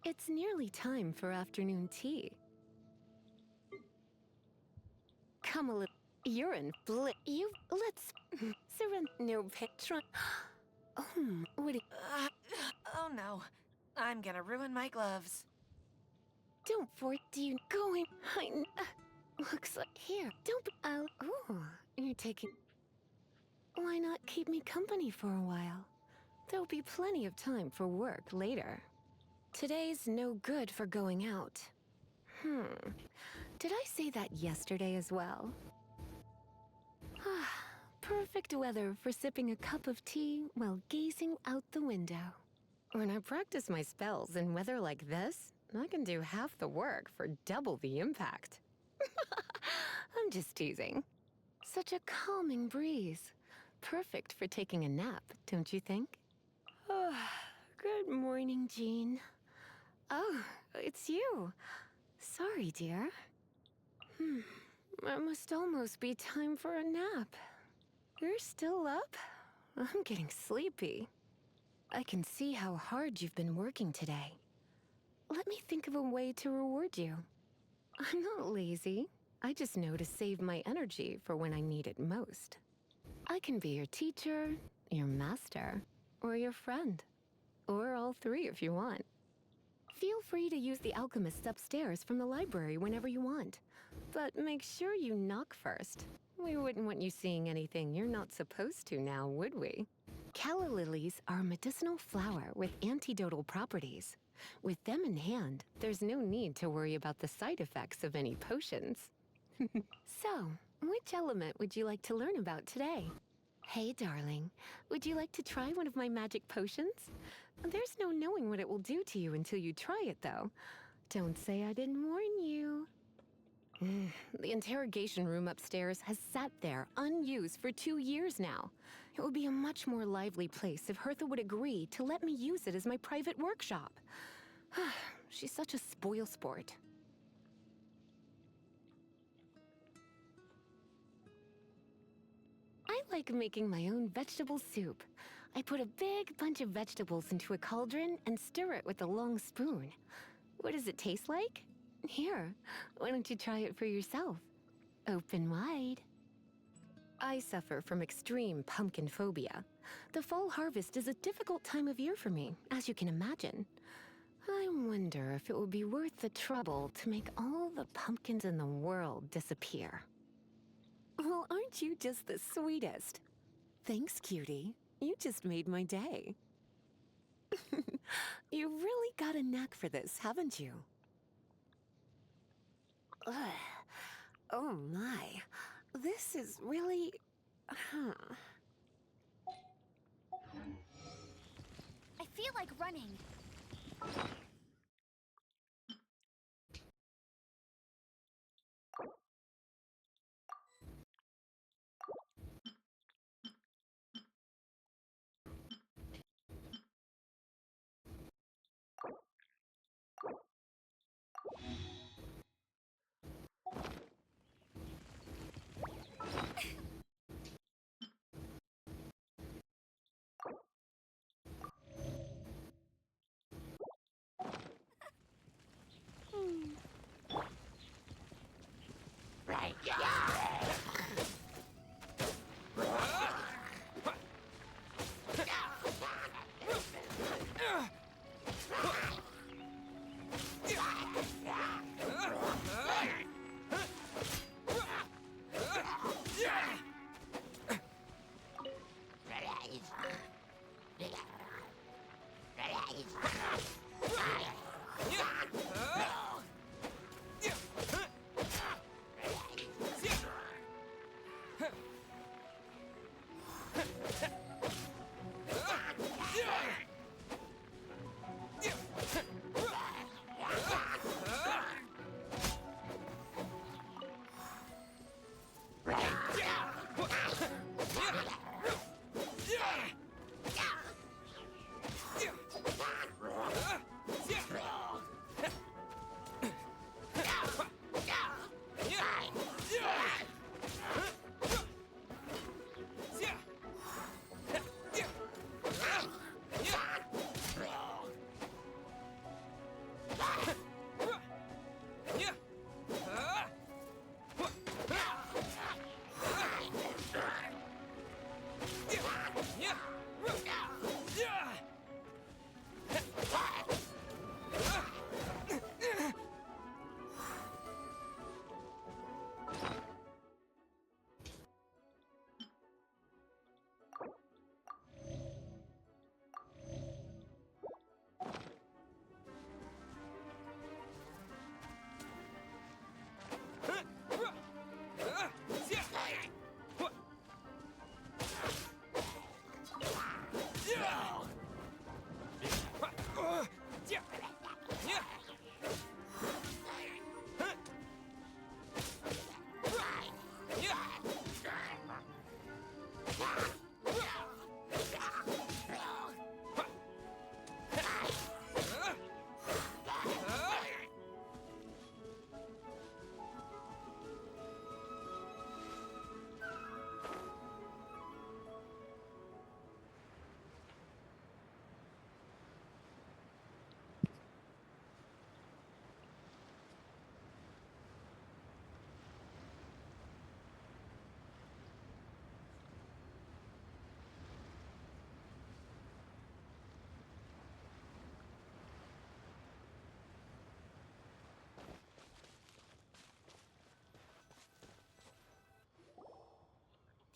It's nearly time for afternoon tea. Come a little. You're in You. Let's. No patron. What do Oh no. I'm gonna ruin my gloves. Don't do you going? Looks like here. Don't be. Oh, you're taking. Why not keep me company for a while? There'll be plenty of time for work later. Today's no good for going out. Did I say that yesterday as well? Perfect weather for sipping a cup of tea while gazing out the window. When I practice my spells in weather like this, I can do half the work for double the impact. I'm just teasing. Such a calming breeze. Perfect for taking a nap, don't you think? Good morning, Jean. Oh, it's you. Sorry, dear. It must almost be time for a nap. You're still up? I'm getting sleepy. I can see how hard you've been working today. Let me think of a way to reward you. I'm not lazy. I just know to save my energy for when I need it most. I can be your teacher, your master, or your friend. Or all three if you want. Feel free to use the alchemists upstairs from the library whenever you want. But make sure you knock first. We wouldn't want you seeing anything you're not supposed to now, would we? Calla lilies are a medicinal flower with antidotal properties. With them in hand, there's no need to worry about the side effects of any potions. So, which element would you like to learn about today? Hey, darling, would you like to try one of my magic potions? There's no knowing what it will do to you until you try it, though. Don't say I didn't warn you. The interrogation room upstairs has sat there unused for 2 years now. It would be a much more lively place if Hertha would agree to let me use it as my private workshop. She's such a spoil sport. I like making my own vegetable soup. I put a big bunch of vegetables into a cauldron and stir it with a long spoon. What does it taste like? Here, why don't you try it for yourself? Open wide. I suffer from extreme pumpkin phobia. The fall harvest is a difficult time of year for me, as you can imagine. I wonder if it would be worth the trouble to make all the pumpkins in the world disappear. Well, aren't you just the sweetest? Thanks, cutie. You just made my day. You really got a knack for this, haven't you? Ugh. Oh my. This is really... I feel like running.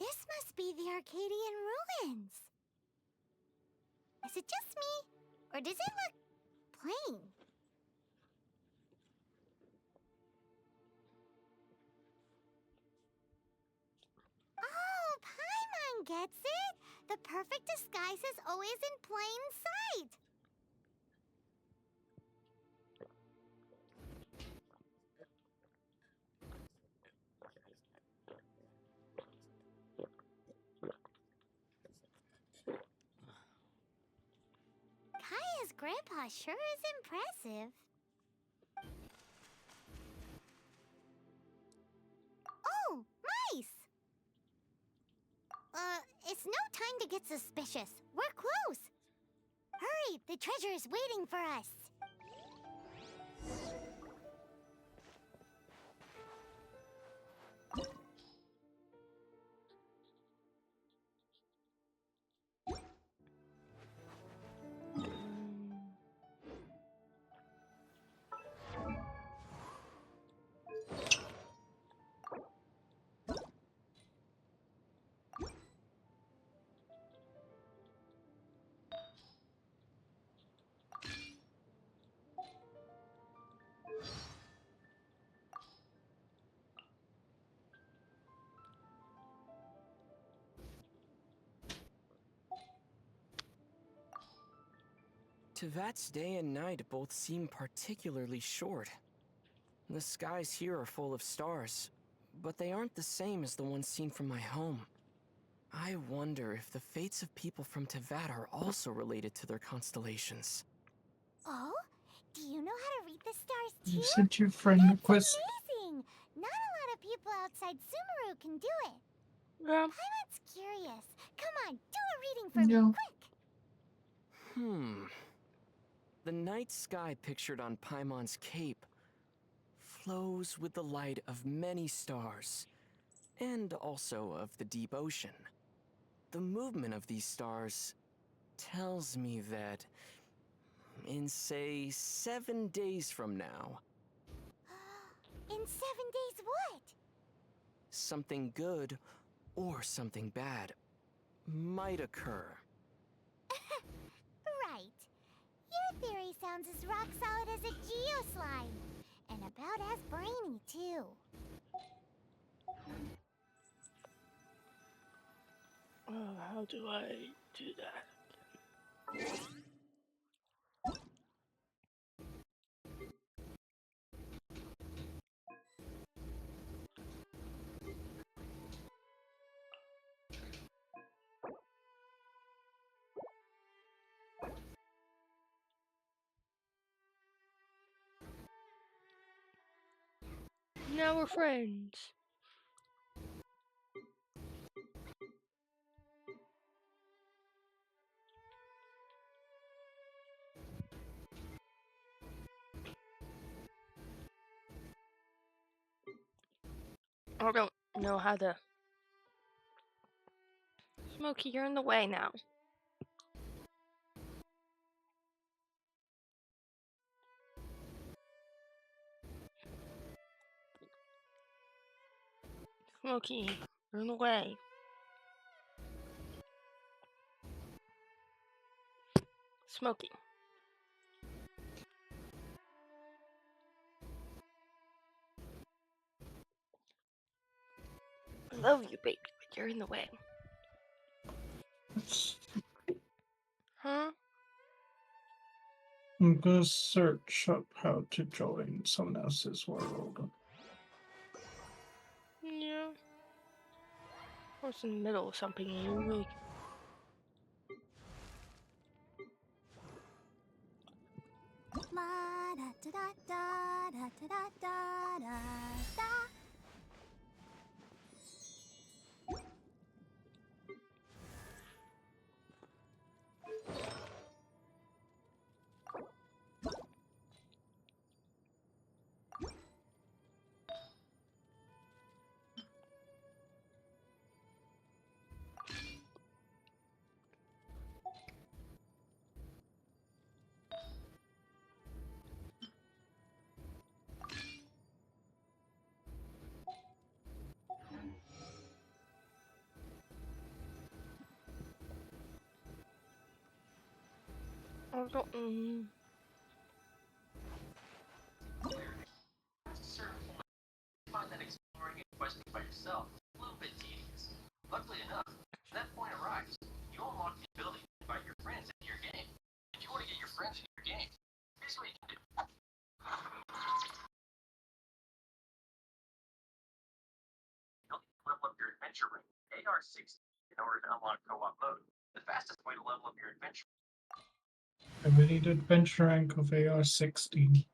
This must be the Arcadian ruins. Is it just me? Or does it look plain? Oh, Paimon gets it! The perfect disguise is always in plain sight! Kaya's grandpa sure is impressive. Oh, mice! It's no time to get suspicious. We're close. Hurry, the treasure is waiting for us. Tevat's day and night both seem particularly short. The skies here are full of stars, but they aren't the same as the ones seen from my home. I wonder if the fates of people from Tevat are also related to their constellations. Oh? Do you know how to read the stars too? You sent your friend That's request. amazing! Not a lot of people outside Sumeru can do it. Yeah. Paimon's curious. Come on, do a reading for me, Yeah. quick! The night sky pictured on Paimon's cape flows with the light of many stars, and also of the deep ocean. The movement of these stars tells me that in, say, 7 days from now, In 7 days what? something good or something bad might occur. Right. Your theory sounds as rock solid as a geoslide. And about as brainy, too. How do I do that? Now we're friends. I don't know how to Smokey, you're in the way now. Smokey, you're in the way. Smokey. I love you, baby, but you're in the way. Huh? I'm gonna search up how to join someone else's world. Yeah. I was in the middle of something and you were like, La da da da da da da da da da. I don't. Find that exploring and questing by yourself is a little bit tedious. Luckily enough, when that point arrives, you unlock the ability to invite your friends into your game. If you want to get your friends into your game, here's what you can do. You'll need to level up your adventure ring, AR-60, in order to unlock co-op mode. The fastest way to level up your adventure. I really need adventure rank of AR-16.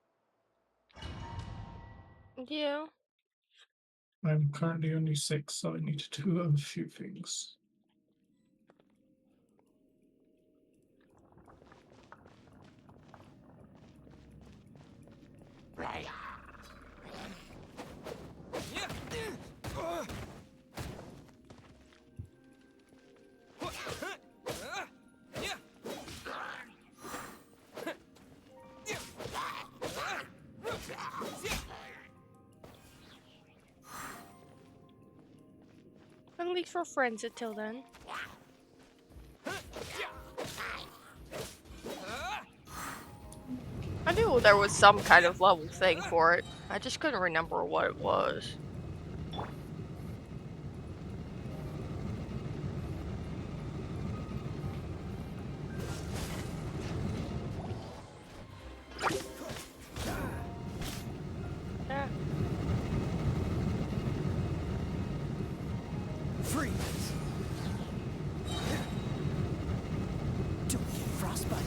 Yeah. I'm currently only 6, so I need to do a few things. At least we're friends until then. I knew there was some kind of level thing for it. I just couldn't remember what it was. Yeah. Freeze! Don't get frostbite.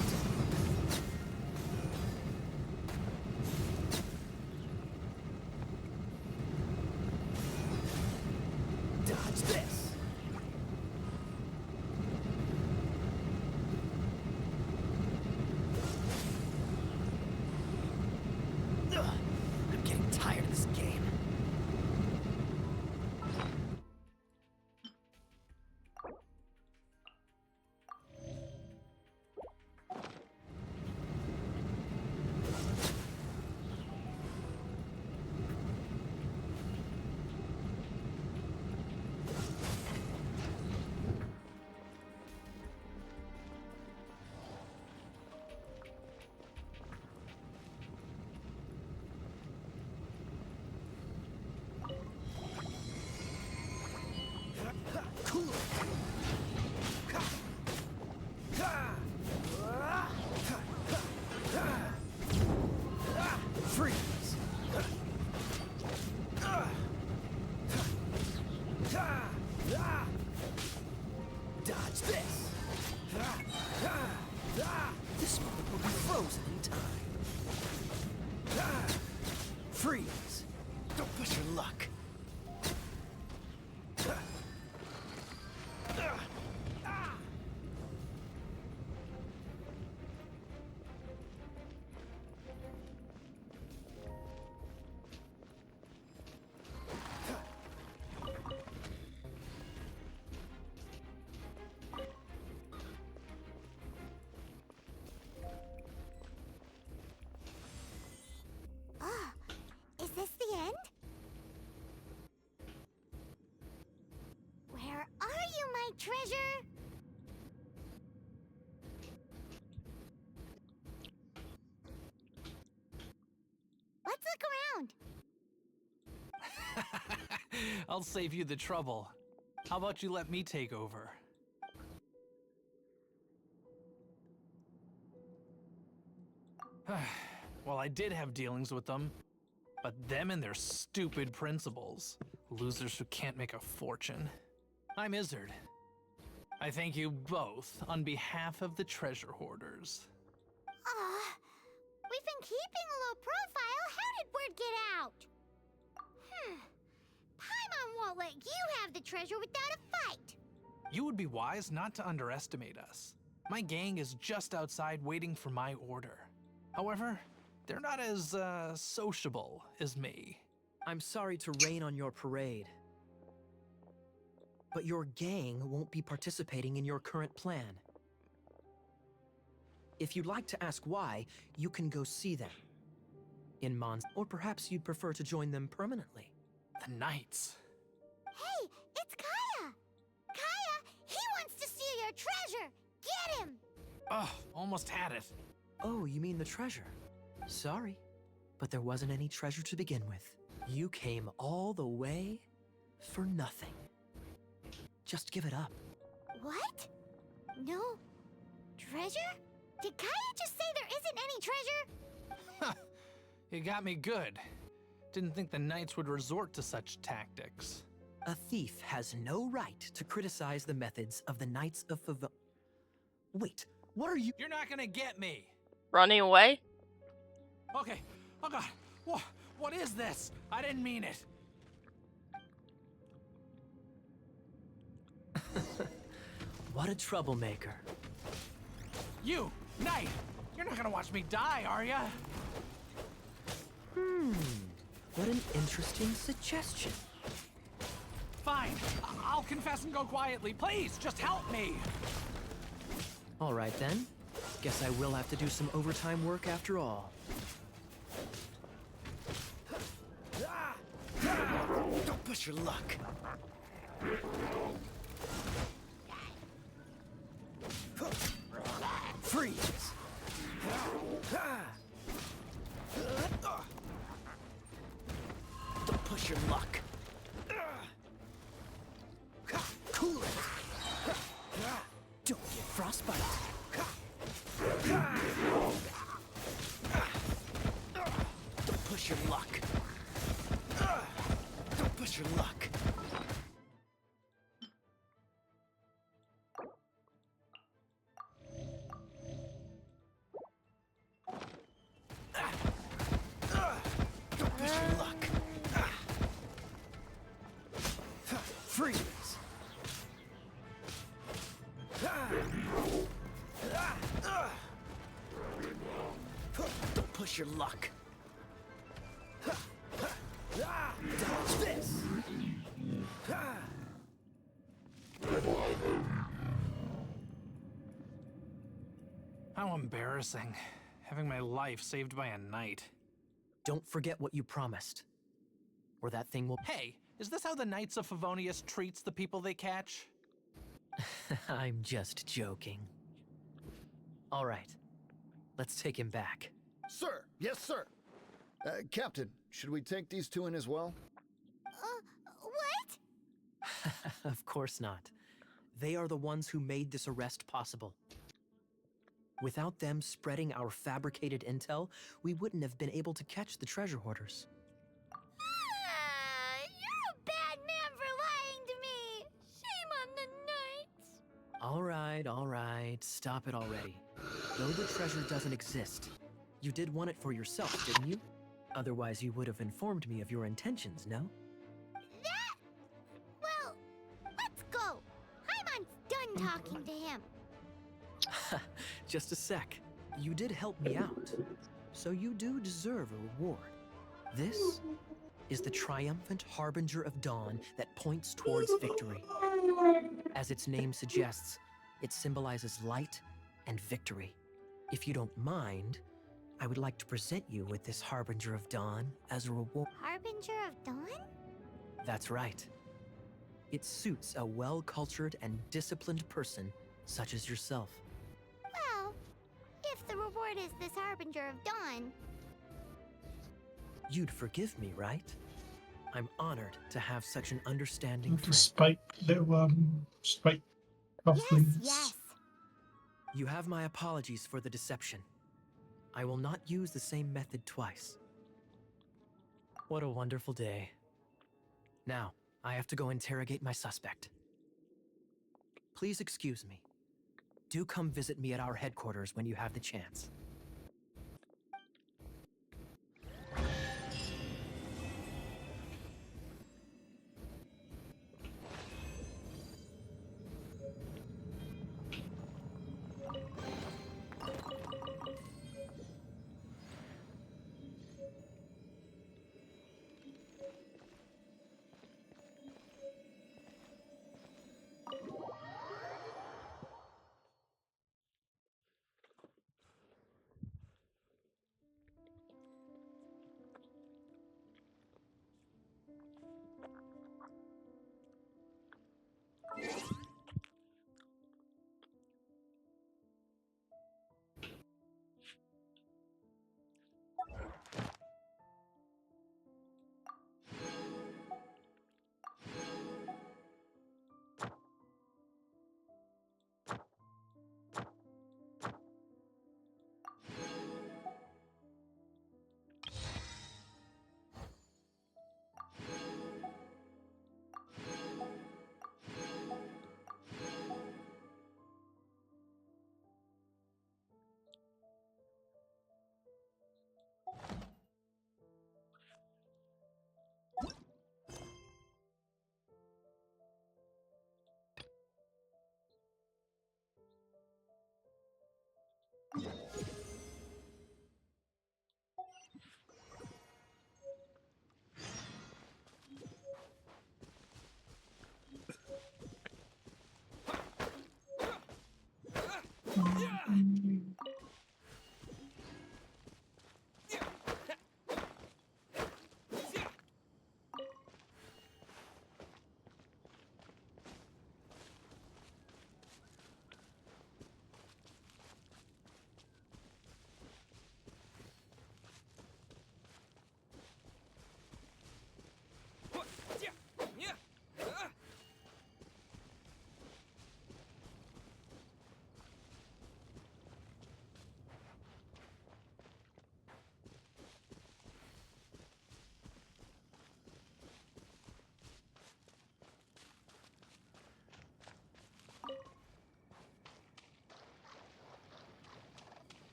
treasure? Let's look around. I'll save you the trouble. How about you let me take over? Well, I did have dealings with them, but them and their stupid principles. Losers who can't make a fortune. I'm Izzard. I thank you both on behalf of the treasure hoarders. We've been keeping a low profile. How did word get out? Paimon won't let you have the treasure without a fight. You would be wise not to underestimate us. My gang is just outside waiting for my order. However, they're not as, sociable as me. I'm sorry to rain on your parade, but your gang won't be participating in your current plan. If you'd like to ask why, you can go see them in Mons, or perhaps you'd prefer to join them permanently. The Knights. Hey, it's Kaya! Kaya, he wants to steal your treasure! Get him! Ugh, almost had it. Oh, you mean the treasure? Sorry, but there wasn't any treasure to begin with. You came all the way for nothing. Just give it up. What? No treasure? Did Kaya just say there isn't any treasure? You got me good. Didn't think the Knights would resort to such tactics. A thief has no right to criticize the methods of the Knights of Favon. Wait, what are you? You're not gonna get me. Running away? Okay. Oh god. What is this? I didn't mean it. What a troublemaker. You, Knight! You're not gonna watch me die, are ya? What an interesting suggestion. Fine. I'll confess and go quietly. Please, just help me. All right then. Guess I will have to do some overtime work after all. Don't push your luck. Freeze! Don't push your luck. Cool it. Don't get frostbite. Don't push your luck. Don't push your luck. Don't push your luck. Freeze. Don't push your luck. Dodge this. How embarrassing. Having my life saved by a knight. Don't forget what you promised, or that thing will. Hey, is this how the Knights of Favonius treats the people they catch? I'm just joking. All right, let's take him back. Sir, yes, sir. Captain, should we take these two in as well? What? Of course not. They are the ones who made this arrest possible. Without them spreading our fabricated intel, we wouldn't have been able to catch the treasure hoarders. You're a bad man for lying to me. Shame on the Knights. All right, stop it already. Though the treasure doesn't exist, you did want it for yourself, didn't you? Otherwise, you would have informed me of your intentions, no? Well, let's go. Paimon's done talking to him. Just a sec. You did help me out, so you do deserve a reward. This is the triumphant harbinger of dawn that points towards victory. As its name suggests, it symbolizes light and victory. If you don't mind, I would like to present you with this harbinger of dawn as a reward. Harbinger of Dawn? That's right. It suits a well-cultured and disciplined person such as yourself. Well, if the reward is this harbinger of dawn. You'd forgive me, right? I'm honored to have such an understanding With the friend. spike little spike Yes, cufflinks. yes. You have my apologies for the deception. I will not use the same method twice. What a wonderful day. Now, I have to go interrogate my suspect. Please excuse me. Do come visit me at our headquarters when you have the chance.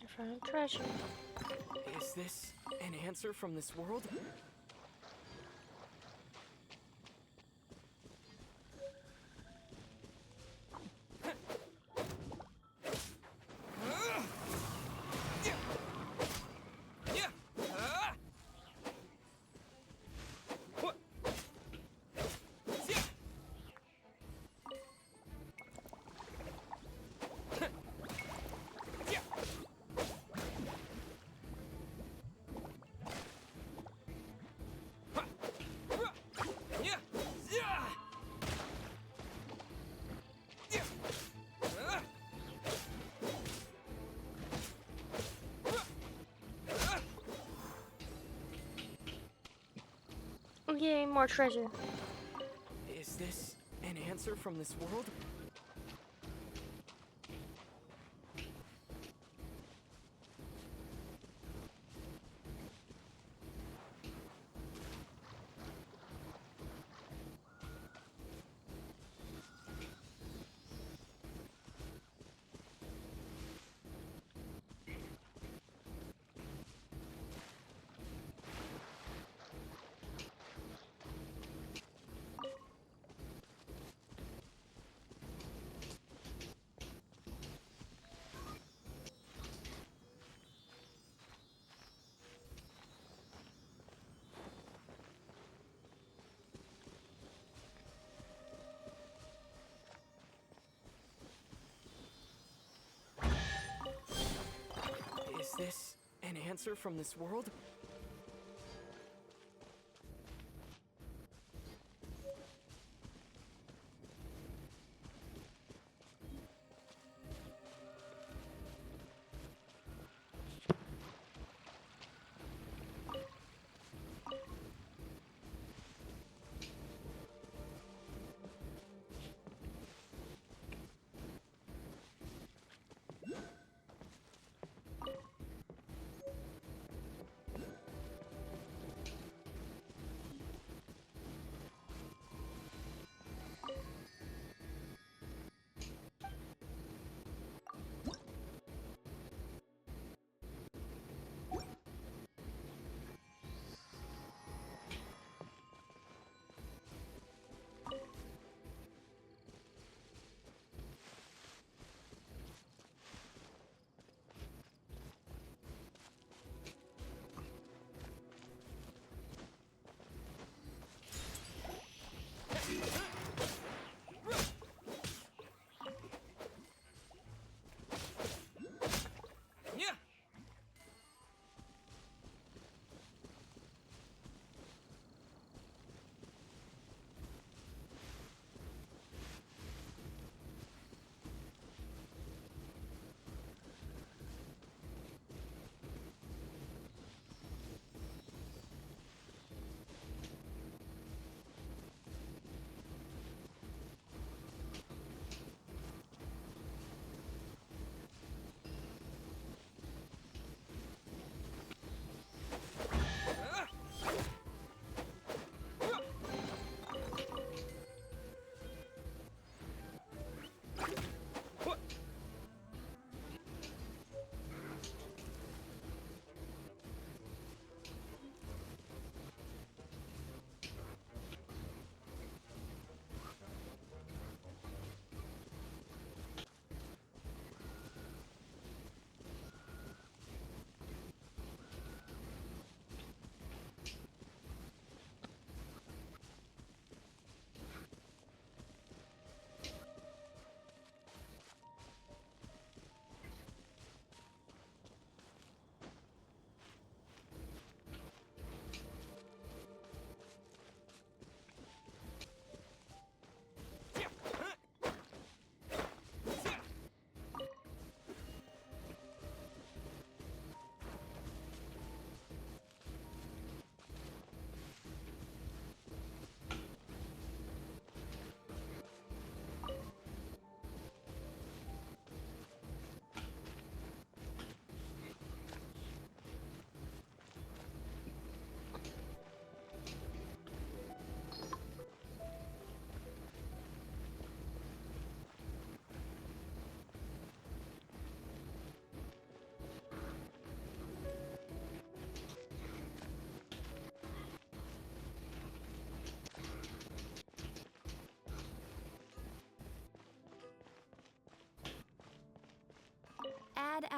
I found treasure. Is this an answer from this world? Yay, more treasure. Is this an answer from this world? Is this an answer from this world?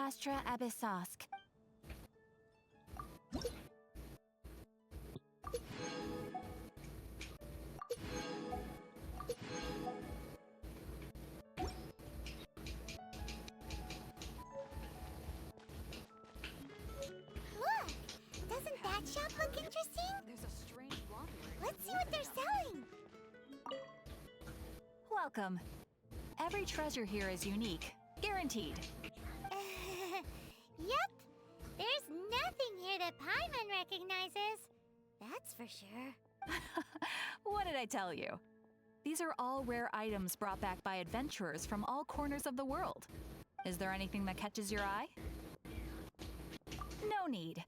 Astra Abyssosk. Look! Doesn't that shop look interesting? There's a strange block. Let's see what they're selling. Welcome. Every treasure here is unique, guaranteed. Yep. There's nothing here that Paimon recognizes. That's for sure. What did I tell you? These are all rare items brought back by adventurers from all corners of the world. Is there anything that catches your eye? No need.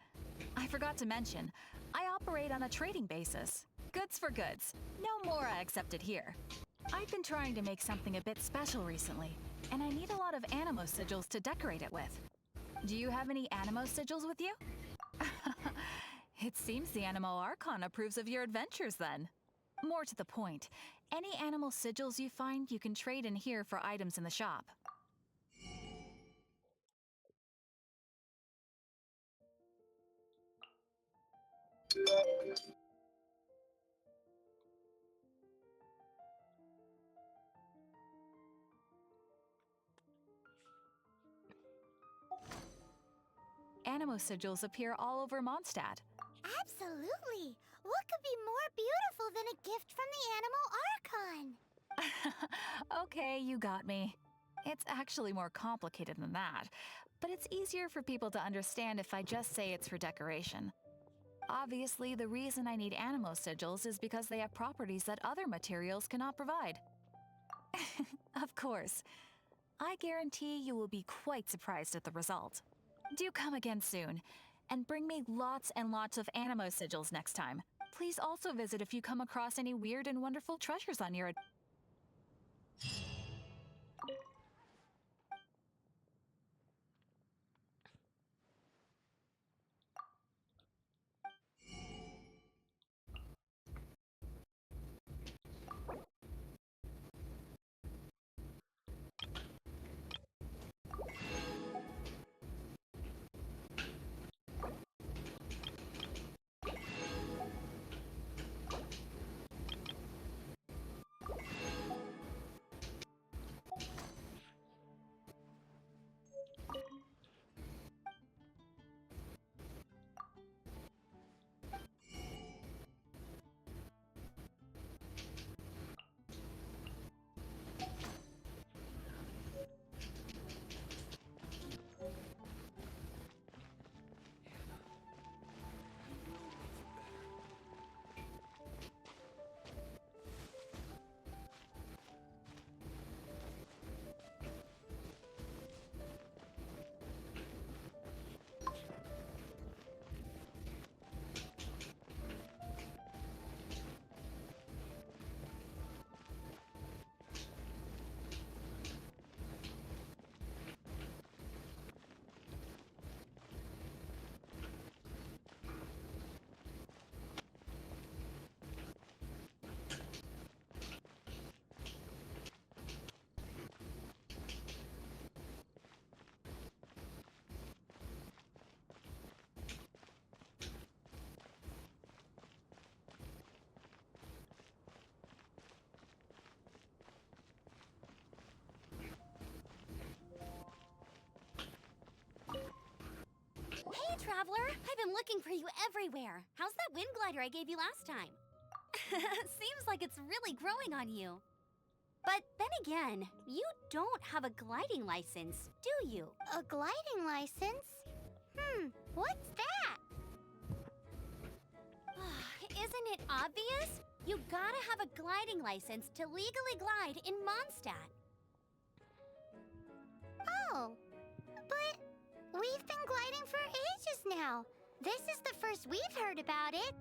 I forgot to mention, I operate on a trading basis. Goods for goods. No Mora accepted here. I've been trying to make something a bit special recently, and I need a lot of animo sigils to decorate it with. Do you have any animo sigils with you? It seems the Animo Archon approves of your adventures then. More to the point, any animal sigils you find you can trade in here for items in the shop. Animo sigils appear all over Mondstadt. Absolutely. What could be more beautiful than a gift from the Animal Archon? Okay, you got me. It's actually more complicated than that, but it's easier for people to understand if I just say it's for decoration. Obviously, the reason I need animo sigils is because they have properties that other materials cannot provide. Of course. I guarantee you will be quite surprised at the result. Do come again soon, and bring me lots and lots of animo sigils next time. Please also visit if you come across any weird and wonderful treasures on your Hey, Traveler! I've been looking for you everywhere. How's that wind glider I gave you last time? Seems like it's really growing on you. But then again, you don't have a gliding license, do you? A gliding license? What's that? Isn't it obvious? You gotta have a gliding license to legally glide in Mondstadt. Oh, but we've been gliding for ages now. This is the first we've heard about it.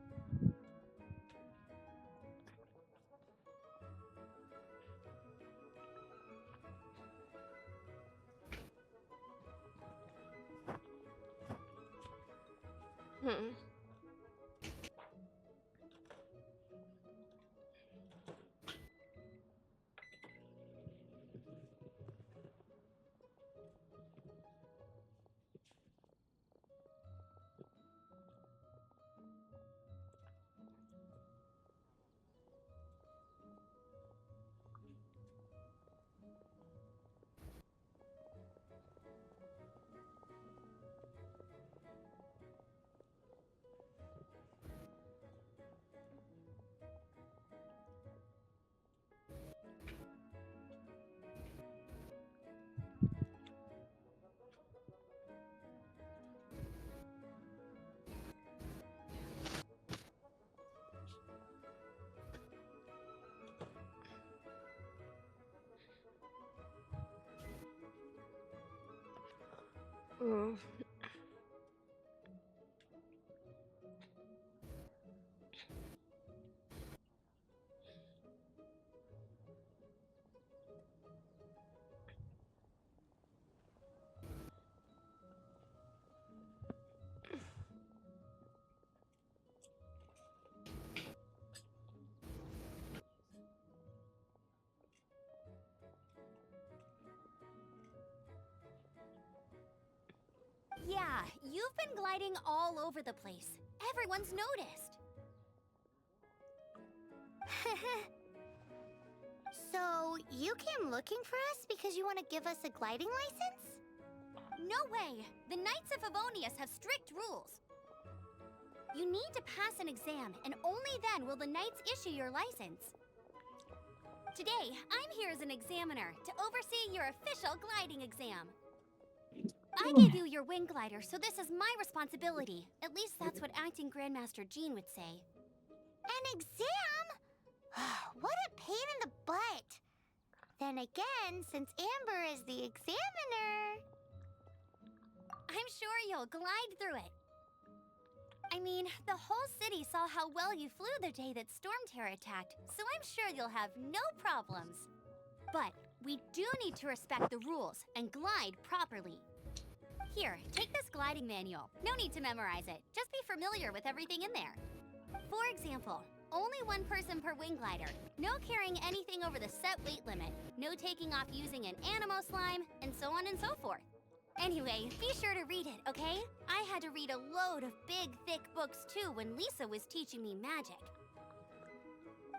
Mm. Yeah, you've been gliding all over the place. Everyone's noticed. So, you came looking for us because you want to give us a gliding license? No way! The Knights of Favonius have strict rules. You need to pass an exam, and only then will the Knights issue your license. Today, I'm here as an examiner to oversee your official gliding exam. I gave you your wing glider, so this is my responsibility. At least that's what acting Grandmaster Jean would say. An exam? What a pain in the butt. Then again, since Amber is the examiner, I'm sure you'll glide through it. I mean, the whole city saw how well you flew the day that Storm Terror attacked, so I'm sure you'll have no problems. But we do need to respect the rules and glide properly. Here, take this gliding manual. No need to memorize it. Just be familiar with everything in there. For example, only one person per wing glider. No carrying anything over the set weight limit. No taking off using an animo slime, and so on and so forth. Anyway, be sure to read it, okay? I had to read a load of big, thick books too when Lisa was teaching me magic.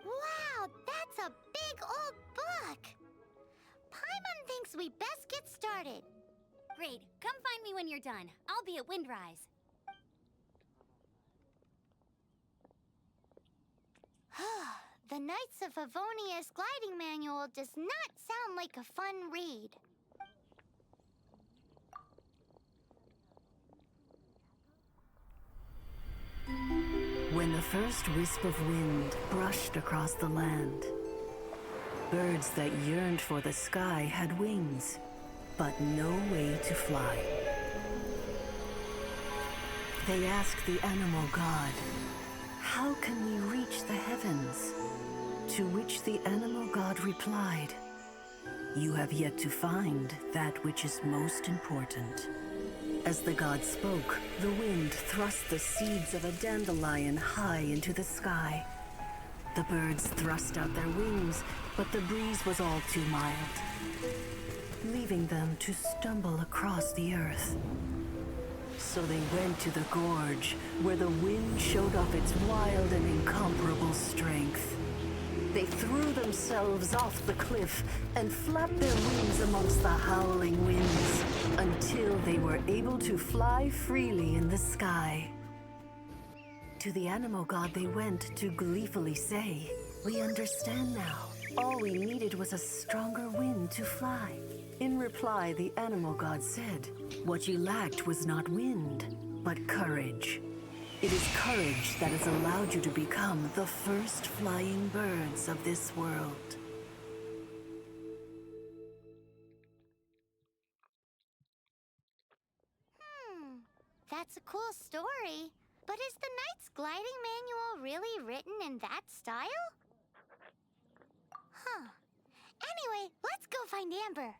Wow, that's a big old book! Paimon thinks we best get started. Great, come find me when you're done. I'll be at Windrise. The Knights of Favonius gliding manual does not sound like a fun read. When the first wisp of wind brushed across the land, birds that yearned for the sky had wings, but no way to fly. They asked the animal god, "How can we reach the heavens?" To which the animal god replied, "You have yet to find that which is most important." As the god spoke, the wind thrust the seeds of a dandelion high into the sky. The birds thrust out their wings, but the breeze was all too mild, leaving them to stumble across the earth. So they went to the gorge, where the wind showed off its wild and incomparable strength. They threw themselves off the cliff and flapped their wings amongst the howling winds until they were able to fly freely in the sky. To the animal god they went to gleefully say, "We understand now. All we needed was a stronger wind to fly." In reply, the animal god said, "What you lacked was not wind, but courage. It is courage that has allowed you to become the first flying birds of this world." That's a cool story. But is the Knight's gliding manual really written in that style? Huh. Anyway, let's go find Amber.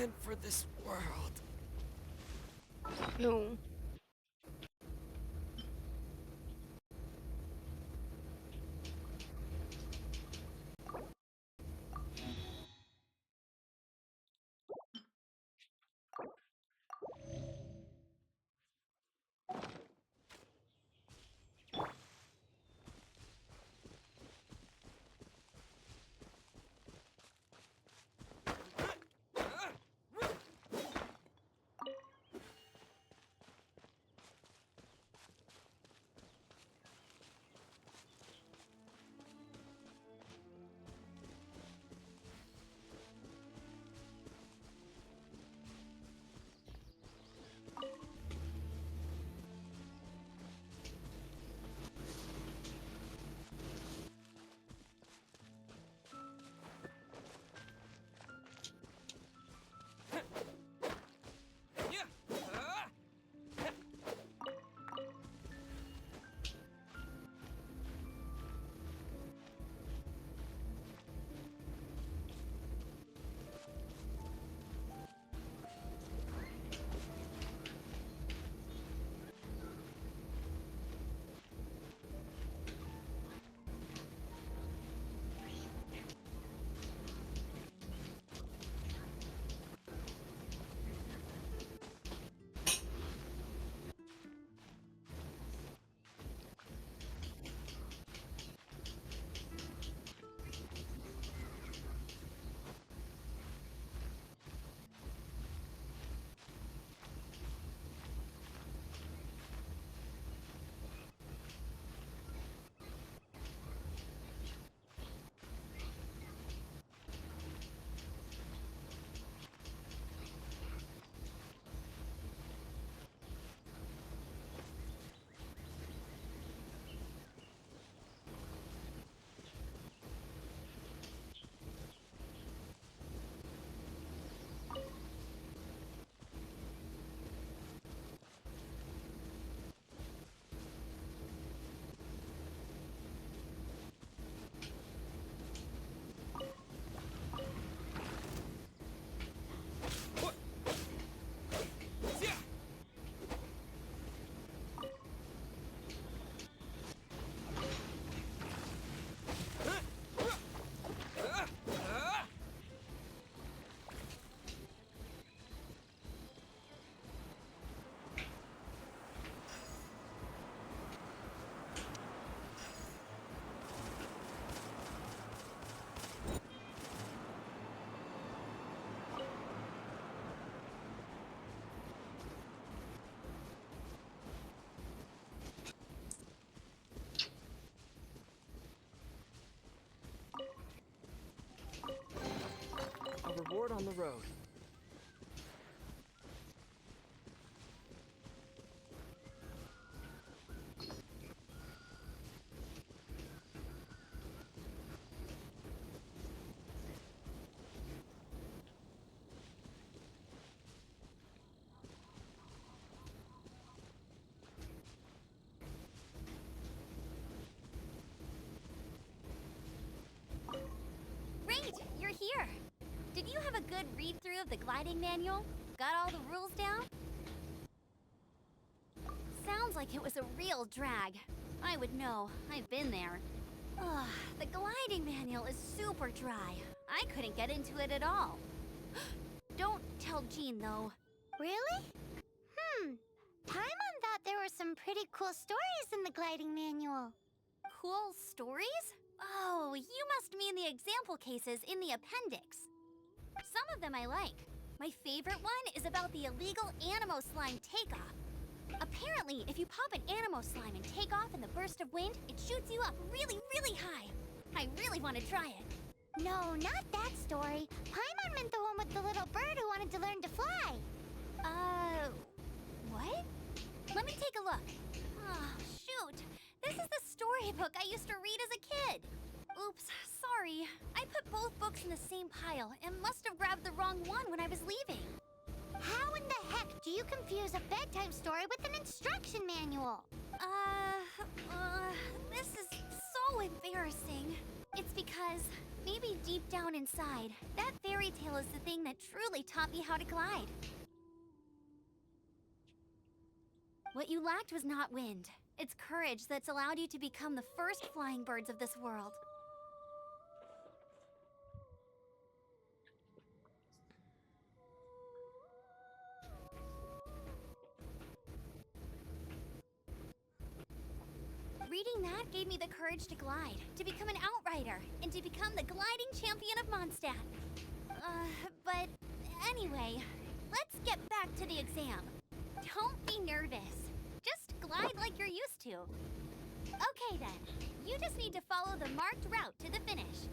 meant for this world. No. A reward on the road. Great, you're here. Did you have a good read-through of the gliding manual? Got all the rules down? Sounds like it was a real drag. I would know. I've been there. Ugh, the gliding manual is super dry. I couldn't get into it at all. Don't tell Jean, though. Really? Paimon thought there were some pretty cool stories in the gliding manual. Cool stories? Oh, you must mean the example cases in the appendix. Some of them I like. My favorite one is about the illegal Animo Slime takeoff. Apparently, if you pop an Animo Slime and take off in the burst of wind, it shoots you up really, really high. I really want to try it. No, not that story. Paimon meant the one with the little bird who wanted to learn to fly. What? Let me take a look. Oh, shoot. This is the storybook I used to read as a kid. Oops, sorry. I put both books in the same pile and must have grabbed the wrong one when I was leaving. How in the heck do you confuse a bedtime story with an instruction manual? This is so embarrassing. It's because maybe deep down inside, that fairy tale is the thing that truly taught me how to glide. What you lacked was not wind. It's courage that's allowed you to become the first flying birds of this world. Reading that gave me the courage to glide, to become an outrider, and to become the gliding champion of Mondstadt. But anyway, let's get back to the exam. Don't be nervous. Just glide like you're used to. Okay then, you just need to follow the marked route to the finish.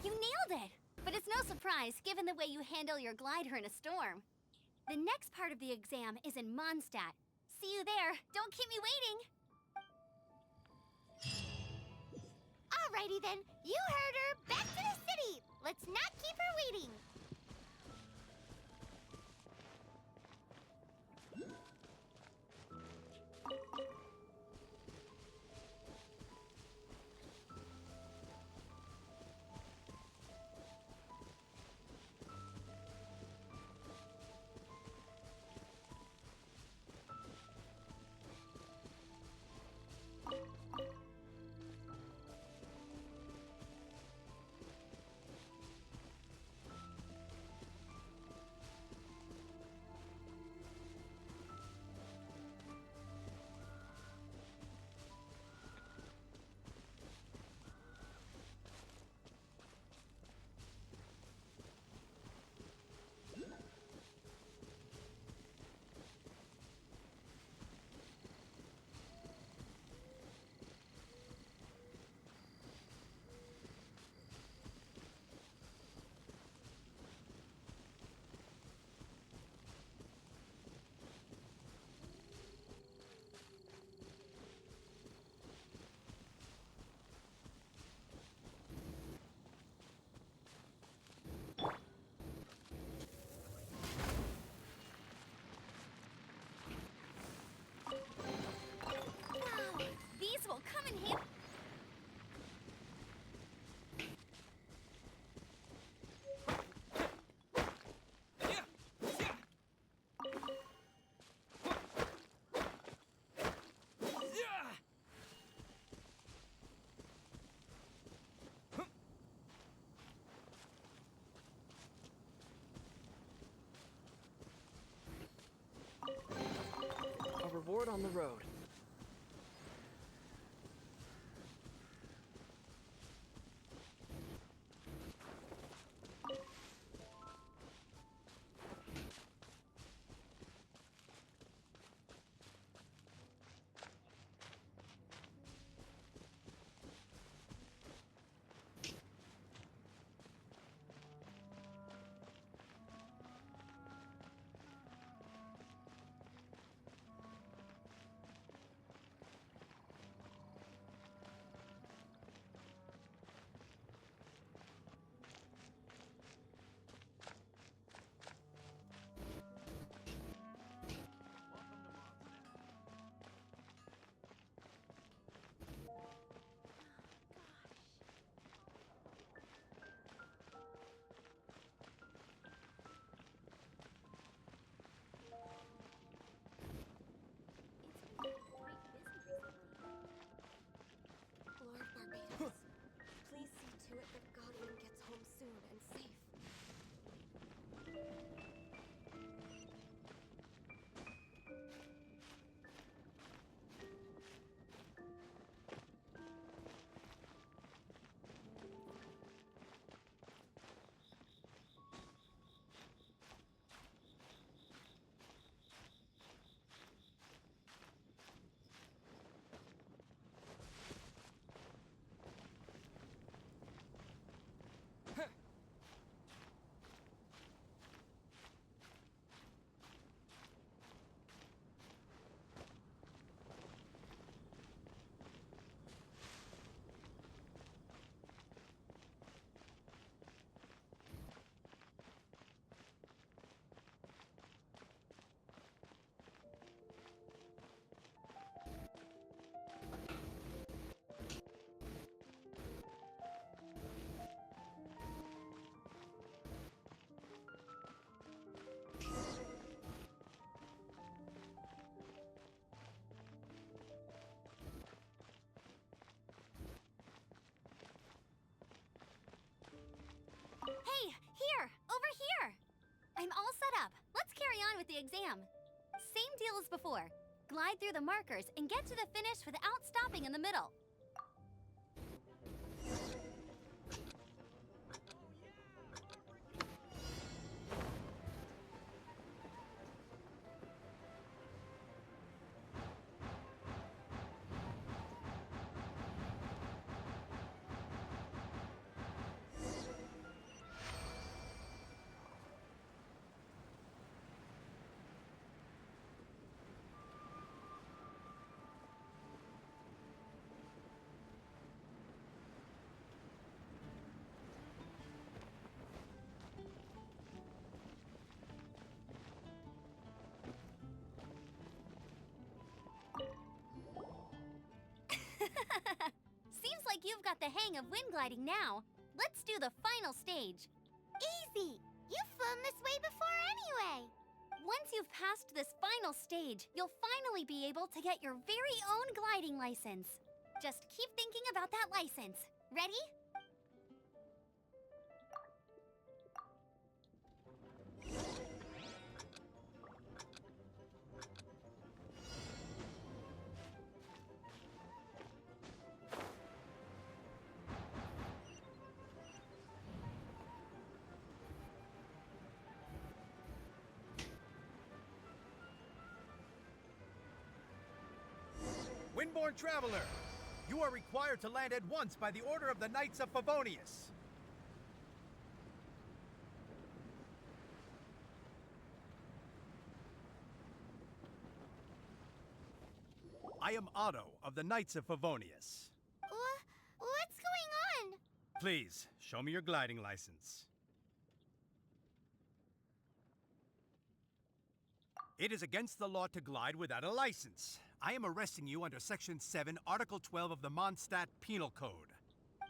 You nailed it! But it's no surprise, given the way you handle your glider in a storm. The next part of the exam is in Mondstadt. See you there. Don't keep me waiting. Alrighty then, you heard her. Back to the city. Let's not keep her waiting. These will come in handy. A reward on the road. tutorial as before. Glide through the markers and get to the finish without stopping in the middle. Seems like you've got the hang of wind gliding now. Let's do the final stage. Easy! You've flown this way before anyway! Once you've passed this final stage, you'll finally be able to get your very own gliding license. Just keep thinking about that license. Ready? Windborne Traveler, you are required to land at once by the order of the Knights of Favonius. I am Otto of the Knights of Favonius. What's going on? Please, show me your gliding license. It is against the law to glide without a license. I am arresting you under Section 7, Article 12 of the Mondstadt Penal Code.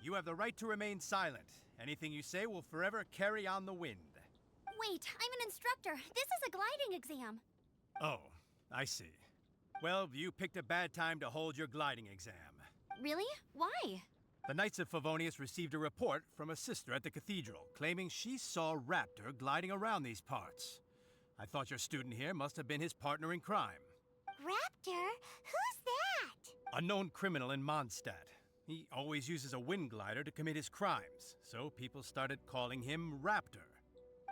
You have the right to remain silent. Anything you say will forever carry on the wind. Wait, I'm an instructor. This is a gliding exam. Oh, I see. Well, you picked a bad time to hold your gliding exam. Really? Why? The Knights of Favonius received a report from a sister at the cathedral claiming she saw Raptor gliding around these parts. I thought your student here must have been his partner in crime. Raptor? Who's that? A known criminal in Mondstadt. He always uses a wind glider to commit his crimes, so people started calling him Raptor.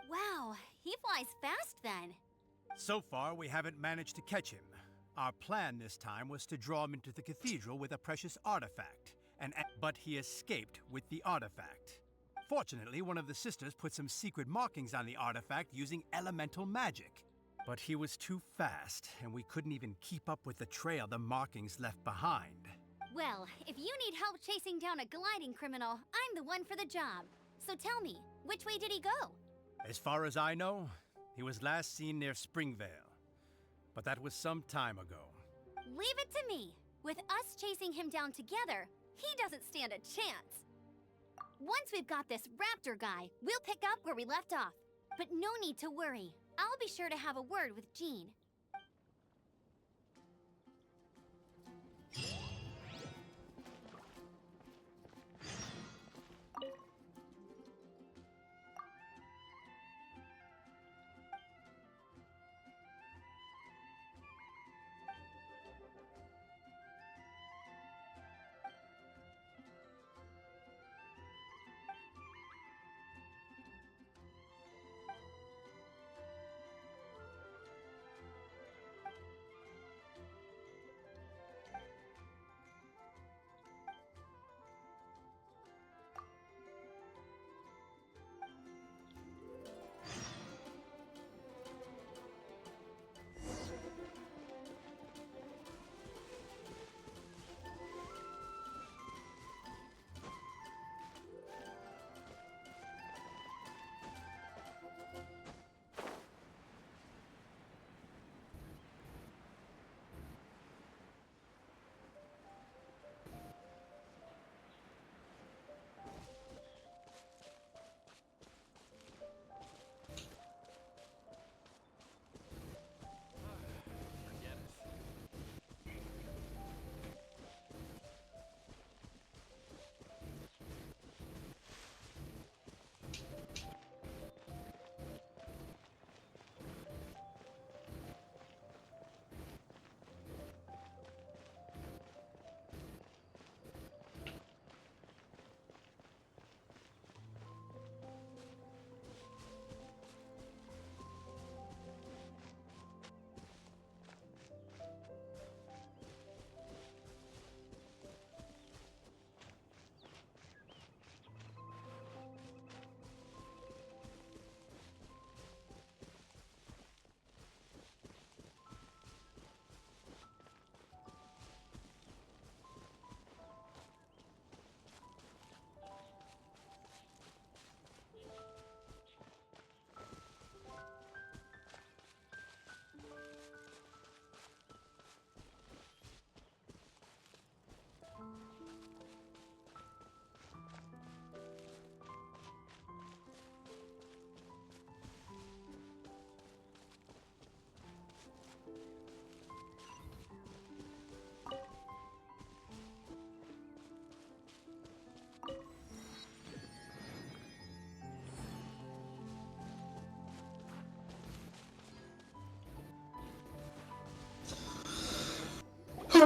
Wow, he flies fast then. So far, we haven't managed to catch him. Our plan this time was to draw him into the cathedral with a precious artifact, but he escaped with the artifact. Fortunately, one of the sisters put some secret markings on the artifact using elemental magic. But he was too fast, and we couldn't even keep up with the trail the markings left behind. Well, if you need help chasing down a gliding criminal, I'm the one for the job. So tell me, which way did he go? As far as I know, he was last seen near Springvale. But that was some time ago. Leave it to me. With us chasing him down together, he doesn't stand a chance. Once we've got this Raptor guy, we'll pick up where we left off. But no need to worry. I'll be sure to have a word with Jean.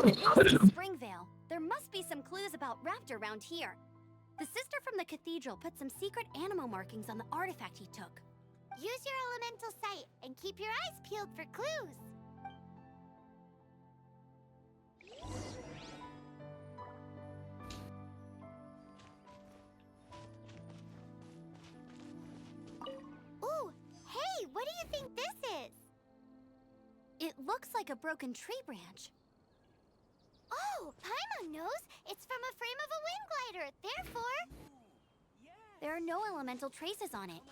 This is Springvale. There must be some clues about Raptor around here. The sister from the cathedral put some secret animal markings on the artifact he took. Use your elemental sight and keep your eyes peeled for clues. Ooh, hey, what do you think this is? It looks like a broken tree branch. Oh, Paimon knows. It's from a frame of a wind glider. Therefore, There are no elemental traces on it.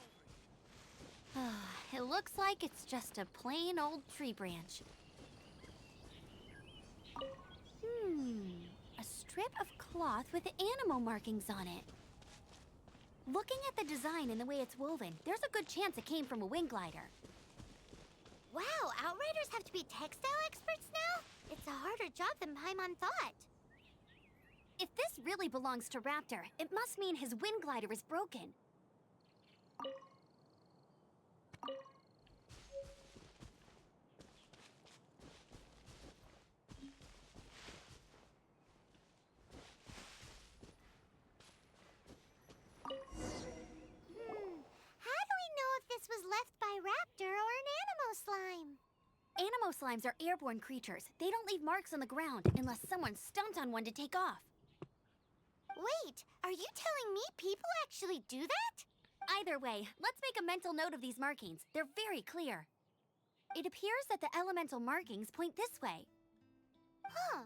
It looks like it's just a plain old tree branch. A strip of cloth with animal markings on it. Looking at the design and the way it's woven, there's a good chance it came from a wind glider. wow, Outriders have to be textile experts now? It's a harder job than Paimon thought. If this really belongs to Raptor, it must mean his wind glider is broken. How do we know if this was left by Raptor or an Animo slime? Animo slimes are airborne creatures. They don't leave marks on the ground unless someone stomped on one to take off. Wait, are you telling me people actually do that? Either way, let's make a mental note of these markings. They're very clear. It appears that the elemental markings point this way. Huh.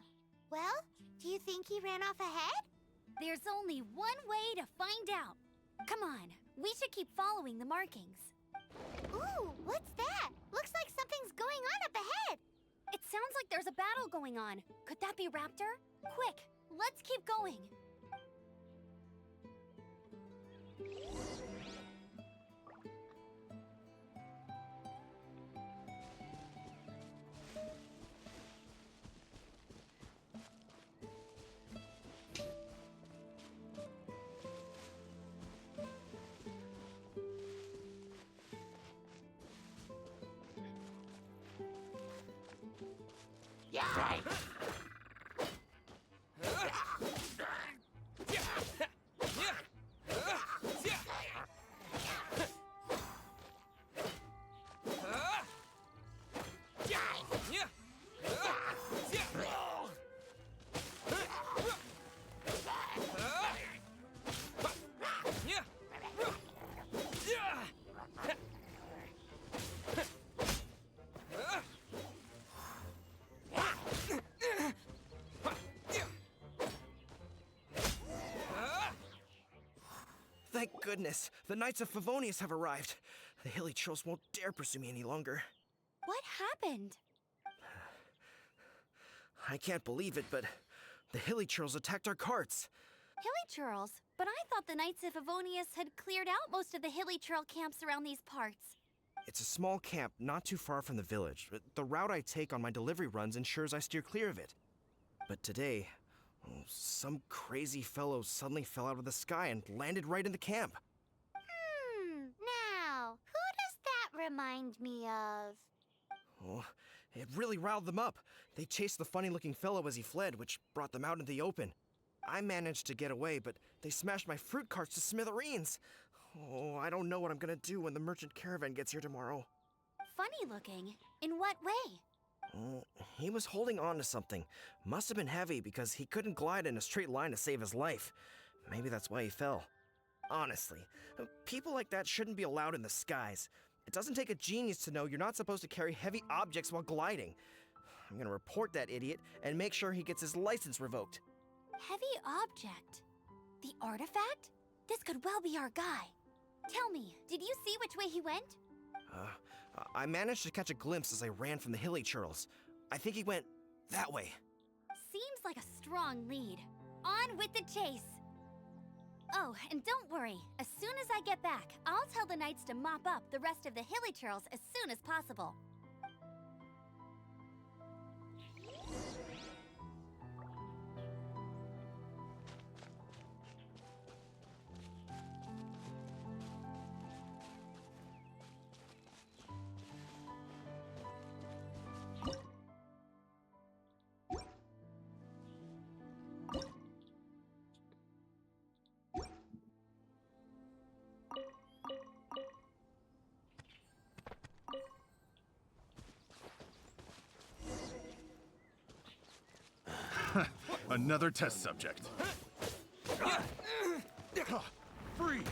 Well, do you think he ran off ahead? There's only one way to find out. Come on, we should keep following the markings. Ooh, what's that? Looks like something's going on up ahead. It sounds like there's a battle going on. Could that be Raptor? Quick, let's keep going. Thank goodness, the Knights of Favonius have arrived. The hilly trolls won't dare pursue me any longer. What happened? I can't believe it, but the hilly trolls attacked our carts. Hilly churls? But I thought the Knights of Favonius had cleared out most of the hilly churl camps around these parts. It's a small camp not too far from the village. The route I take on my delivery runs ensures I steer clear of it. But today, some crazy fellow suddenly fell out of the sky and landed right in the camp. Now, who does that remind me of? Oh, it really riled them up. They chased the funny-looking fellow as he fled, which brought them out into the open. I managed to get away, but they smashed my fruit carts to smithereens. Oh, I don't know what I'm gonna do when the merchant caravan gets here tomorrow. Funny looking? In what way? Oh, he was holding on to something. Must have been heavy because he couldn't glide in a straight line to save his life. Maybe that's why he fell. Honestly, people like that shouldn't be allowed in the skies. It doesn't take a genius to know you're not supposed to carry heavy objects while gliding. I'm gonna report that idiot and make sure he gets his license revoked. Heavy object? The artifact? This could well be our guy. Tell me, did you see which way he went? I managed to catch a glimpse as I ran from the hilly churls. I think he went that way. Seems like a strong lead. On with the chase. Oh, and don't worry. As soon as I get back, I'll tell the knights to mop up the rest of the hilly churls as soon as possible. Another test subject. Freeze!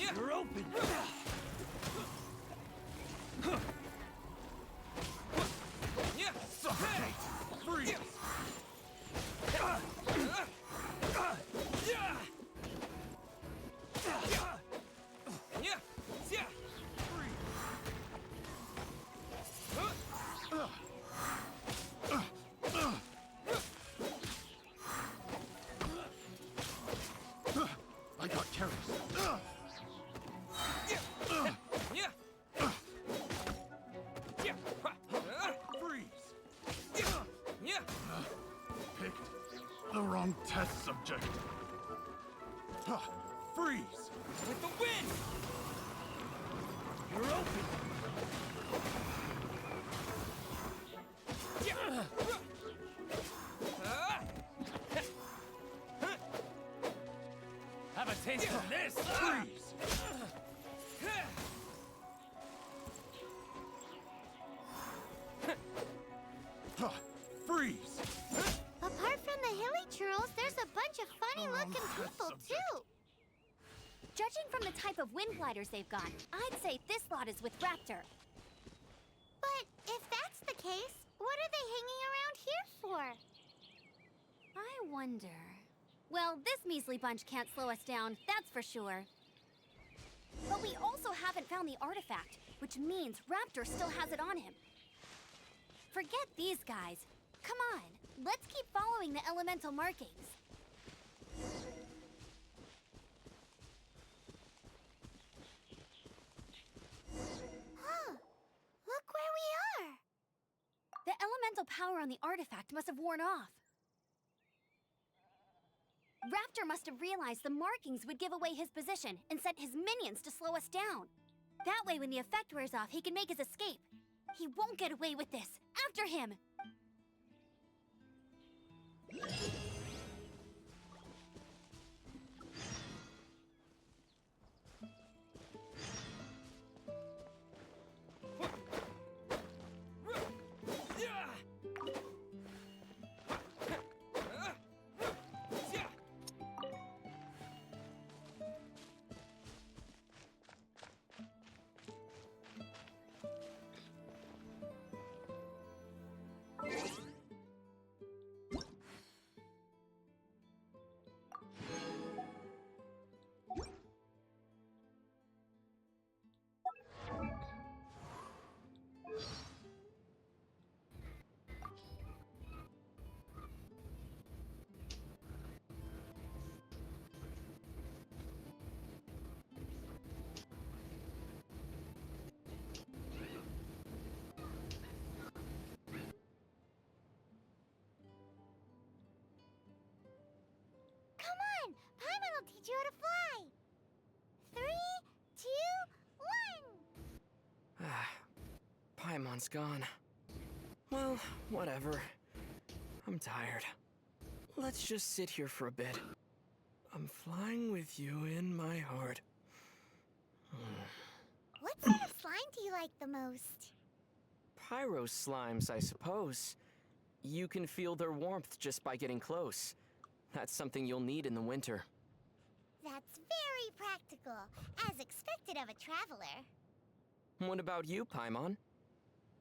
You're open. Suffocate! Freeze! I got careless. Freeze! Picked the wrong test subject. Freeze! With the wind. You're open. Have a taste of this. Freeze! Freeze! Apart from the hilly churls, there's a bunch of funny-looking people, too. Judging from the type of wind gliders they've got, I'd say this lot is with Raptor. But if that's the case, what are they hanging around here for? I wonder... Well, this measly bunch can't slow us down, that's for sure. But we also haven't found the artifact, which means Raptor still has it on him. Forget these guys. Come on, let's keep following the elemental markings. Huh. Look where we are. The elemental power on the artifact must have worn off. Raptor must have realized the markings would give away his position and sent his minions to slow us down. That way, when the effect wears off, he can make his escape. He won't get away with this. After him! Come on! Paimon will teach you how to fly! 3, 2, 1! Paimon's gone. Well, whatever. I'm tired. Let's just sit here for a bit. I'm flying with you in my heart. What sort of slime do you like the most? Pyro slimes, I suppose. You can feel their warmth just by getting close. That's something you'll need in the winter. That's very practical, as expected of a traveler. What about you, Paimon?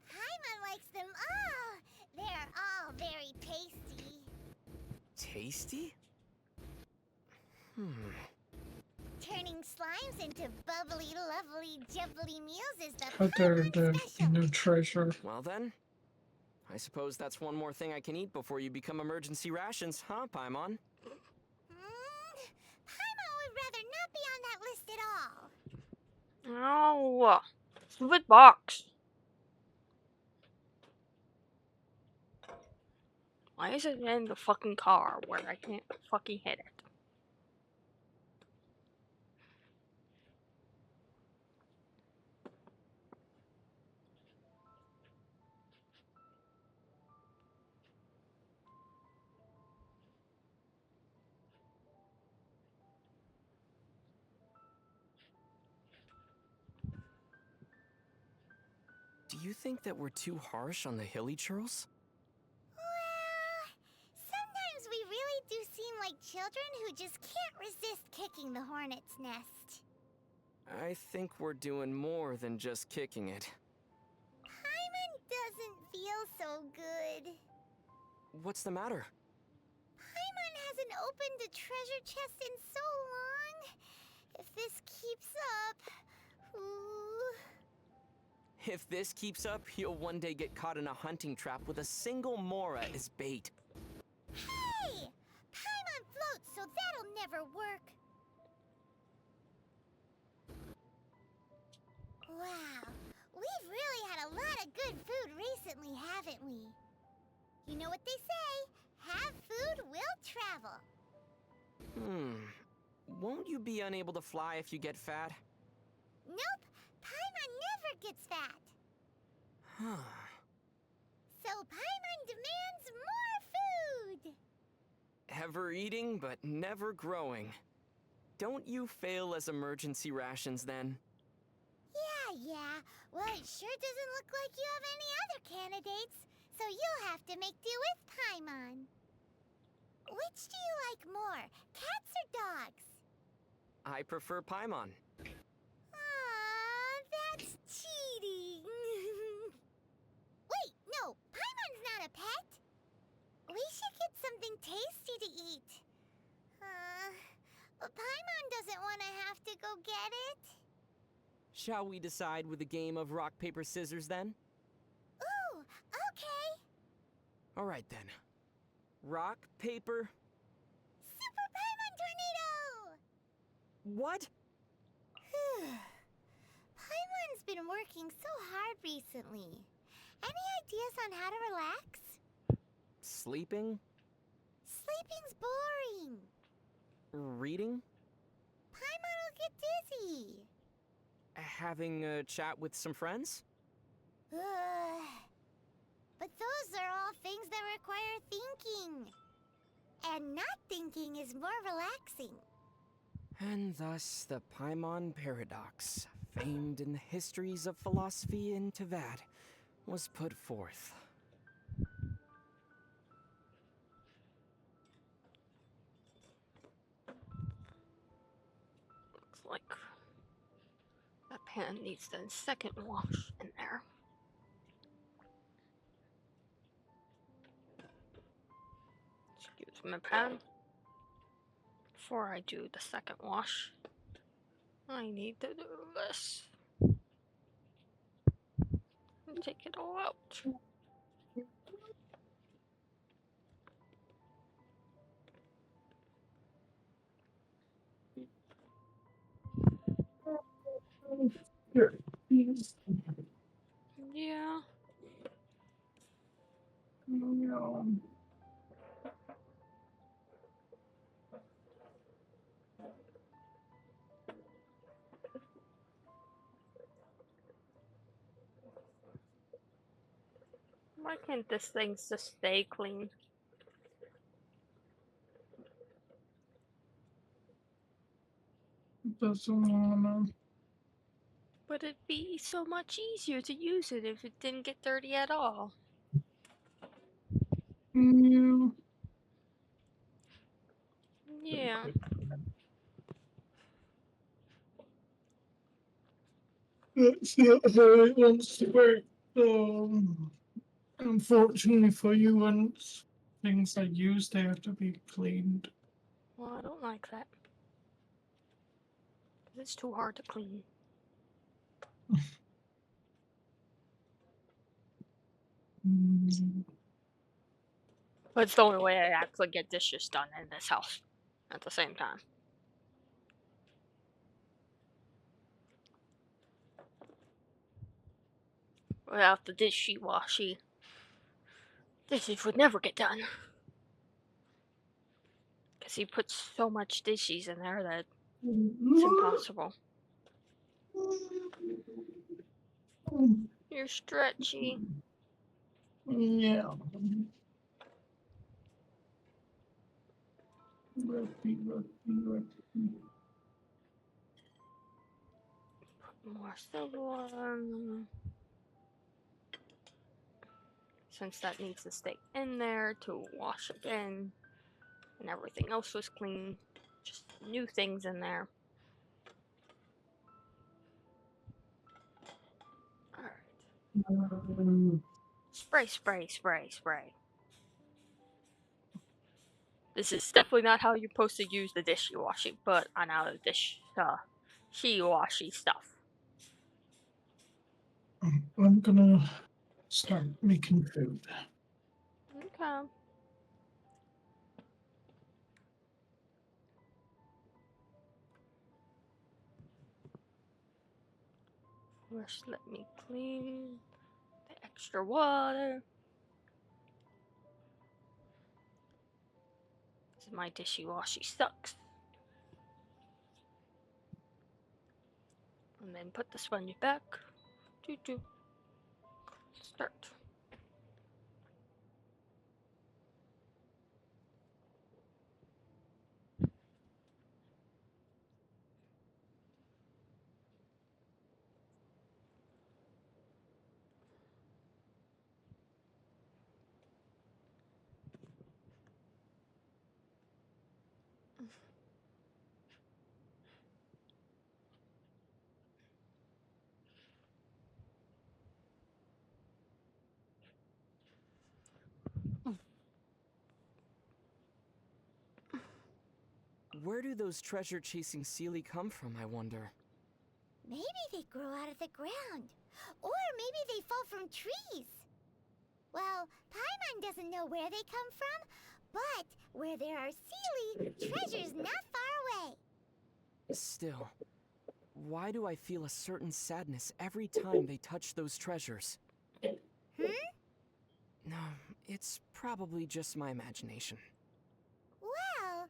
Paimon likes them all. They're all very tasty. Tasty? Turning slimes into bubbly, lovely, jubbly meals is the How dare Paimon the special. new treasure. Well then, I suppose that's one more thing I can eat before you become emergency rations, huh, Paimon? Paimon would rather not be on that list at all. Oh, stupid box. Why is it in the fucking car where I can't fucking hit it? you think that we're too harsh on the hilly churls? Well, sometimes we really do seem like children who just can't resist kicking the hornet's nest. I think we're doing more than just kicking it. Paimon doesn't feel so good. What's the matter? Paimon hasn't opened a treasure chest in so long. If this keeps up... Ooh... If this keeps up, you'll one day get caught in a hunting trap with a single Mora as bait. Hey! Paimon floats, so that'll never work. Wow, we've really had a lot of good food recently, haven't we? You know what they say, have food will travel. Won't you be unable to fly if you get fat? Nope, Paimon never gets fat. Huh. So Paimon demands more food. Ever eating, but never growing. Don't you fail as emergency rations then? Yeah. Well, it sure doesn't look like you have any other candidates, so you'll have to make do with Paimon. Which do you like more, cats or dogs? I prefer Paimon. Aw, that's cheating. Wait, no, Paimon's not a pet. We should get something tasty to eat. But Paimon doesn't want to have to go get it. Shall we decide with a game of rock, paper, scissors then? Ooh, okay. Alright then. Rock, paper... Super Paimon Tornado! What? Paimon's been working so hard recently. Any ideas on how to relax? Sleeping? Sleeping's boring. Reading? Paimon will get dizzy. Having a chat with some friends? But those are all things that require thinking. And not thinking is more relaxing. And thus the Paimon paradox, famed in the histories of philosophy in Tevad, was put forth. Looks like that pan needs the second wash in there. Excuse my pan. Before I do the second wash, I need to do this. And take it all out. Here. Yeah. Why can't this thing just stay clean? Doesn't wanna. But it'd be so much easier to use it if it didn't get dirty at all. Yeah. Yeah. That's not how it wants to work. Unfortunately for you, once things are used, they have to be cleaned. Well, I don't like that. It's too hard to clean. But it's the only way I actually get dishes done in this house at the same time. Without the dishy washy, dishes would never get done. Because he puts so much dishes in there that it's impossible. You're stretchy. Yeah. Rugby. More silverware. since that needs to stay in there to wash again, and everything else was clean. Just new things in there. Alright. Spray, spray, spray, spray. This is definitely not how you're supposed to use the dishwashing, but I know the she-washy stuff. I'm gonna start making food. Okay. First, let me clean the extra water. My dishy-washy sucks. And then put the sponge back. Doo-doo. Start. Where do those treasure-chasing Seelie come from, I wonder? Maybe they grow out of the ground. Or maybe they fall from trees. Well, Paimon doesn't know where they come from, but where there are Seelie, treasure's not far away. Still, why do I feel a certain sadness every time they touch those treasures? No, it's probably just my imagination. Well,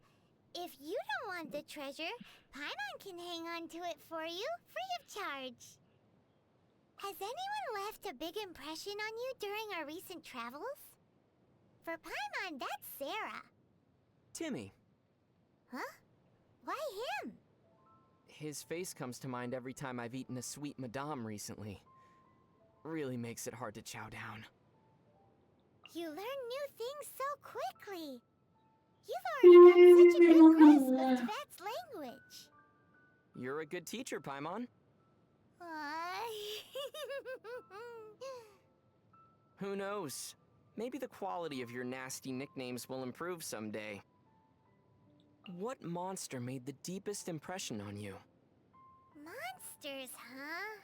if you don't want the treasure, Paimon can hang on to it for you, free of charge. Has anyone left a big impression on you during our recent travels? For Paimon, that's Sarah. Timmy. Huh? Why him? His face comes to mind every time I've eaten a sweet madame recently. Really makes it hard to chow down. You learn new things so quickly. You've already got such a good grasp of Tibet's language. You're a good teacher, Paimon. Who knows? Maybe the quality of your nasty nicknames will improve someday. What monster made the deepest impression on you? Monsters, huh?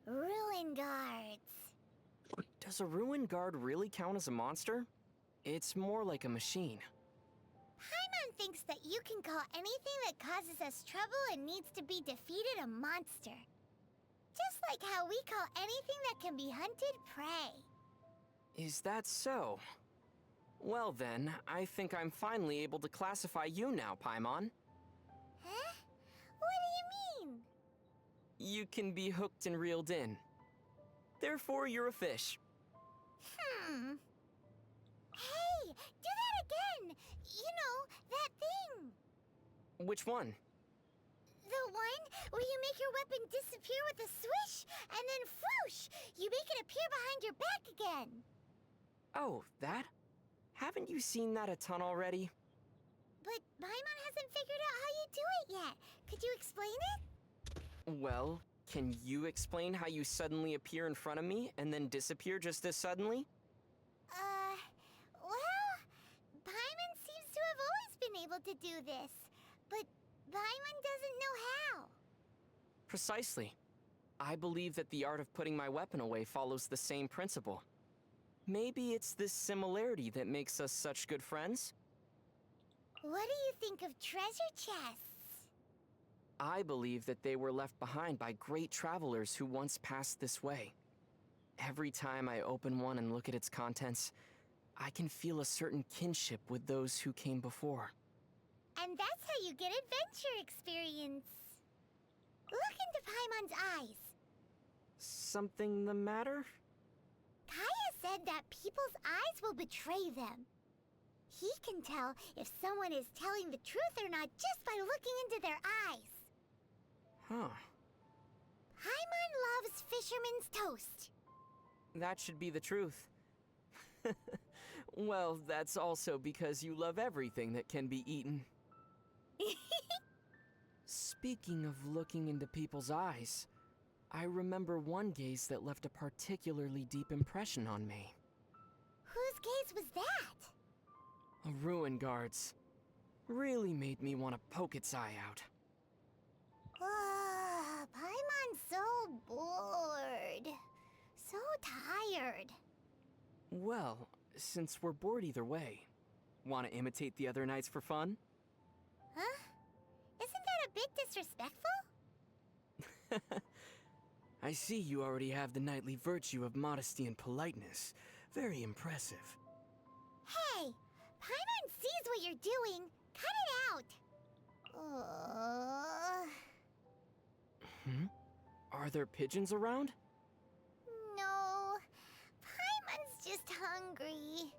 Probably ruin guards. Does a ruin guard really count as a monster? It's more like a machine. Paimon thinks that you can call anything that causes us trouble and needs to be defeated a monster. Just like how we call anything that can be hunted prey. Is that so? Well then, I think I'm finally able to classify you now, Paimon. Huh? What do you mean? You can be hooked and reeled in. Therefore, you're a fish. Hey, do that again! You know, that thing! Which one? The one where you make your weapon disappear with a swish, and then whoosh! You make it appear behind your back again! Oh, that? Haven't you seen that a ton already? But Paimon hasn't figured out how you do it yet. Could you explain it? Well, can you explain how you suddenly appear in front of me and then disappear just as suddenly? Well, Paimon seems to have always been able to do this, but Paimon doesn't know how. Precisely. I believe that the art of putting my weapon away follows the same principle. Maybe it's this similarity that makes us such good friends? What do you think of treasure chests? I believe that they were left behind by great travelers who once passed this way. Every time I open one and look at its contents, I can feel a certain kinship with those who came before. And that's how you get adventure experience. Look into Paimon's eyes. Something the matter? Kaya said that people's eyes will betray them. He can tell if someone is telling the truth or not just by looking into their eyes. Huh. Paimon loves fisherman's toast. That should be the truth. Well, that's also because you love everything that can be eaten. Speaking of looking into people's eyes, I remember one gaze that left a particularly deep impression on me. Whose gaze was that? A ruin guard's. Really made me want to poke its eye out. Paimon's so bored. So tired. Well, since we're bored either way, want to imitate the other knights for fun? Huh? Isn't that a bit disrespectful? I see you already have the knightly virtue of modesty and politeness. Very impressive. Hey! Paimon sees what you're doing. Cut it out! Are there pigeons around? No. Paimon's just hungry.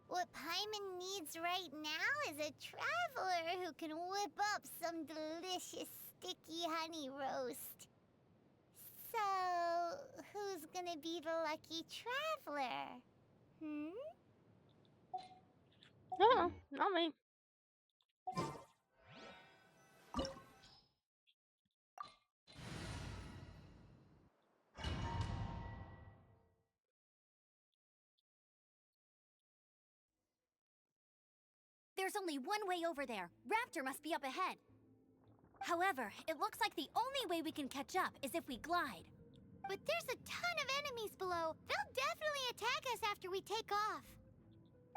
What Paimon needs right now is a traveler who can whip up some delicious sticky honey roast. So, who's gonna be the lucky traveler? No, not me. There's only one way over there. Raptor must be up ahead. However, it looks like the only way we can catch up is if we glide. But there's a ton of enemies below. They'll definitely attack us after we take off.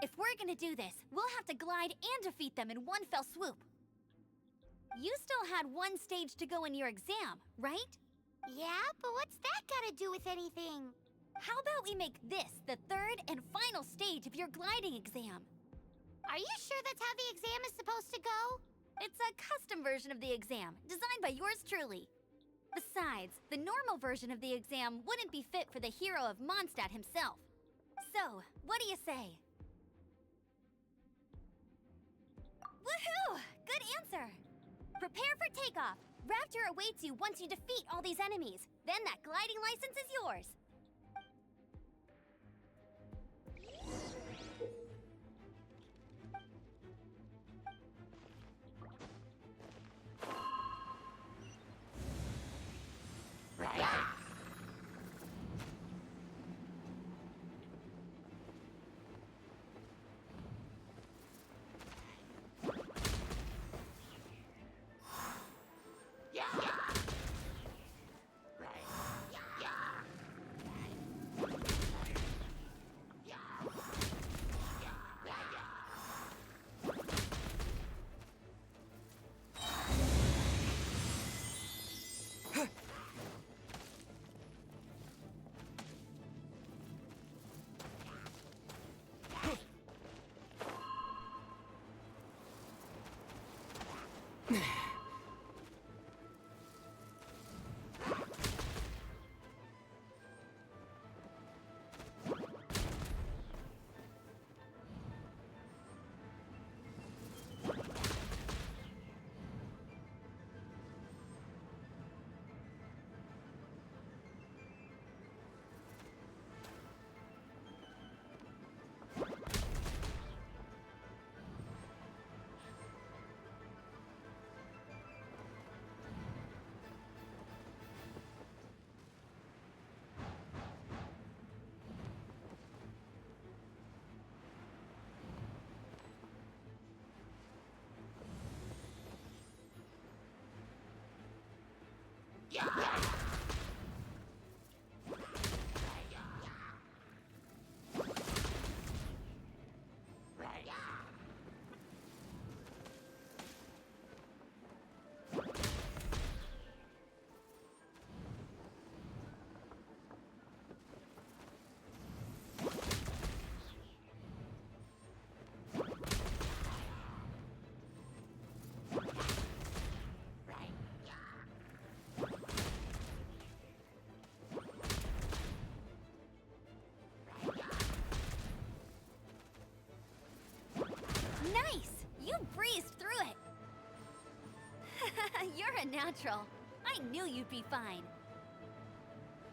If we're gonna do this, we'll have to glide and defeat them in one fell swoop. You still had one stage to go in your exam, right? Yeah, but what's that gotta do with anything? How about we make this the third and final stage of your gliding exam? Are you sure that's how the exam is supposed to go? It's a custom version of the exam, designed by yours truly. Besides, the normal version of the exam wouldn't be fit for the hero of Mondstadt himself. So, what do you say? Woohoo! Good answer! Prepare for takeoff. Raptor awaits you once you defeat all these enemies. Then that gliding license is yours. You're a natural. I knew you'd be fine.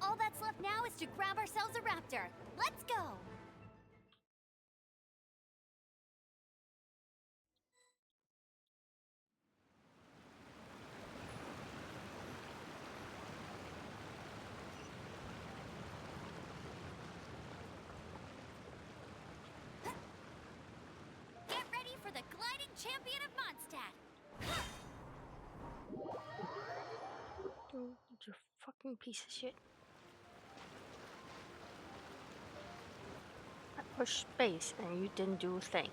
All that's left now is to grab ourselves a raptor. Let's go! Get ready for the gliding champion of Mondstadt! Oh, you fucking piece of shit. I pushed space and you didn't do a thing.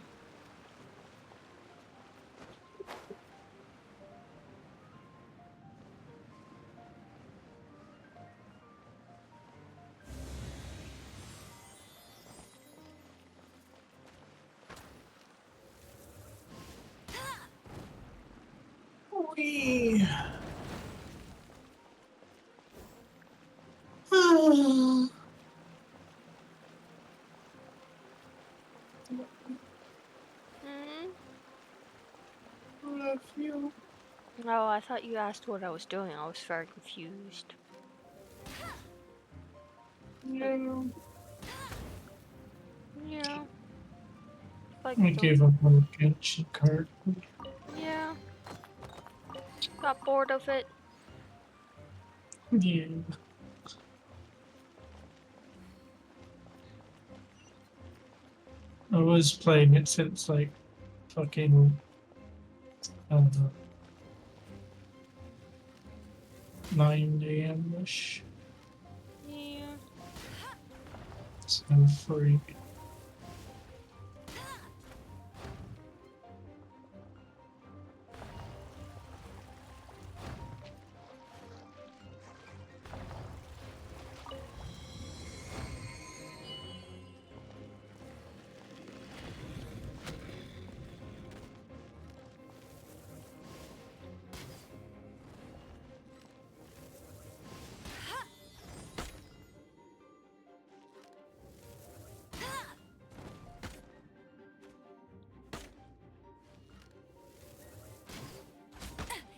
Wee. Hmm? Love you. Oh, I thought you asked what I was doing. I was very confused. Yeah. Yeah. Like I the... gave up on the Genshin card. Yeah. Got bored of it. Yeah. I was playing it since like fucking 9 a.m. ish. Yeah. So free.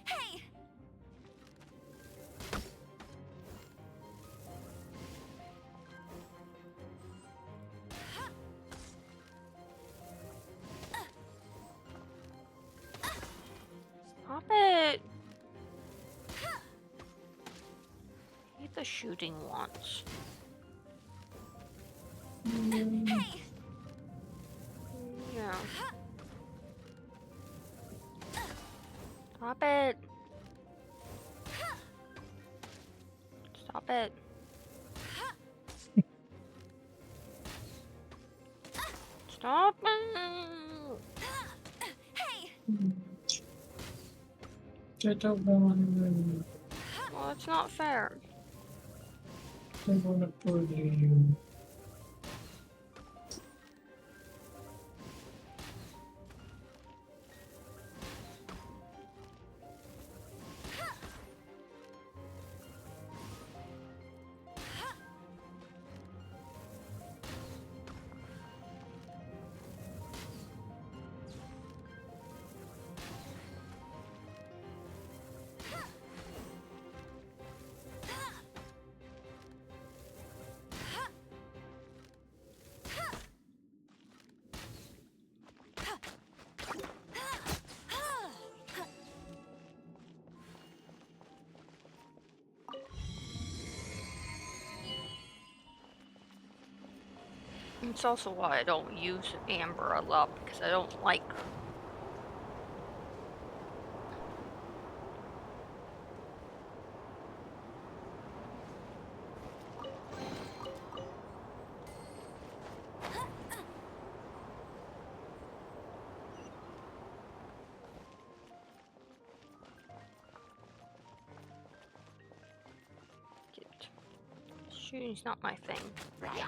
Hey! Stop it! Hit the shooting once. Hey! Yeah. Stop it! Stop it. Stop it! Hey! I don't want Well, it's not fair. to. I want to bully you. It's also why I don't use Amber a lot, because I don't like... Shooting's not my thing. Yeah.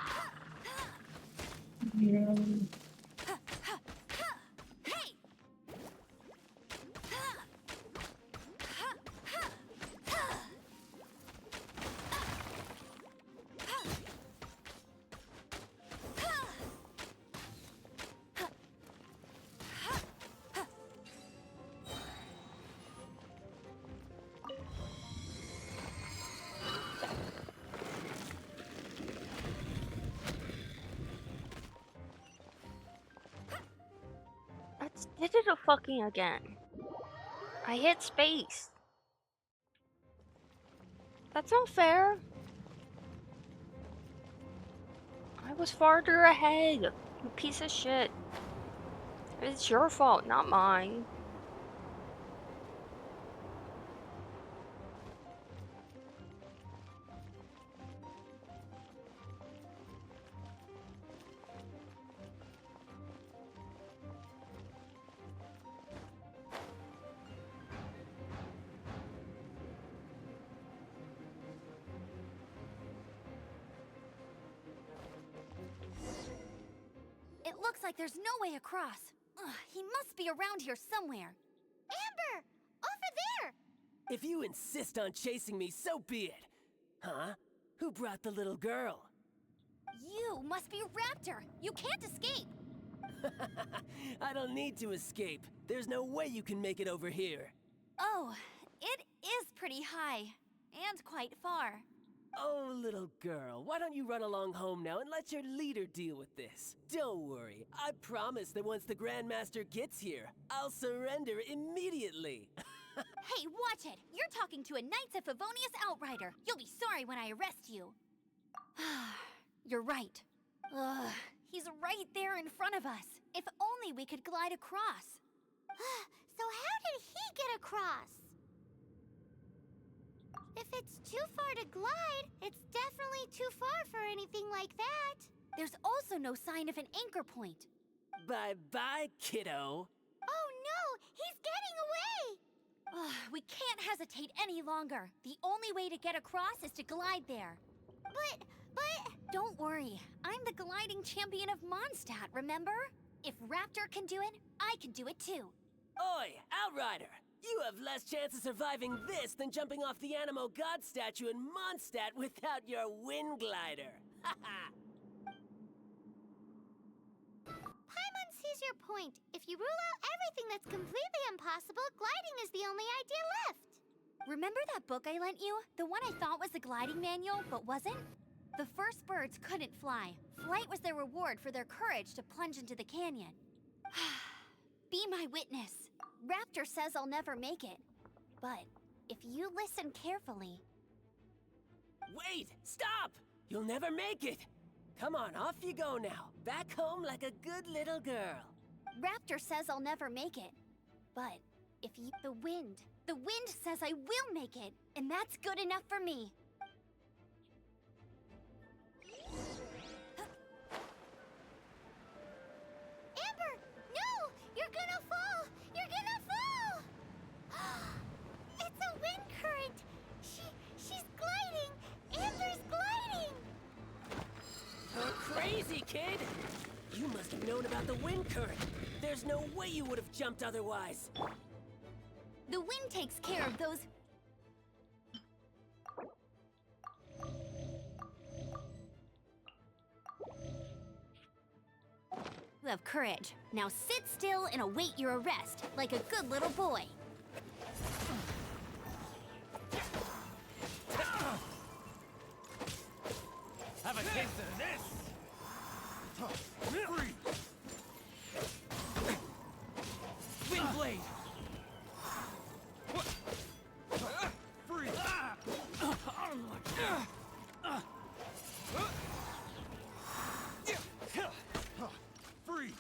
Did it fucking again. I hit space. That's not fair. I was farther ahead. You piece of shit. It's your fault, not mine. It looks like there's no way across. Ugh, he must be around here somewhere. Amber! Over there! If you insist on chasing me, so be it. Huh? Who brought the little girl? You must be Raptor! You can't escape! I don't need to escape. There's no way you can make it over here. Oh, it is pretty high. And quite far. Oh, little girl, why don't you run along home now and let your leader deal with this? Don't worry, I promise that once the Grandmaster gets here, I'll surrender immediately. Hey, watch it! You're talking to a Knights of Favonius outrider. You'll be sorry when I arrest you. You're right. Ugh, he's right there in front of us. If only we could glide across. So how did he get across? If it's too far to glide, it's definitely too far for anything like that. There's also no sign of an anchor point. Bye-bye, kiddo. Oh no! He's getting away! We can't hesitate any longer. The only way to get across is to glide there. But... Don't worry. I'm the gliding champion of Mondstadt, remember? If Raptor can do it, I can do it too. Oi, Outrider! You have less chance of surviving this than jumping off the Animo God statue in Mondstadt without your wind glider. Haha! Paimon sees your point. If you rule out everything that's completely impossible, gliding is the only idea left. Remember that book I lent you? The one I thought was the gliding manual, but wasn't? The first birds couldn't fly. Flight was their reward for their courage to plunge into the canyon. Be my witness. Raptor says I'll never make it. But if you listen carefully... Wait! Stop! You'll never make it! Come on, off you go now. Back home like a good little girl. Raptor says I'll never make it. But if you... The wind says I will make it. And that's good enough for me. Amber! No! You're gonna fall! You're gonna fall! It's a wind current! She's gliding! Amber's gliding! You're crazy, kid! You must have known about the wind current. There's no way you would have jumped otherwise. The wind takes care of those... You have courage. Now sit still and await your arrest, like a good little boy. Have a taste of this! Freeze! Wind blade! Freeze! Freeze!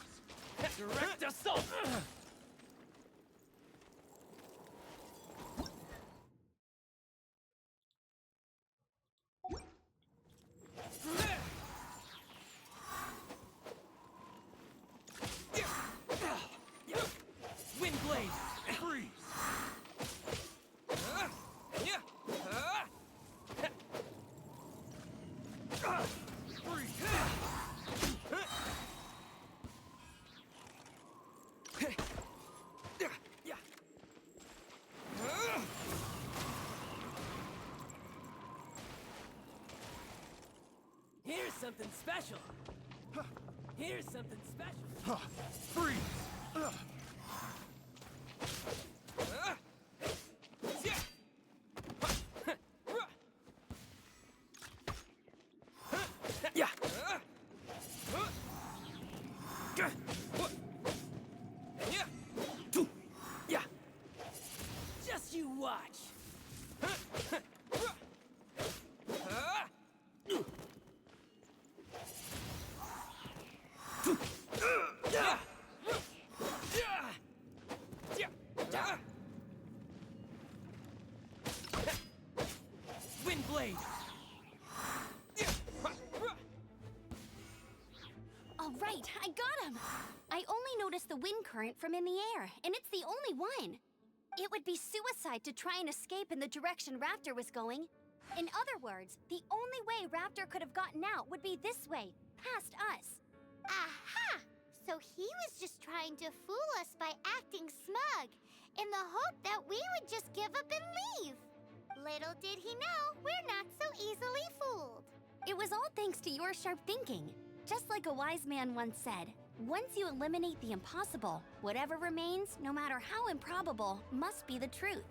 Direct assault! Wind blade! Freeze! Here's something special. Here's something special. Freeze! Yeah. watch. Wind blade. All right, I got him. I only noticed the wind current from in the air, and it's the only one. It would be suicide to try and escape in the direction Raptor was going. In other words, the only way Raptor could have gotten out would be this way, past us. Aha! So he was just trying to fool us by acting smug, in the hope that we would just give up and leave. Little did he know, we're not so easily fooled. It was all thanks to your sharp thinking. Just like a wise man once said, once you eliminate the impossible, whatever remains, no matter how improbable, must be the truth.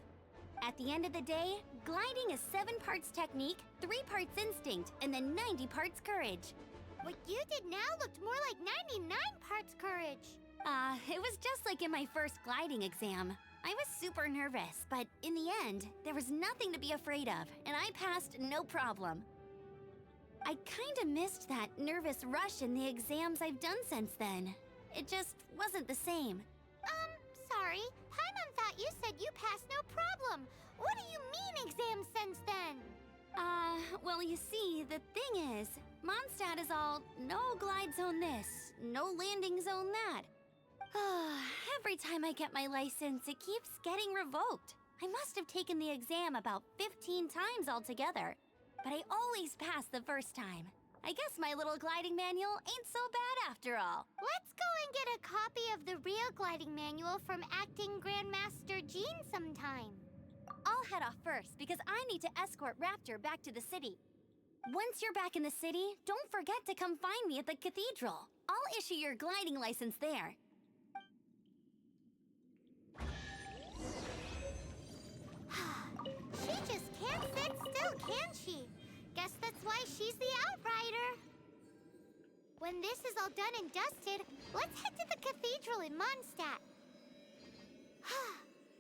At the end of the day, gliding is 7 parts technique, 3 parts instinct, and then 90 parts courage. What you did now looked more like 99 parts courage. It was just like in my first gliding exam. I was super nervous, but in the end, there was nothing to be afraid of, and I passed no problem. I kinda missed that nervous rush in the exams I've done since then. It just wasn't the same. Sorry. Paimon thought you said you passed no problem. What do you mean exam since then? Well, you see, the thing is, Mondstadt is all, no glide zone this, no landing zone that. Every time I get my license, it keeps getting revoked. I must have taken the exam about 15 times altogether, but I always pass the first time. I guess my little gliding manual ain't so bad after all. Let's go and get a copy of the real gliding manual from Acting Grandmaster Jean sometime. I'll head off first because I need to escort Raptor back to the city. Once you're back in the city, don't forget to come find me at the cathedral. I'll issue your gliding license there. She just can't sit still, can she? Guess that's why she's the Outrider. When this is all done and dusted, let's head to the cathedral in Mondstadt.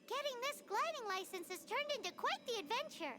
Getting this gliding license has turned into quite the adventure.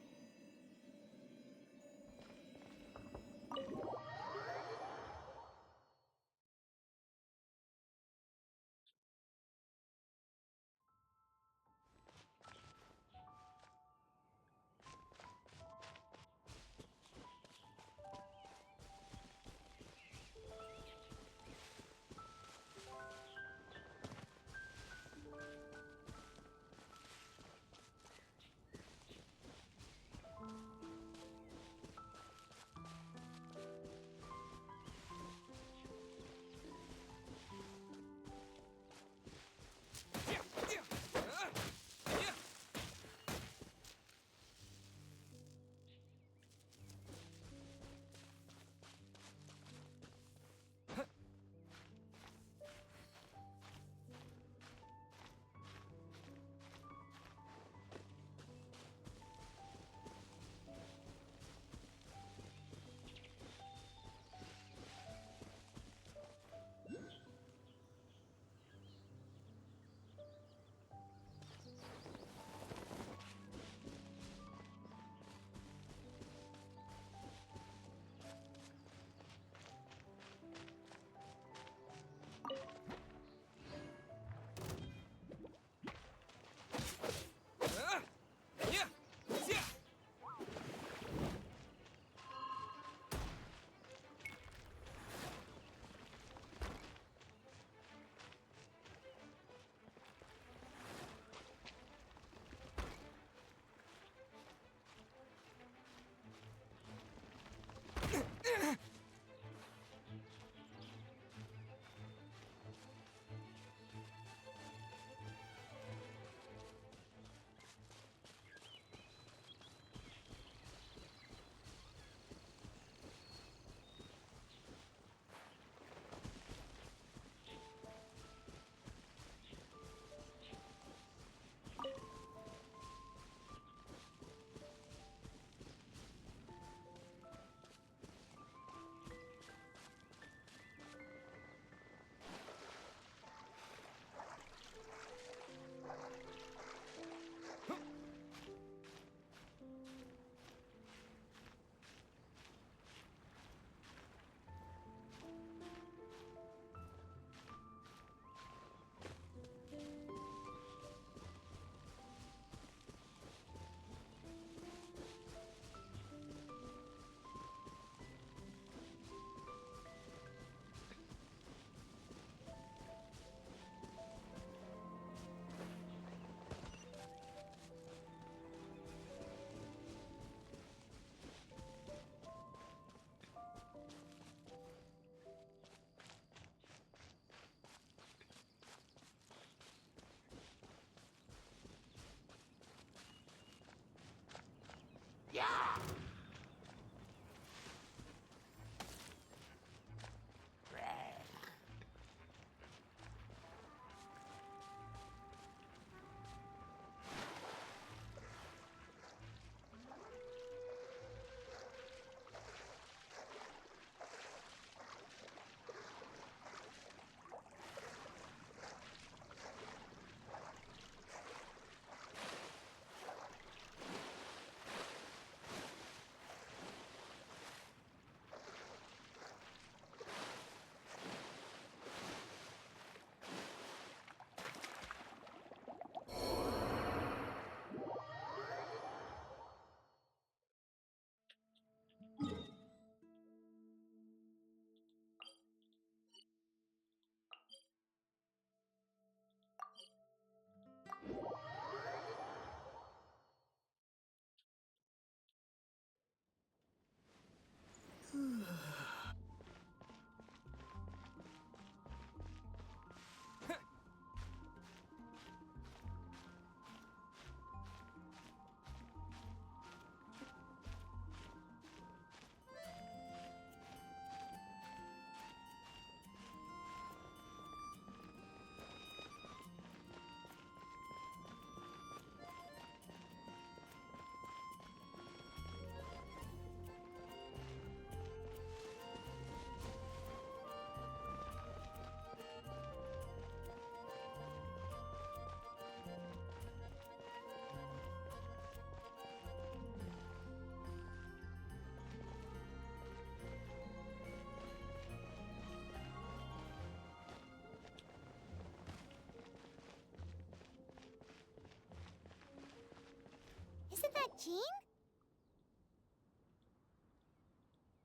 Isn't that Jean?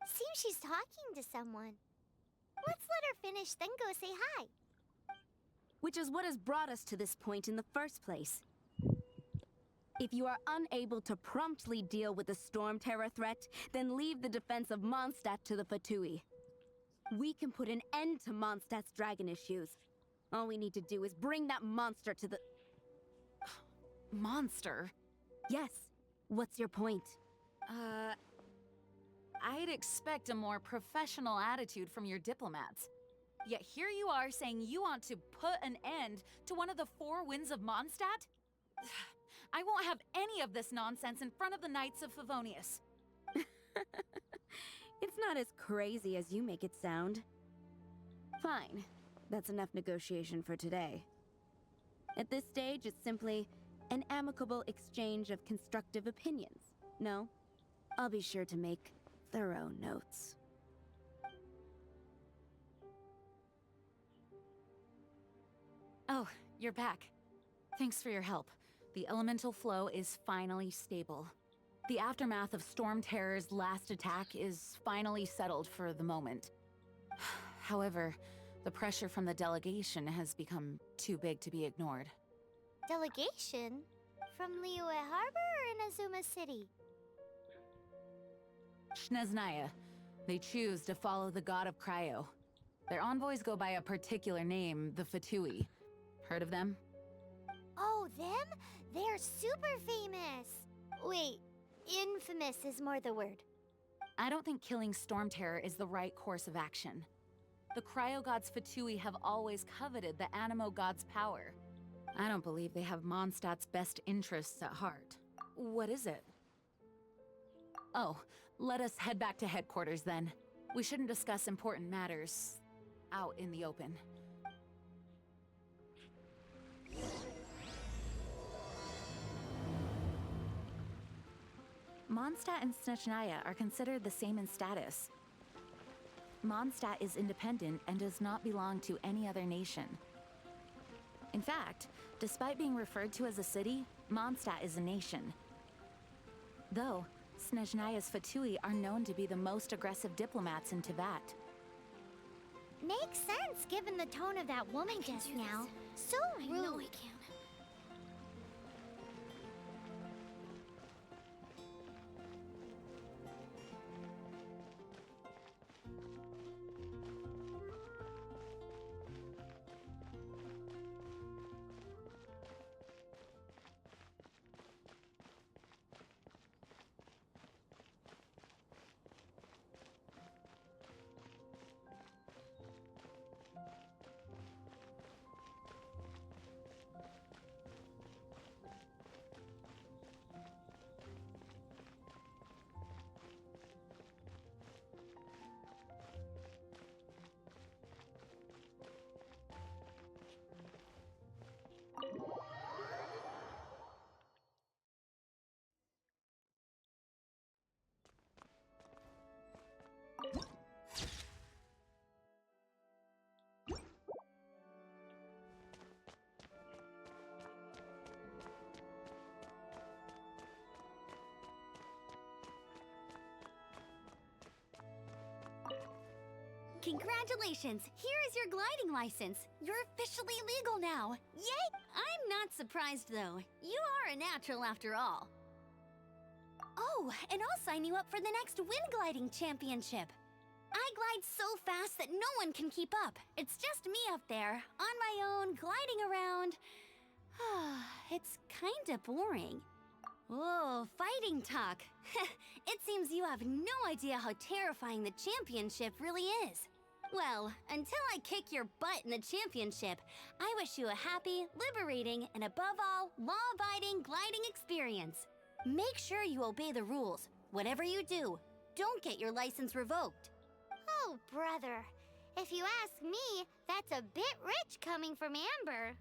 Seems she's talking to someone. Let's let her finish, then go say hi. Which is what has brought us to this point in the first place. If you are unable to promptly deal with the Storm Terror threat, then leave the defense of Mondstadt to the Fatui. We can put an end to Mondstadt's dragon issues. All we need to do is bring that monster to the... Monster? Yes. What's your point? I'd expect a more professional attitude from your diplomats. Yet here you are saying you want to put an end to one of the four winds of Mondstadt? I won't have any of this nonsense in front of the Knights of Favonius. It's not as crazy as you make it sound. Fine. That's enough negotiation for today. At this stage, it's simply an amicable exchange of constructive opinions. No? I'll be sure to make thorough notes. Oh, you're back. Thanks for your help. The elemental flow is finally stable. The aftermath of Storm Terror's last attack is finally settled for the moment. However, the pressure from the delegation has become too big to be ignored. Delegation? From Liyue Harbor or Inazuma City? Snezhnaya. They choose to follow the god of Cryo. Their envoys go by a particular name, the Fatui. Heard of them? Oh, them? They're super famous! Wait, infamous is more the word. I don't think killing Storm Terror is the right course of action. The Cryo God's Fatui have always coveted the Animo God's power. I don't believe they have Mondstadt's best interests at heart. What is it? Oh, let us head back to headquarters then. We shouldn't discuss important matters out in the open. Mondstadt and Snezhnaya are considered the same in status. Mondstadt is independent and does not belong to any other nation. In fact, despite being referred to as a city, Mondstadt is a nation. Though, Snezhnaya's Fatui are known to be the most aggressive diplomats in Teyvat. Makes sense given the tone of that woman just now. So rude. I know I can. Congratulations! Here is your gliding license. You're officially legal now. Yay! I'm not surprised though. You are a natural after all. Oh, and I'll sign you up for the next wind gliding championship. I glide so fast that no one can keep up. It's just me up there, on my own, gliding around. It's kinda boring. Whoa, fighting talk. It seems you have no idea how terrifying the championship really is. Well, until I kick your butt in the championship, I wish you a happy, liberating, and above all, law-abiding gliding experience. Make sure you obey the rules. Whatever you do, don't get your license revoked. Oh, brother. If you ask me, that's a bit rich coming from Amber.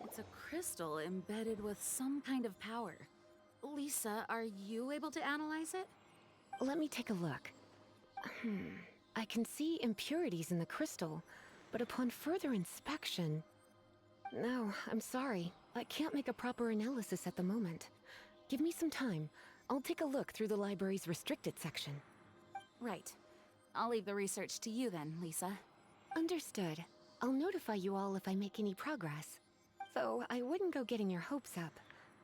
It's a crystal embedded with some kind of power. Lisa, are you able to analyze it? Let me take a look. I can see impurities in the crystal, but upon further inspection... No, I'm sorry. I can't make a proper analysis at the moment. Give me some time. I'll take a look through the library's restricted section. Right. I'll leave the research to you then, Lisa. Understood. I'll notify you all if I make any progress. Though I wouldn't go getting your hopes up.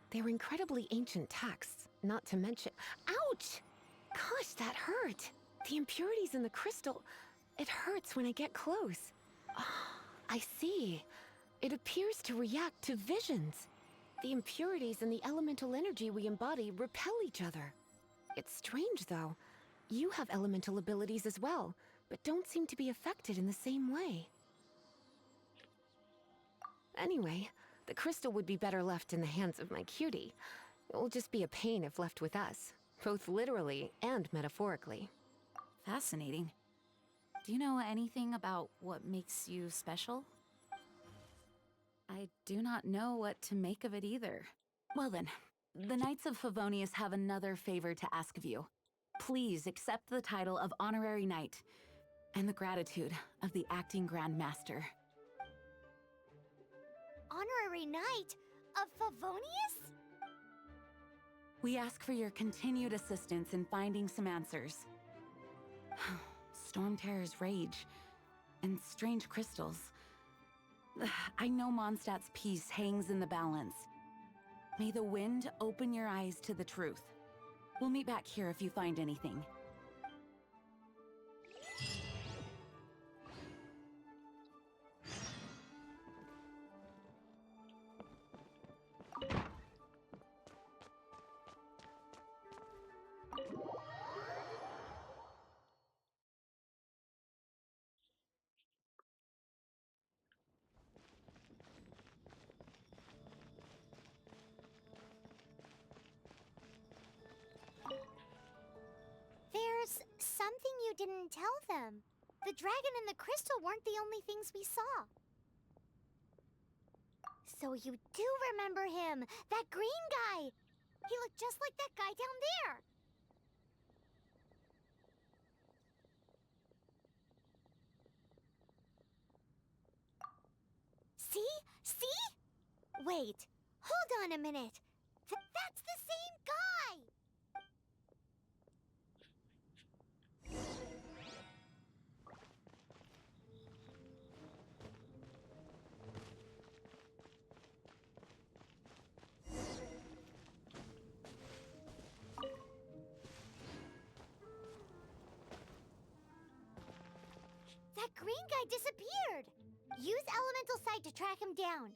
They're incredibly ancient texts, not to mention... Ouch! Gosh, that hurt! The impurities in the crystal... It hurts when I get close. I see. It appears to react to visions. The impurities and the elemental energy we embody repel each other. It's strange, though. You have elemental abilities as well, but don't seem to be affected in the same way. Anyway, the crystal would be better left in the hands of my cutie. It will just be a pain if left with us, both literally and metaphorically. Fascinating. Do you know anything about what makes you special? I do not know what to make of it either. Well then, the Knights of Favonius have another favor to ask of you. Please accept the title of Honorary Knight, and the gratitude of the Acting Grand Master. Honorary Knight of Favonius? We ask for your continued assistance in finding some answers. Storm Terror's rage, and strange crystals. I know Mondstadt's peace hangs in the balance. May the wind open your eyes to the truth. We'll meet back here if you find anything. the dragon and the crystal weren't the only things we saw. So you do remember him, that green guy. He looked just like that guy down there. See? See? Wait, hold on a minute. That's the same guy! That green guy disappeared! Use Elemental Sight to track him down.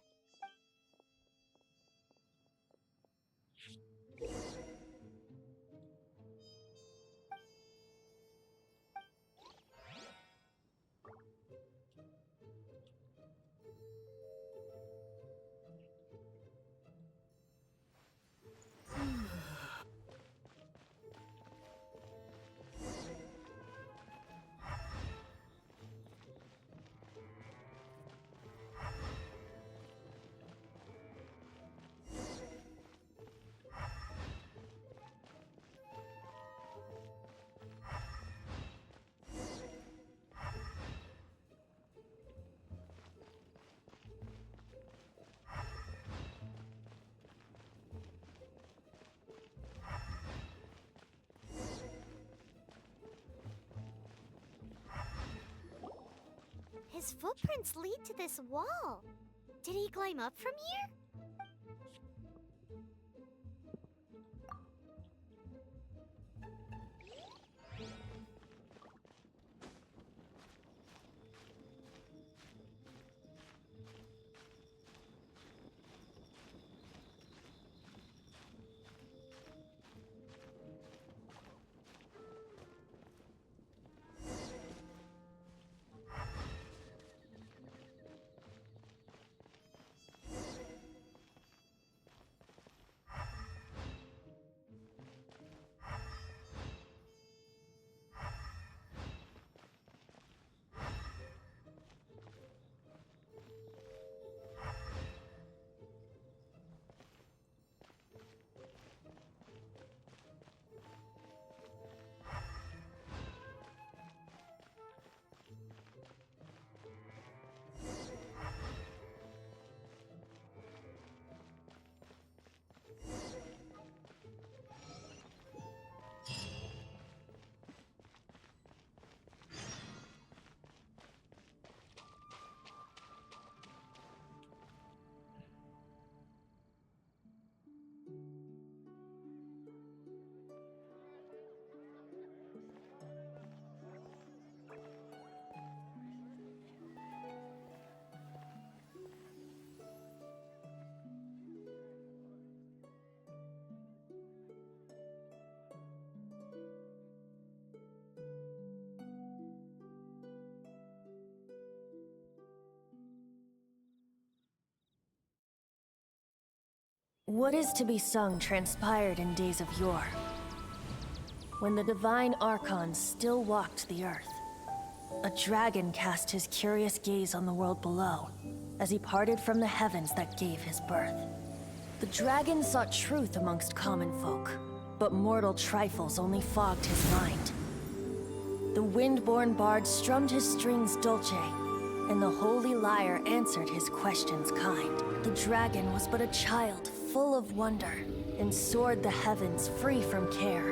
His footprints lead to this wall. Did he climb up from here? What is to be sung transpired in days of yore, when the divine archons still walked the earth. A dragon cast his curious gaze on the world below, as he parted from the heavens that gave his birth. The dragon sought truth amongst common folk, but mortal trifles only fogged his mind. The wind-born bard strummed his strings dulce, and the holy lyre answered his questions kind. The dragon was but a child, full of wonder, and soared the heavens free from care.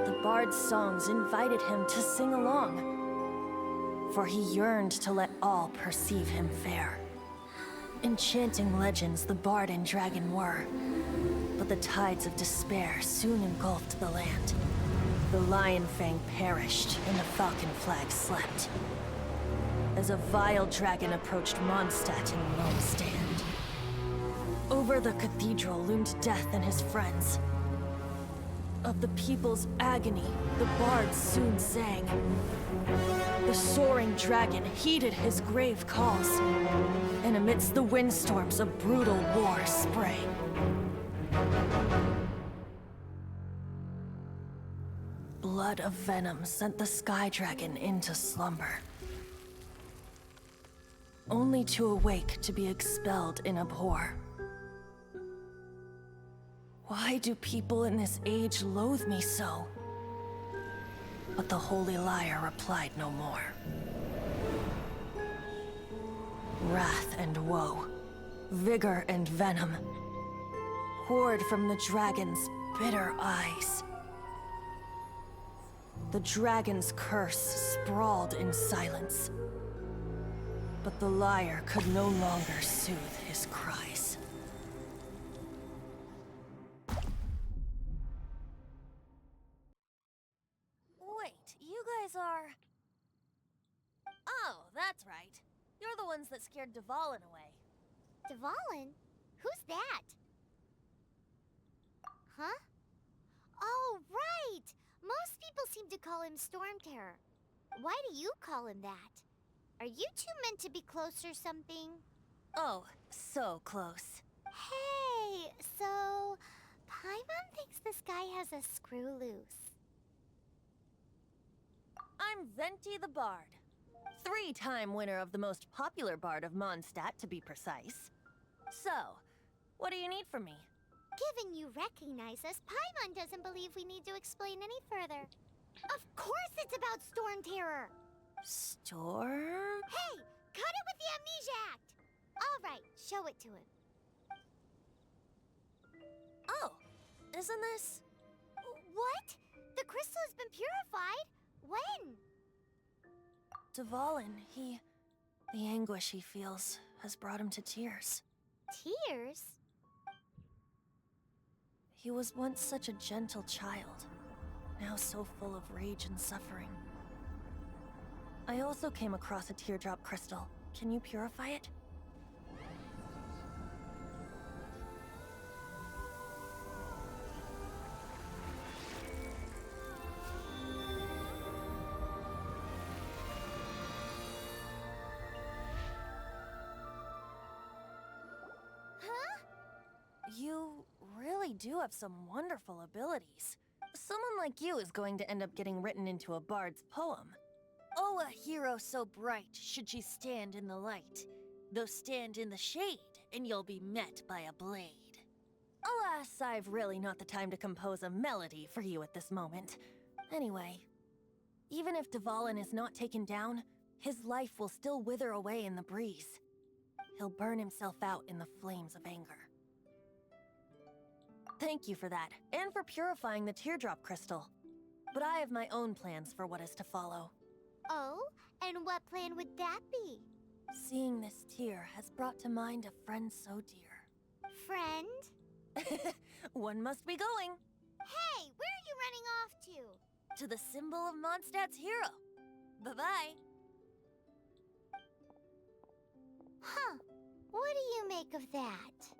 The bard's songs invited him to sing along, for he yearned to let all perceive him fair. Enchanting legends the bard and dragon were, but the tides of despair soon engulfed the land. The Lion Fang perished, and the Falcon Flag slept, as a vile dragon approached Mondstadt in lone stand. Over the cathedral loomed death and his friends. Of the people's agony, the bards soon sang. The soaring dragon heeded his grave calls, and amidst the windstorms a brutal war sprang. blood of venom sent the Sky Dragon into slumber, only to awake to be expelled in abhor. Why do people in this age loathe me so? But the Holy Liar replied no more. Wrath and woe, vigor and venom, poured from the dragon's bitter eyes. The dragon's curse sprawled in silence, but the liar could no longer soothe his cries. Wait, you guys are... Oh, that's right. You're the ones that scared Dvalin away. Dvalin? Who's that? Huh? Oh, right! Most people seem to call him Storm Terror. Why do you call him that? Are you two meant to be close or something? Oh, so close. Hey, so... Paimon thinks this guy has a screw loose. I'm Venti the Bard. 3-time winner of the most popular bard of Mondstadt, to be precise. So, what do you need from me? Given you recognize us, Paimon doesn't believe we need to explain any further. Of course it's about Storm Terror! Storm? Hey! Cut it with the Amnesia Act! Alright, show it to him. Oh, isn't this... What? The crystal has been purified? When? Dvalin, the anguish he feels has brought him to tears. Tears? He was once such a gentle child, now so full of rage and suffering. I also came across a teardrop crystal. Can you purify it? You really do have some wonderful abilities. Someone like you is going to end up getting written into a bard's poem. Oh, a hero so bright should she stand in the light. Though stand in the shade, and you'll be met by a blade. Alas, I've really not the time to compose a melody for you at this moment. Anyway, even if Dvalin is not taken down, his life will still wither away in the breeze. He'll burn himself out in the flames of anger. Thank you for that, and for purifying the teardrop crystal. But I have my own plans for what is to follow. Oh? And what plan would that be? Seeing this tear has brought to mind a friend so dear. Friend? One must be going. Hey, where are you running off to? To the symbol of Mondstadt's hero. Bye-bye. Huh. What do you make of that?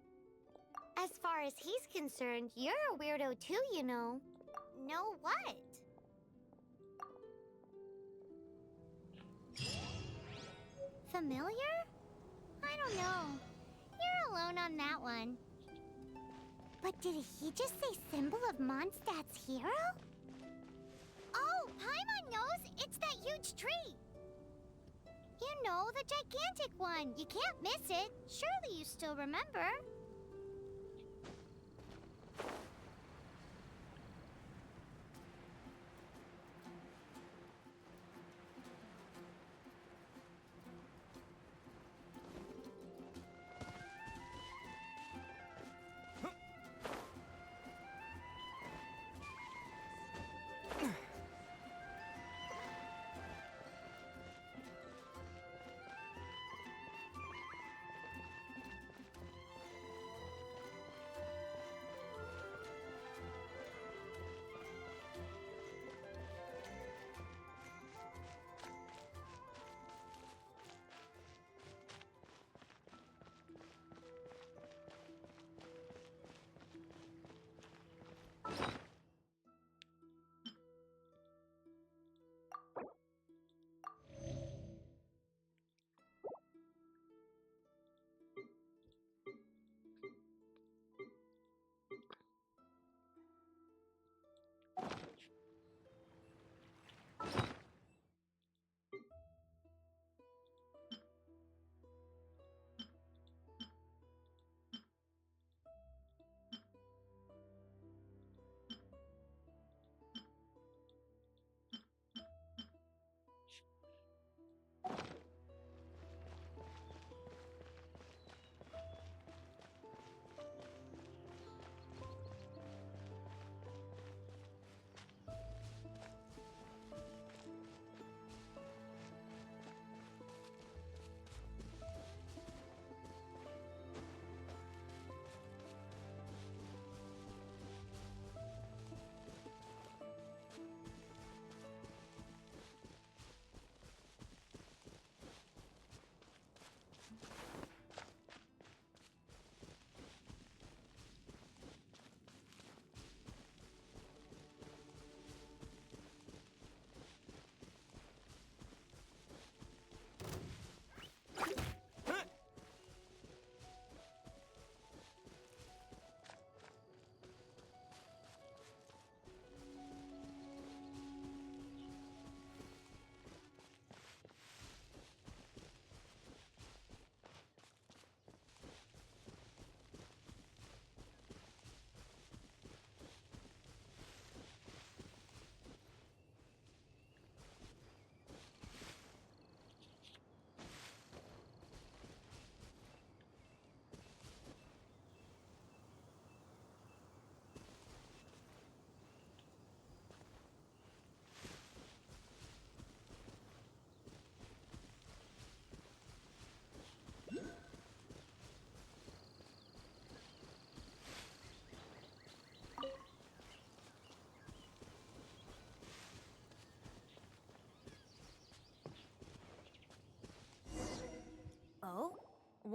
As far as he's concerned, you're a weirdo too, you know. Know what? Familiar? I don't know. You're alone on that one. But did he just say symbol of Mondstadt's hero? Oh, Paimon knows! It's that huge tree! You know, the gigantic one. You can't miss it. Surely you still remember.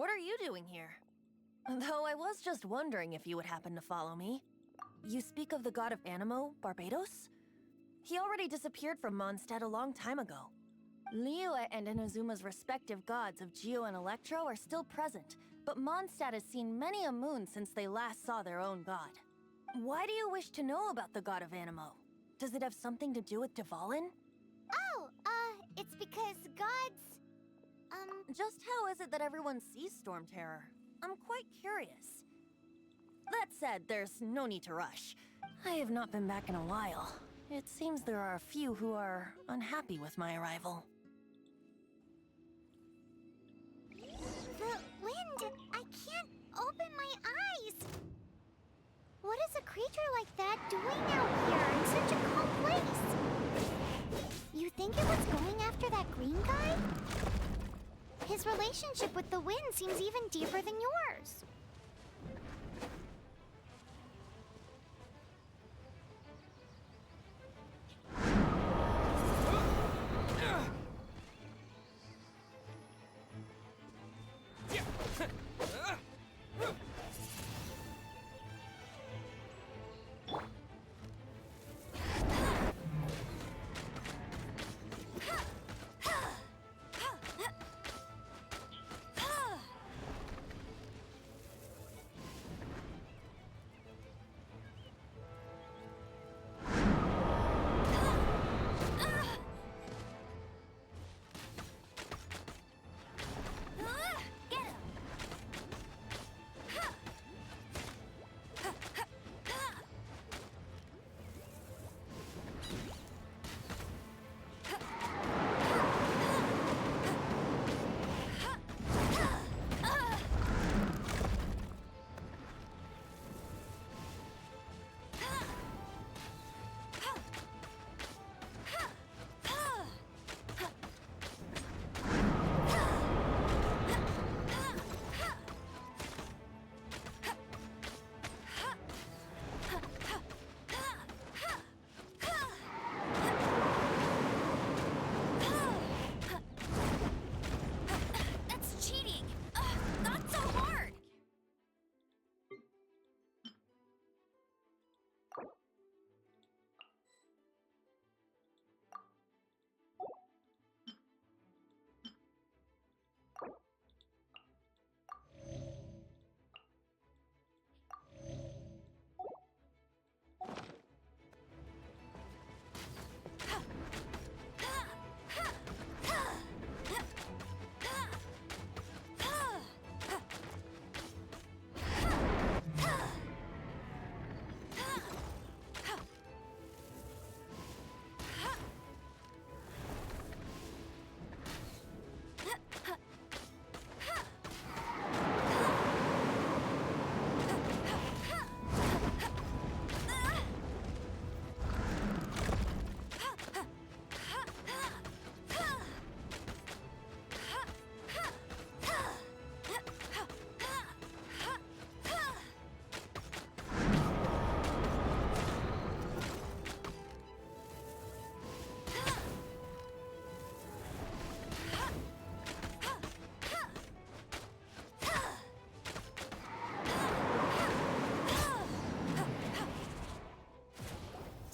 What are you doing here? Though I was just wondering if you would happen to follow me. You speak of the god of Animo, Barbados? He already disappeared from Mondstadt a long time ago. Liyue and Inazuma's respective gods of Geo and Electro are still present, but Mondstadt has seen many a moon since they last saw their own god. Why do you wish to know about the god of Animo? Does it have something to do with Dvalin? Oh, it's because gods... Just how is it that everyone sees Storm Terror? I'm quite curious. That said, there's no need to rush. I have not been back in a while. It seems there are a few who are unhappy with my arrival. The wind! I can't open my eyes! What is a creature like that doing out here in such a calm place? You think it was going after that green guy? His relationship with the wind seems even deeper than yours.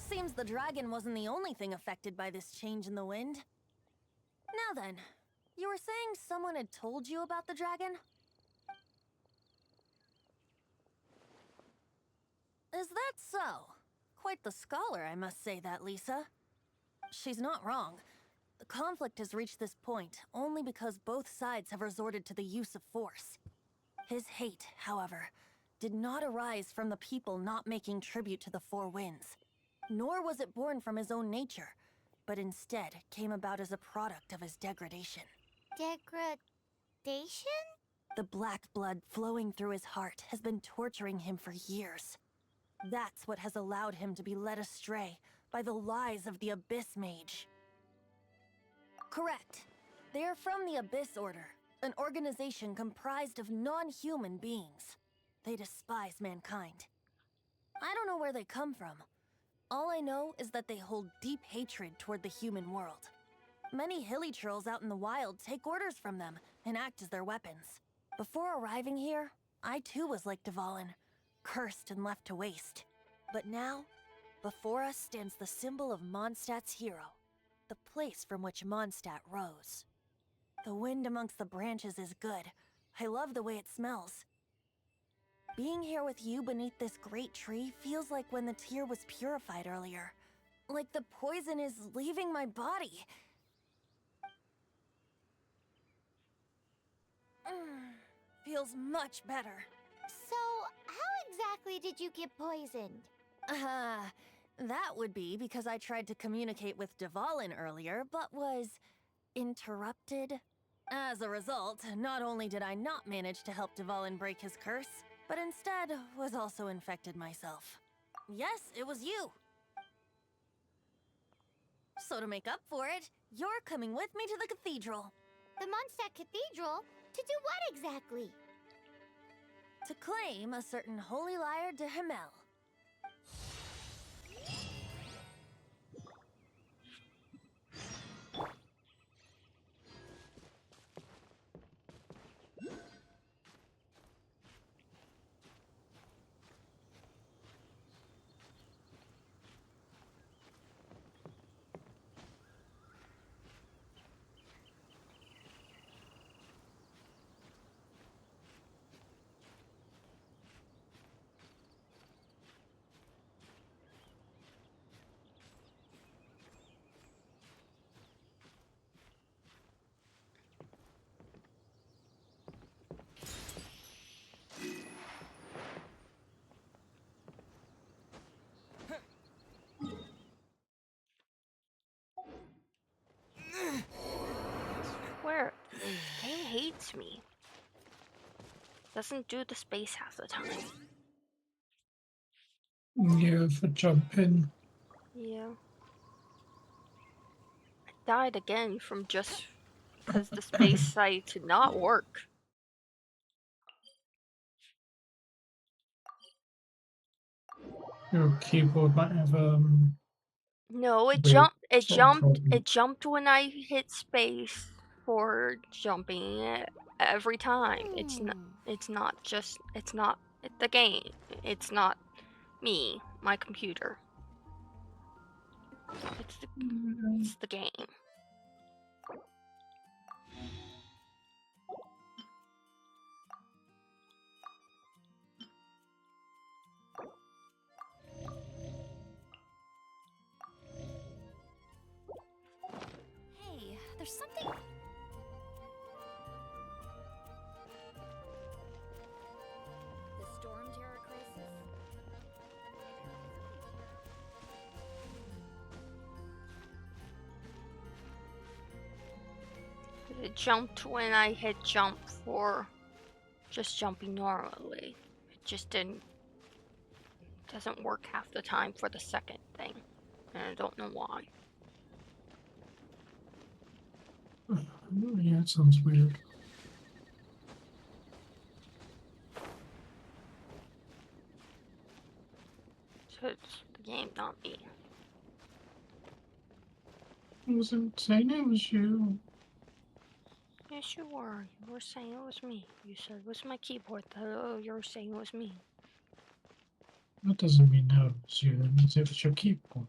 Seems the dragon wasn't the only thing affected by this change in the wind. Now then, you were saying someone had told you about the dragon? Is that so? Quite the scholar, I must say that, Lisa. She's not wrong. The conflict has reached this point only because both sides have resorted to the use of force. His hate, however, did not arise from the people not making tribute to the Four Winds. Nor was it born from his own nature, but instead came about as a product of his degradation. Degradation? The black blood flowing through his heart has been torturing him for years. That's what has allowed him to be led astray by the lies of the Abyss Mage. Correct. They are from the Abyss Order, an organization comprised of non-human beings. They despise mankind. I don't know where they come from. All I know is that they hold deep hatred toward the human world. Many hilly trolls out in the wild take orders from them and act as their weapons. Before arriving here, I too was like Dvalin, cursed and left to waste. But now, before us stands the symbol of Mondstadt's hero, the place from which Mondstadt rose. The wind amongst the branches is good. I love the way it smells. Being here with you beneath this great tree feels like when the tear was purified earlier. Like the poison is leaving my body. Feels much better. So, how exactly did you get poisoned? That would be because I tried to communicate with Dvalin earlier, but was interrupted. As a result, not only did I not manage to help Dvalin break his curse, but instead was also infected myself. Yes, it was you. So to make up for it, you're coming with me to the cathedral. The Mondstadt Cathedral? To do what exactly? To claim a certain holy lyre de Himmel. Swear, this game hates me. Doesn't do the space half the time. Yeah, for jumping. Yeah. I died again from just because the space site did not work. Your keyboard might have No, it weird jumped. It sort of jumped. problem. It jumped when I hit space for jumping every time. It's not. It's not just. It's not the game. It's not me. My computer. It's the game. Hey, there's something... The Storm Terror crisis? It jumped when I hit jump for just jumping normally. It just doesn't work half the time for the second thing. And I don't know why. Yeah, it sounds weird. So it's the game, not me. I wasn't saying it was you. Yes, you were. You were saying it was me. You said it was my keyboard, though. You were saying it was me. That doesn't mean no, it was you. It means it was your keyboard.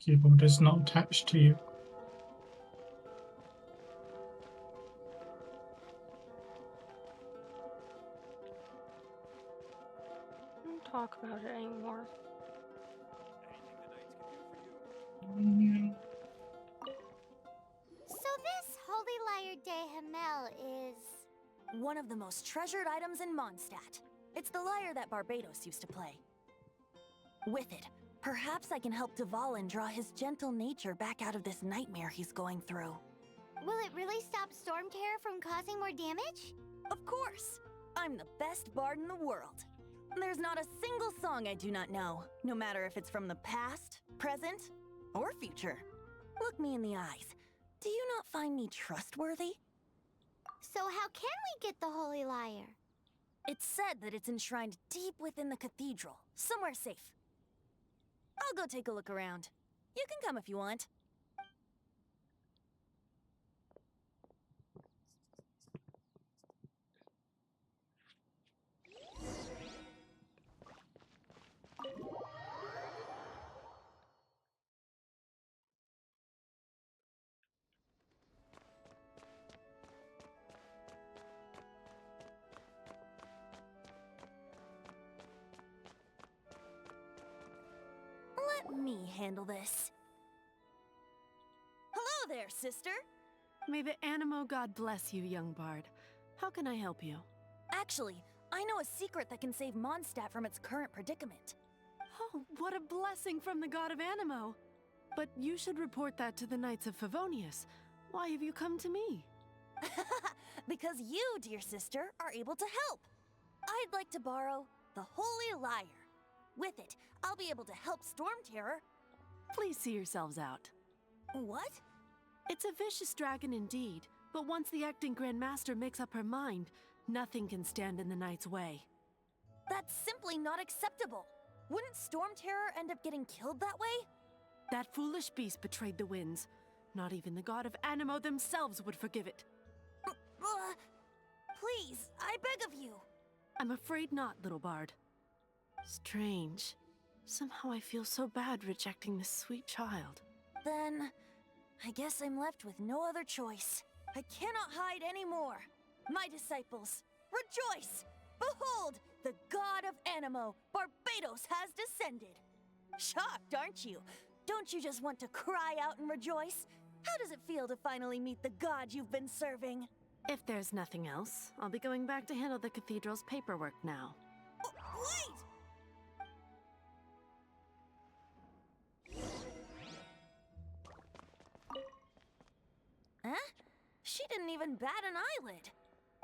Keyboard is not attached to you. Don't talk about it anymore. Yeah. So this Holy Lyre de Himmel is... One of the most treasured items in Mondstadt. It's the lyre that Barbados used to play. With it, perhaps I can help Dvalin draw his gentle nature back out of this nightmare he's going through. Will it really stop Storm Terror from causing more damage? Of course! I'm the best bard in the world. There's not a single song I do not know, no matter if it's from the past, present, or future. Look me in the eyes. Do you not find me trustworthy? So how can we get the Holy Lyre? It's said that it's enshrined deep within the cathedral, somewhere safe. I'll go take a look around. You can come if you want. me handle this. Hello there, sister. May the Animo God bless you, young bard. How can I help you? Actually, I know a secret that can save Mondstadt from its current predicament. Oh, what a blessing from the god of Animo! But you should report that to the Knights of Favonius. Why have you come to me? Because you, dear sister, are able to help. I'd like to borrow the Holy Lyre. With it, I'll be able to help Storm Terror. Please see yourselves out. What? It's a vicious dragon indeed, but once the acting Grand Master makes up her mind, nothing can stand in the Knight's way. That's simply not acceptable. Wouldn't Storm Terror end up getting killed that way? That foolish beast betrayed the winds. Not even the god of Animo themselves would forgive it. Please, I beg of you. I'm afraid not, little bard. Strange. Somehow I feel so bad rejecting this sweet child. Then, I guess I'm left with no other choice. I cannot hide anymore. My disciples, rejoice! Behold, the god of Animo, Barbados, has descended. Shocked, aren't you? Don't you just want to cry out and rejoice? How does it feel to finally meet the god you've been serving? If there's nothing else, I'll be going back to handle the cathedral's paperwork now. Wait! Huh? She didn't even bat an eyelid.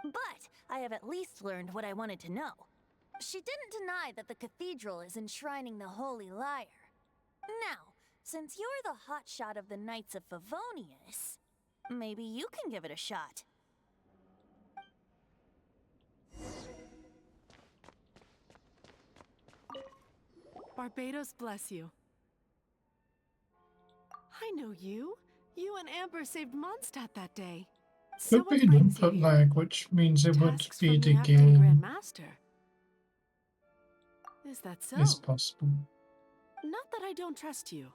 But I have at least learned what I wanted to know. She didn't deny that the cathedral is enshrining the Holy Lyre. Now, since you're the hotshot of the Knights of Favonius, maybe you can give it a shot. Barbados bless you. I know you. You and Amber saved Mondstadt that day. So Could what be an brings you input here? lag, which means it would Tasks be from the acting game. Grand Master. Is that so? Is possible. Not that I don't trust you.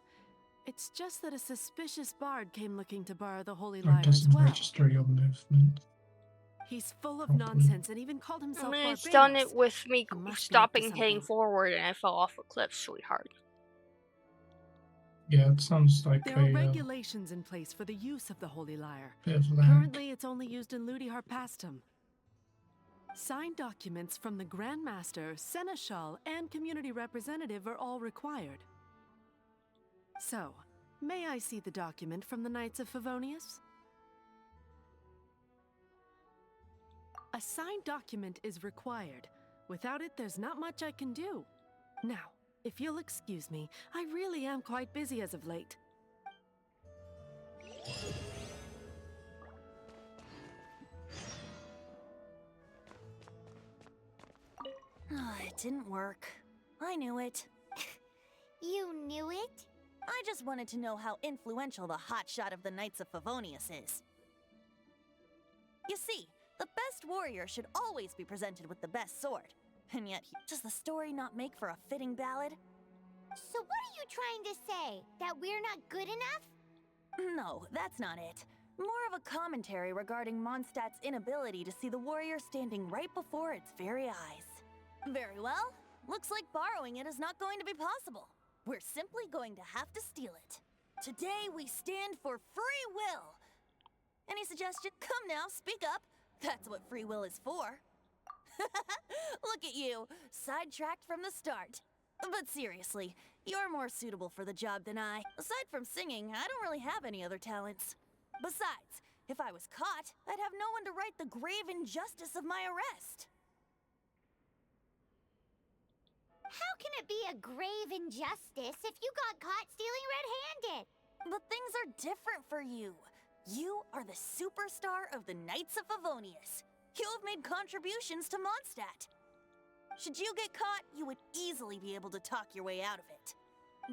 It's just that a suspicious bard came looking to borrow the Holy Or it Lyre as doesn't well. register your movement. He's full of Probably. nonsense and even called I himself mean, Barbados. it's done it with me He must be up to stopping heading something. forward and I fell off a cliff, sweetheart. Yeah, it sounds like There are a regulations in place for the use of the Holy Lyre. bit of lag. Currently, it's only used in Ludi Harpastum. Signed documents from the Grand Master, Seneschal, and Community Representative are all required. So, may I see the document from the Knights of Favonius? A signed document is required. Without it, there's not much I can do. Now, if you'll excuse me, I really am quite busy as of late. It didn't work. I knew it. You knew it? I just wanted to know how influential the hotshot of the Knights of Favonius is. You see, the best warrior should always be presented with the best sword. And yet, does the story not make for a fitting ballad? So what are you trying to say? That we're not good enough? No, that's not it. More of a commentary regarding Mondstadt's inability to see the warrior standing right before its very eyes. Very well. Looks like borrowing it is not going to be possible. We're simply going to have to steal it. Today we stand for free will. Any suggestion? Come now, speak up. That's what free will is for. Look at you, sidetracked from the start. But seriously, you're more suitable for the job than I. Aside from singing, I don't really have any other talents. Besides, if I was caught, I'd have no one to right the grave injustice of my arrest. How can it be a grave injustice if you got caught stealing red-handed? But things are different for you. You are the superstar of the Knights of Favonius. You have made contributions to Mondstadt. Should you get caught, you would easily be able to talk your way out of it.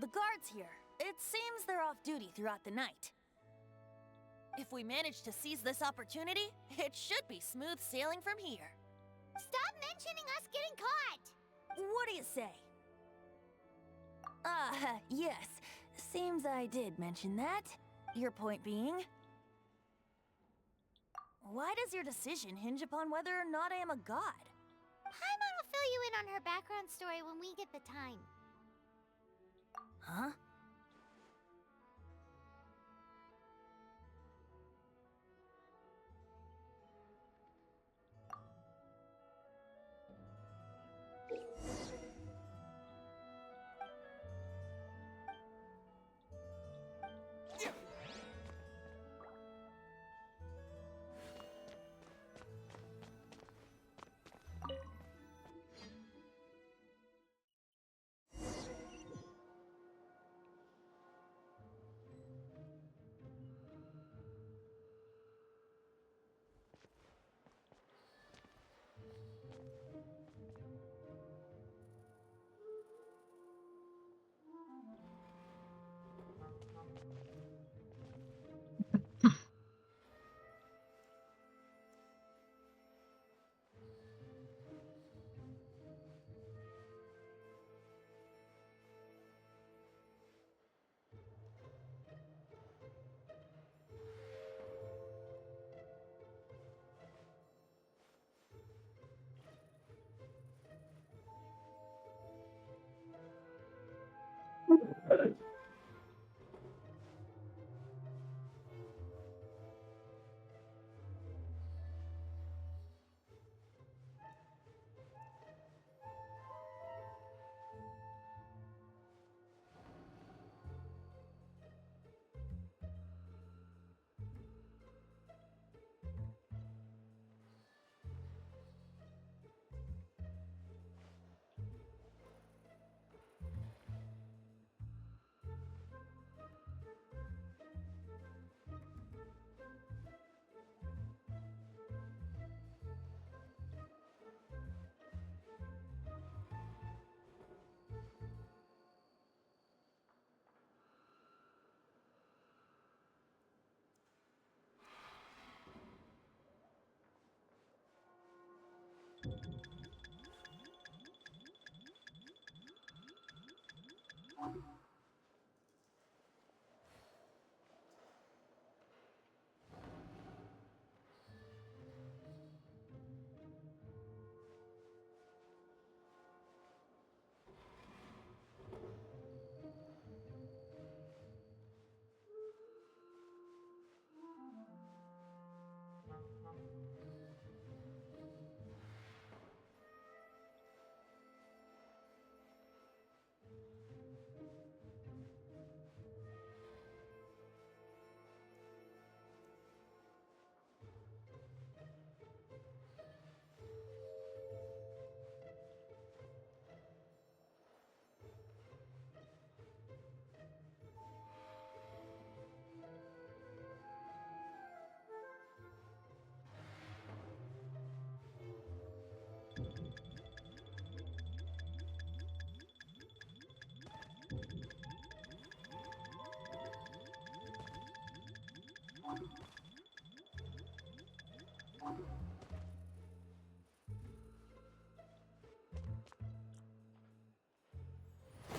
The guards here, it seems they're off duty throughout the night. If we manage to seize this opportunity, it should be smooth sailing from here. Stop mentioning us getting caught! What do you say? Yes. Seems I did mention that. Your point being? Why does your decision hinge upon whether or not I am a god? Paimon will fill you in on her background story when we get the time. Huh?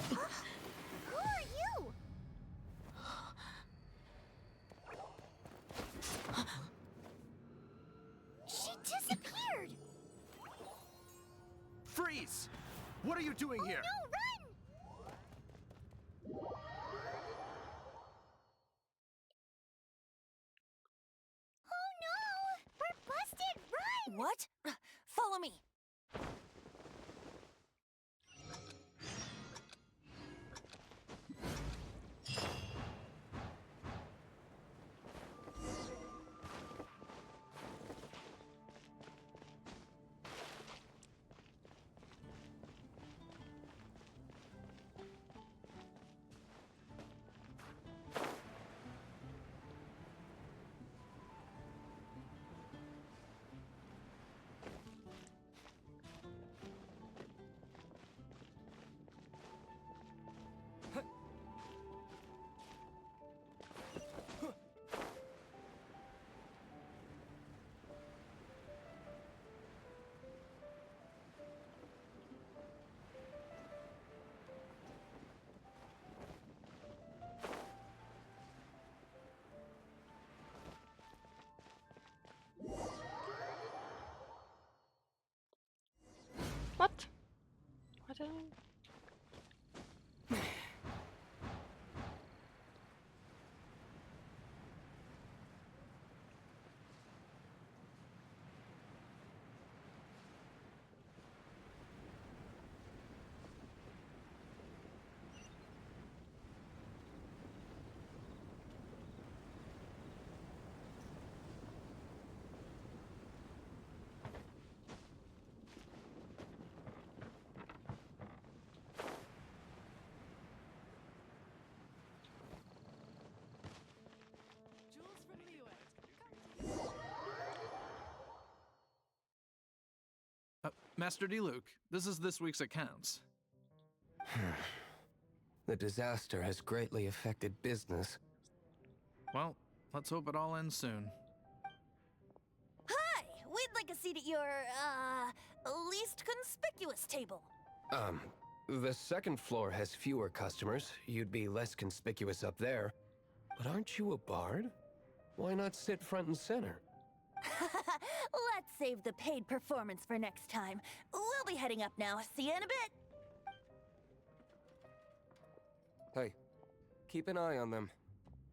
Who are you? She disappeared! Freeze! What are you doing here? No, run! Oh no! We're busted! Run! What? Follow me. What? What did Master D. Luke, this is this week's accounts. The disaster has greatly affected business. Well, let's hope it all ends soon. Hi! We'd like a seat at your, least conspicuous table. The second floor has fewer customers. You'd be less conspicuous up there. But aren't you a bard? Why not sit front and center? Let's save the paid performance for next time. We'll be heading up now. See you in a bit. Hey, keep an eye on them.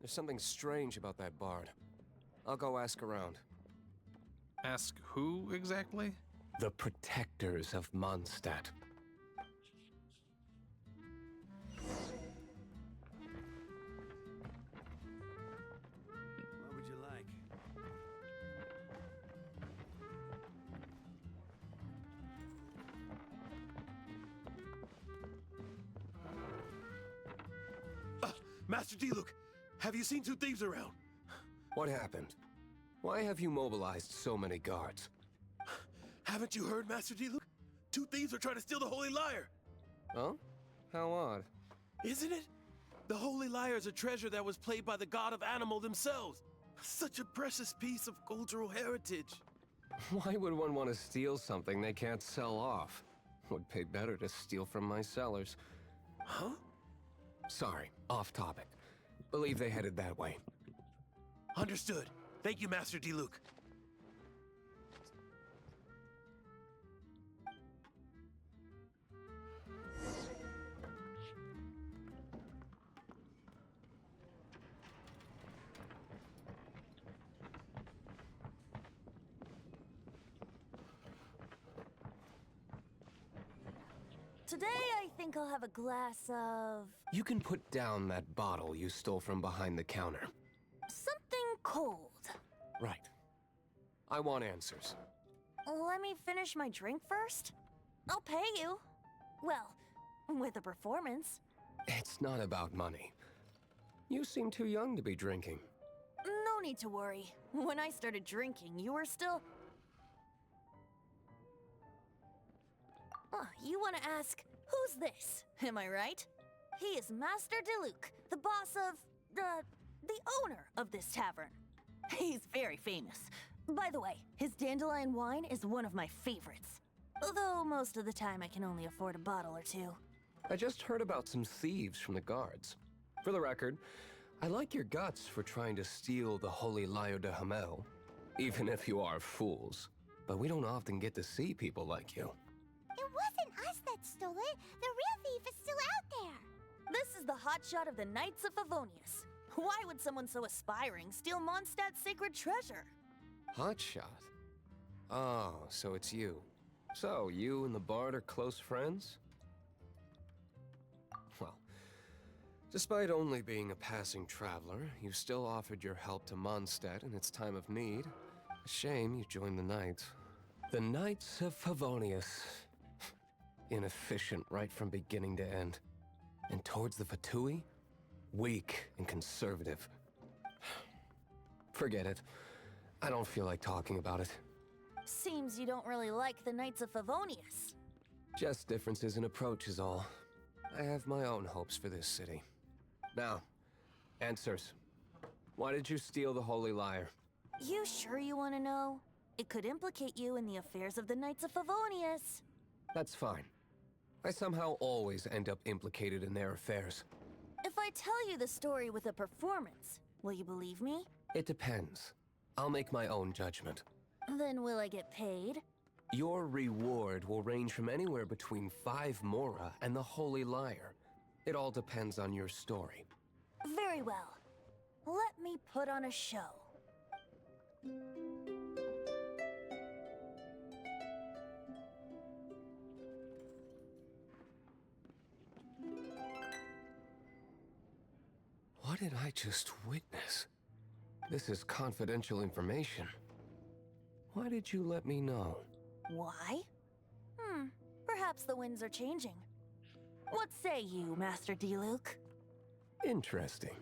There's something strange about that bard. I'll go ask around. Ask who exactly? The protectors of Mondstadt. What would you like? Master D-Luke, have you seen two thieves around? What happened? Why have you mobilized so many guards? Haven't you heard, Master D-Luke? Two thieves are trying to steal the Holy Lyre. Huh? How odd. Isn't it? The Holy Lyre is a treasure that was played by the god of animal themselves. Such a precious piece of cultural heritage. Why would one want to steal something they can't sell off? Would pay better to steal from my sellers. Huh? Sorry, off topic. Believe they headed that way. Understood. Thank you, Master Diluc. Today, I think I'll have a glass of... You can put down that bottle you stole from behind the counter. something cold. Right. I want answers. Let me finish my drink first. I'll pay you. Well, with a performance. It's not about money. You seem too young to be drinking. No need to worry. When I started drinking, you were still... You want to ask, who's this? Am I right? He is Master Diluc, the boss of... the owner of this tavern. He's very famous. By the way, his dandelion wine is one of my favorites. Although most of the time I can only afford a bottle or two. I just heard about some thieves from the guards. For the record, I like your guts for trying to steal the Holy Lyre de Hamel, even if you are fools. But we don't often get to see people like you. It wasn't us that stole it. The real thief is still out there. This is the hotshot of the Knights of Favonius. Why would someone so aspiring steal Mondstadt's sacred treasure? Hotshot? Oh, so it's you. So, you and the Bard are close friends? Well, despite only being a passing traveler, you still offered your help to Mondstadt in its time of need. A shame you joined the Knights. The Knights of Favonius. Inefficient right from beginning to end. And towards the Fatui? Weak and conservative. Forget it. I don't feel like talking about it. Seems you don't really like the Knights of Favonius. Just differences in approach is all. I have my own hopes for this city. Now, answers. Why did you steal the Holy Lyre? You sure you want to know? It could implicate you in the affairs of the Knights of Favonius. That's fine. I somehow always end up implicated in their affairs. If I tell you the story with a performance, will you believe me? It depends. I'll make my own judgment. Then will I get paid? Your reward will range from anywhere between 5 Mora and the Holy Lyre. It all depends on your story. Very well. Let me put on a show. What did I just witness? This is confidential information. Why did you let me know? Why? Perhaps the winds are changing. What say you, Master Diluc? Interesting.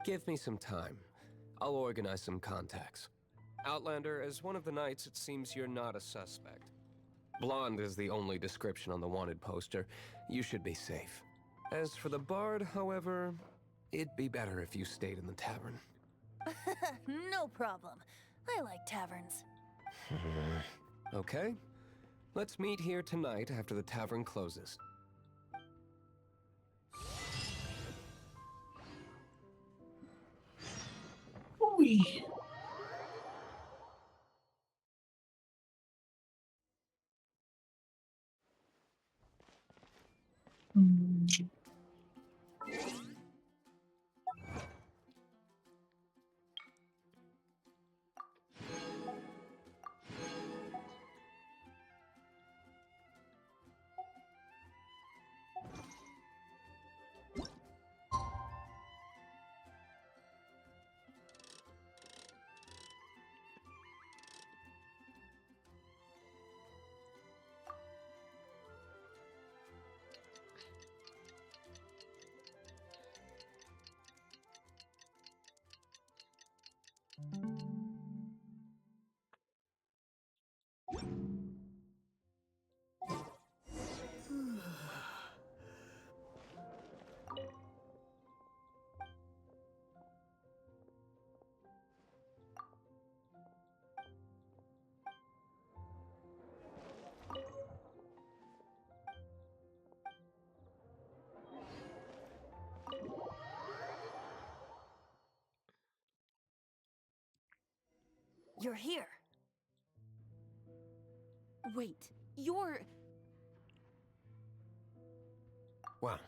Give me some time. I'll organize some contacts. Outlander, as one of the knights, it seems you're not a suspect. Blonde is the only description on the wanted poster. You should be safe. As for the Bard, however, it'd be better if you stayed in the tavern. No problem. I like taverns. Okay. Let's meet here tonight after the tavern closes. Oi. you're here. Wait, you're... Well,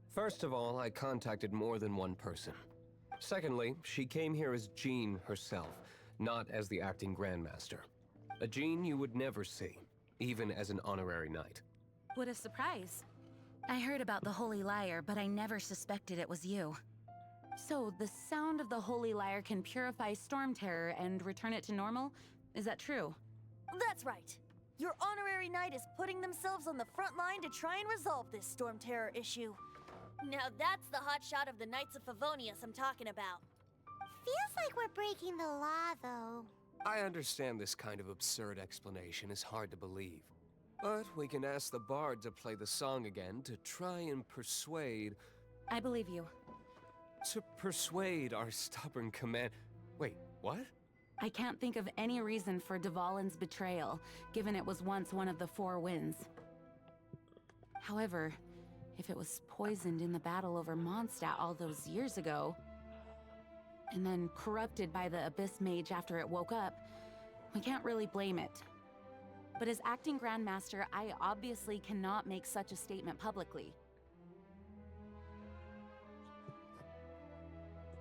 first of all, I contacted more than one person. Secondly, she came here as Jean herself, not as the acting Grandmaster. A Jean you would never see, even as an honorary knight. What a surprise. I heard about the Holy Lyre, but I never suspected it was you. So, the sound of the Holy Lyre can purify Storm Terror and return it to normal? Is that true? That's right. Your honorary knight is putting themselves on the front line to try and resolve this Storm Terror issue. Now that's the hotshot of the Knights of Favonius I'm talking about. Feels like we're breaking the law, though. I understand this kind of absurd explanation is hard to believe. But we can ask the bard to play the song again to try and persuade... I believe you. To persuade our stubborn command... Wait, what? I can't think of any reason for Dvalin's betrayal, given it was once one of the Four Winds. However, if it was poisoned in the battle over Mondstadt all those years ago, and then corrupted by the Abyss Mage after it woke up, we can't really blame it. But as acting Grandmaster, I obviously cannot make such a statement publicly.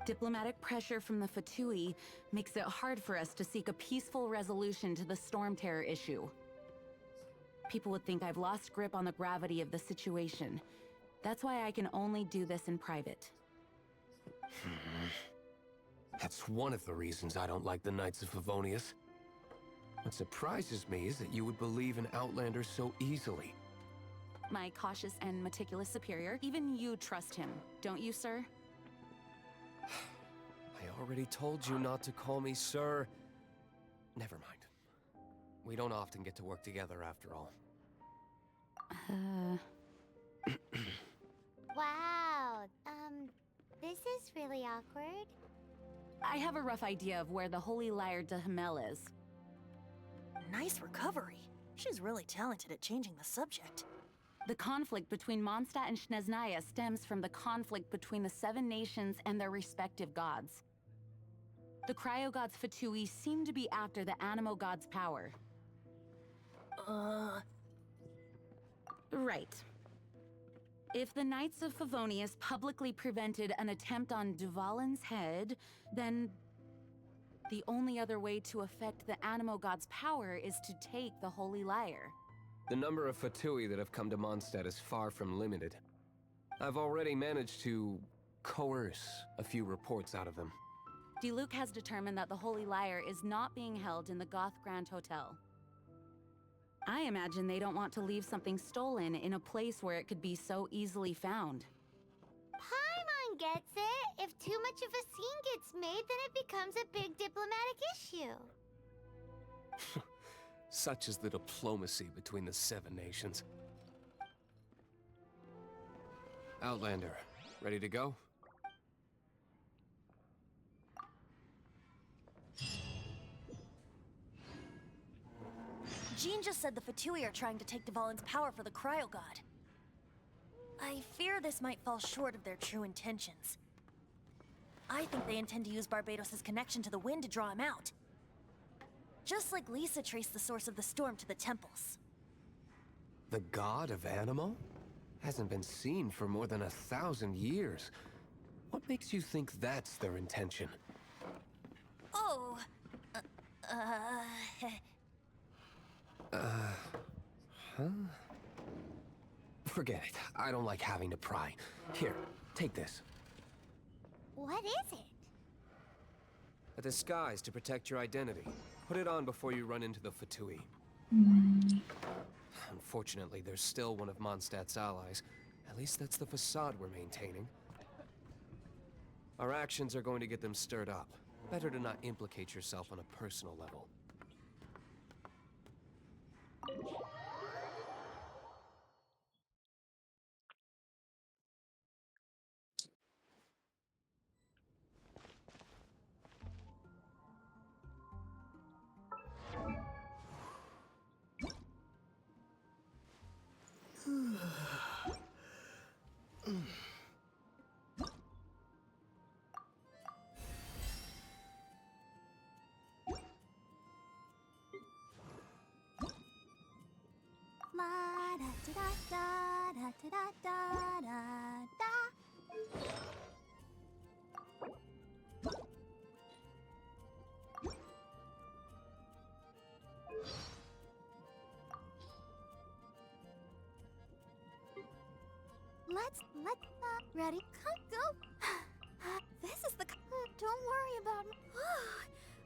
Diplomatic pressure from the Fatui makes it hard for us to seek a peaceful resolution to the Storm Terror issue. People would think I've lost grip on the gravity of the situation. That's why I can only do this in private. That's one of the reasons I don't like the Knights of Favonius. What surprises me is that you would believe in Outlanders so easily. My cautious and meticulous superior, even you trust him, don't you, sir? I already told you not to call me sir. Never mind. We don't often get to work together after all. Wow, this is really awkward. I have a rough idea of where the Holy Lyre de Himmel is. Nice recovery. She's really talented at changing the subject. The conflict between Mondstadt and Snezhnaya stems from the conflict between the Seven Nations and their respective gods. The Cryo-Gods Fatui seem to be after the Animo God's power. Right. If the Knights of Favonius publicly prevented an attempt on Dvalin's head, then the only other way to affect the Animo God's power is to take the Holy Lyre. The number of Fatui that have come to Mondstadt is far from limited. I've already managed to coerce a few reports out of them. Diluc has determined that the Holy Lyre is not being held in the Goth Grand Hotel. I imagine they don't want to leave something stolen in a place where it could be so easily found. Paimon gets it. If too much of a scene gets made, then it becomes a big diplomatic issue. Such is the diplomacy between the Seven Nations. Outlander, ready to go? Jean just said the Fatui are trying to take Dvalin's power for the Cryo God. I fear this might fall short of their true intentions. I think they intend to use Barbados' connection to the wind to draw him out. Just like Lisa traced the source of the storm to the temples. The god of Animo? Hasn't been seen for more than 1,000 years. What makes you think that's their intention? Oh... Huh? Forget it. I don't like having to pry. Here, take this. What is it? A disguise to protect your identity. Put it on before you run into the Fatui. Unfortunately, there's still one of Mondstadt's allies. At least that's the facade we're maintaining. Our actions are going to get them stirred up. Better to not implicate yourself on a personal level. Ready, come, go. This is the. Don't worry about me.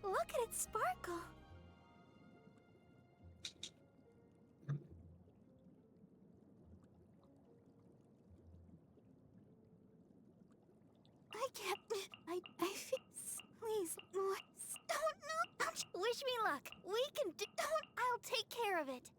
Look at it sparkle. I can't. I feel. Please, don't know. Wish me luck. We can do. Don't. I'll take care of it.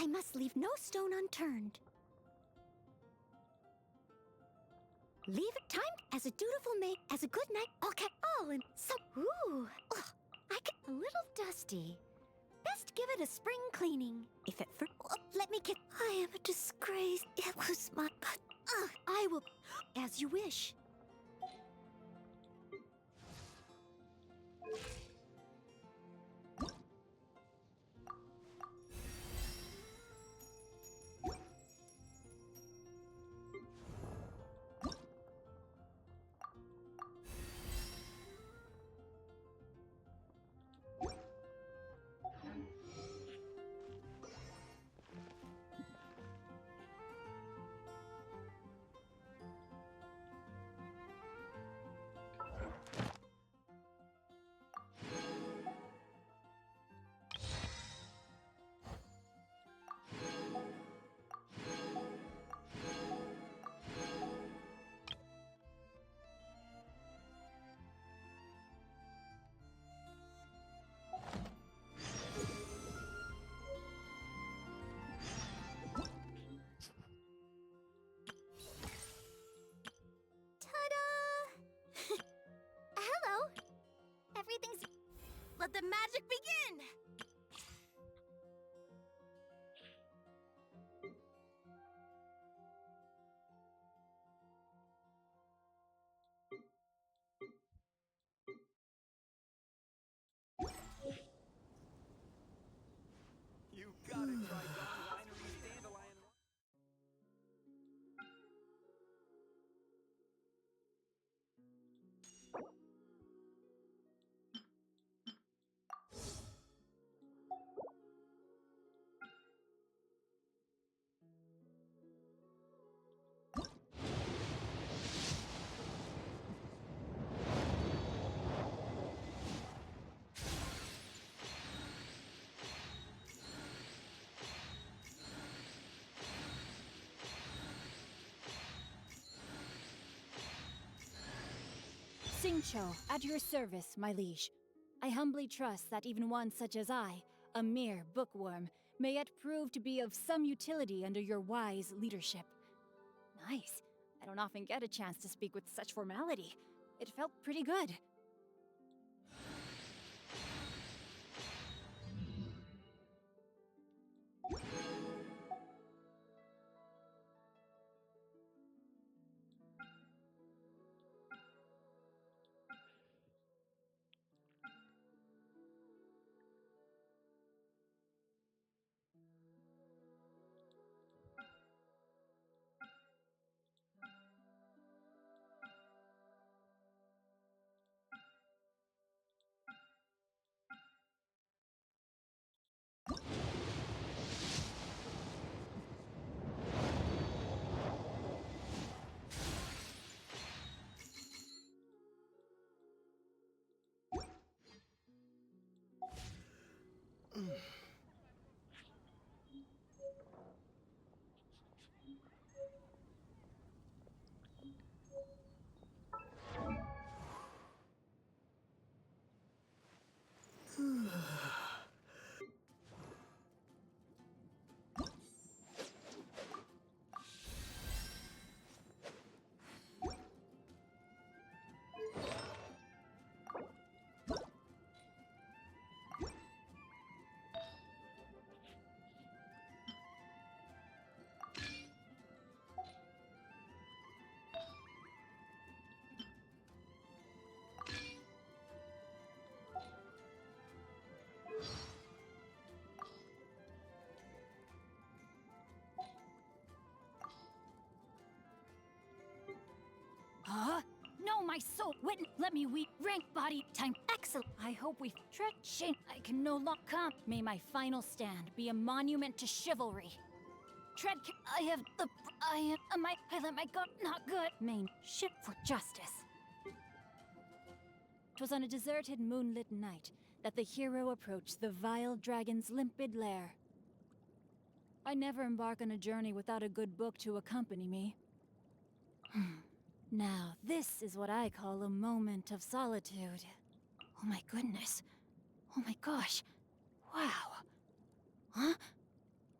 I must leave no stone unturned. Leave time as a dutiful maid, as a good night, all in some. Ooh, ugh, I get a little dusty. Best give it a spring cleaning. If it let me get. I am a disgrace. It was my. But I will, as you wish. Hello. Everything's. Let the magic begin. You gotta try Dawn Winery's Dandelion. Xingqiu, at your service, my liege. I humbly trust that even one such as I, a mere bookworm, may yet prove to be of some utility under your wise leadership. Nice. I don't often get a chance to speak with such formality. It felt pretty good. my soul. Witten, let me weep. Rank body time. Excellent. I hope we tread shame. I can no longer come. May my final stand be a monument to chivalry. Tread. I have the. I am. I let my god. Not good. Main ship for justice. 'Twas on a deserted moonlit night that the hero approached the vile dragon's limpid lair. I never embark on a journey without a good book to accompany me. Now, this is what I call a moment of solitude. Oh my goodness. Oh my gosh. Wow. Huh?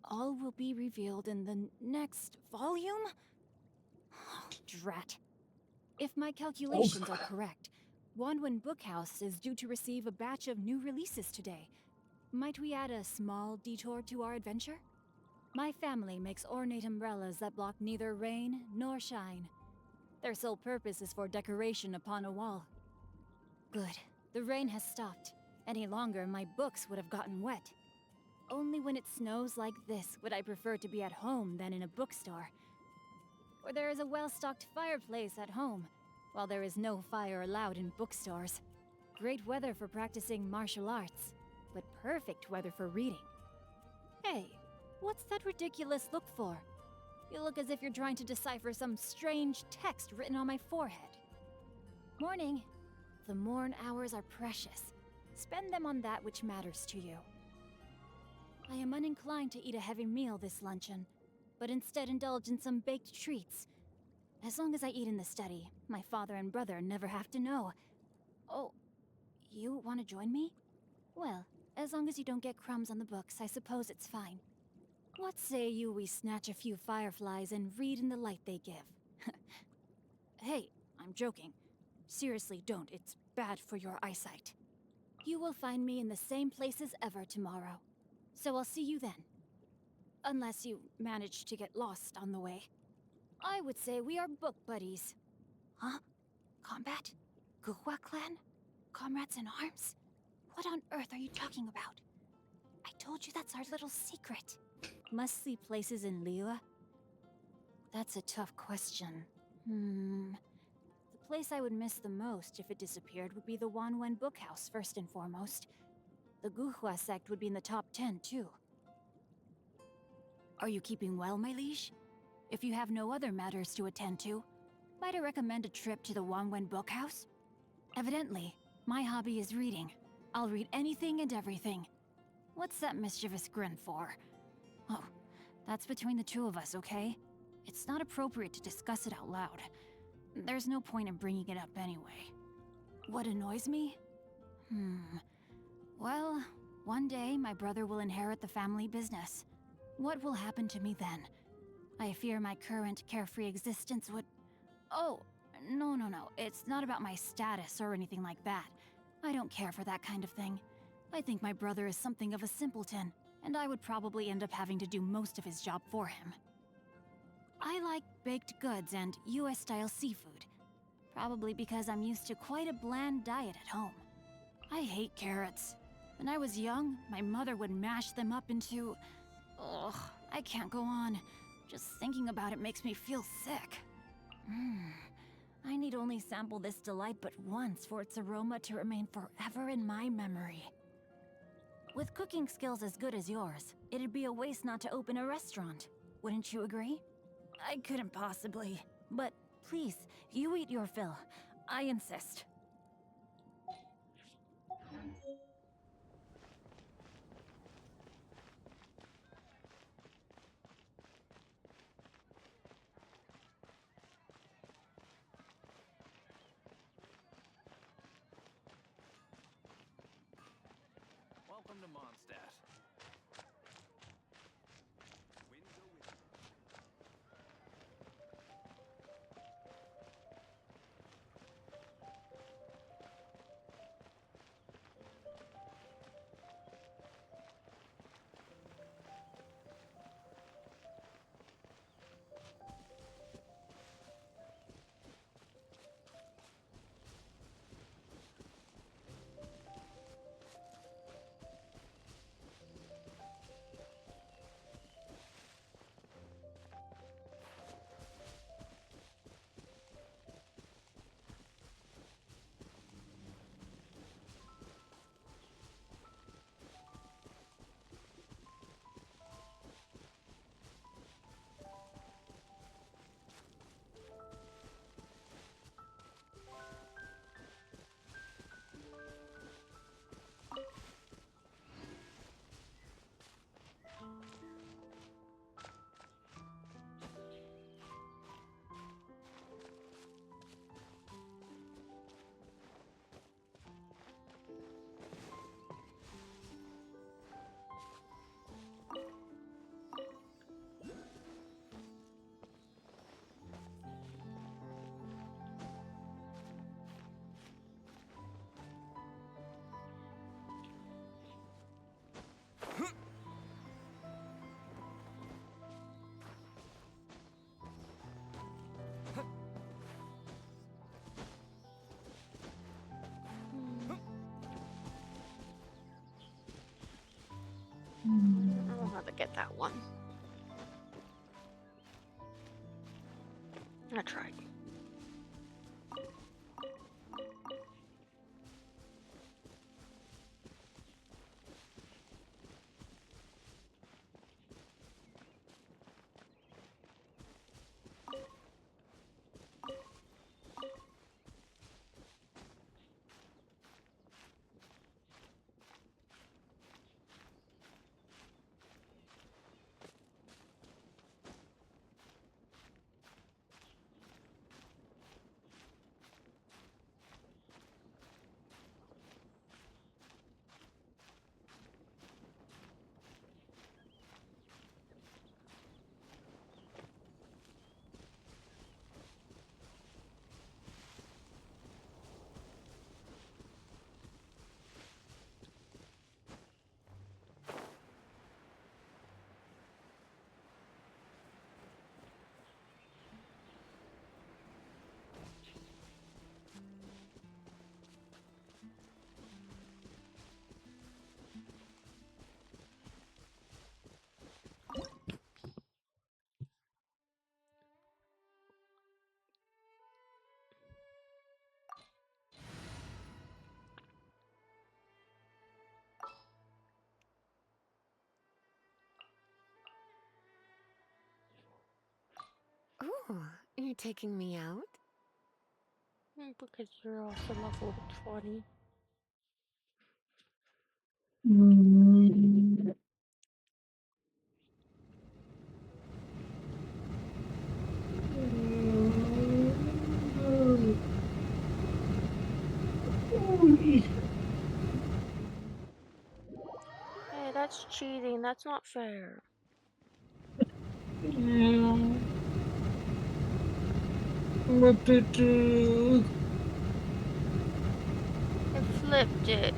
All will be revealed in the next volume? Oh, drat. If my calculations are correct, Wanwen Bookhouse is due to receive a batch of new releases today. Might we add a small detour to our adventure? My family makes ornate umbrellas that block neither rain nor shine. Their sole purpose is for decoration upon a wall. Good. The rain has stopped. Any longer, my books would have gotten wet. Only when it snows like this would I prefer to be at home than in a bookstore, where there is a well-stocked fireplace at home, while there is no fire allowed in bookstores. Great weather for practicing martial arts, but perfect weather for reading. Hey, what's that ridiculous look for? You look as if you're trying to decipher some strange text written on my forehead. Morning. The morn hours are precious. Spend them on that which matters to you. I am uninclined to eat a heavy meal this luncheon, but instead indulge in some baked treats. As long as I eat in the study, my father and brother never have to know. Oh, you want to join me? Well, as long as you don't get crumbs on the books, I suppose it's fine. What say we snatch a few fireflies and read in the light they give? Hey, I'm joking. Seriously, don't. It's bad for your eyesight. You will find me in the same place as ever tomorrow. So I'll see you then. Unless you manage to get lost on the way. I would say we are book buddies. Huh? Combat? Guhua clan? Comrades in arms? What on earth are you talking about? I told you that's our little secret. Must-see places in Liyue? That's a tough question. The place I would miss the most if it disappeared would be the Wanwen Bookhouse, first and foremost. The Guhua sect would be in the top 10, too. Are you keeping well, my liege? If you have no other matters to attend to, might I recommend a trip to the Wanwen Bookhouse? Evidently, my hobby is reading. I'll read anything and everything. What's that mischievous grin for? Oh, that's between the two of us, okay? It's not appropriate to discuss it out loud. There's no point in bringing it up anyway. What annoys me? Well, one day my brother will inherit the family business. What will happen to me then? I fear my current carefree existence would... Oh, no. It's not about my status or anything like that. I don't care for that kind of thing. I think my brother is something of a simpleton, and I would probably end up having to do most of his job for him. I like baked goods and US-style seafood. Probably because I'm used to quite a bland diet at home. I hate carrots. When I was young, my mother would mash them up into... Ugh, I can't go on. Just thinking about it makes me feel sick. I need only sample this delight but once for its aroma to remain forever in my memory. With cooking skills as good as yours, it'd be a waste not to open a restaurant. Wouldn't you agree? I couldn't possibly. But please, you eat your fill. I insist. Welcome to Mondstadt. how to get that one. I tried. Ooh, you're taking me out? Because you're also level 20. Hey, that's cheating. That's not fair. What to do? I flipped it.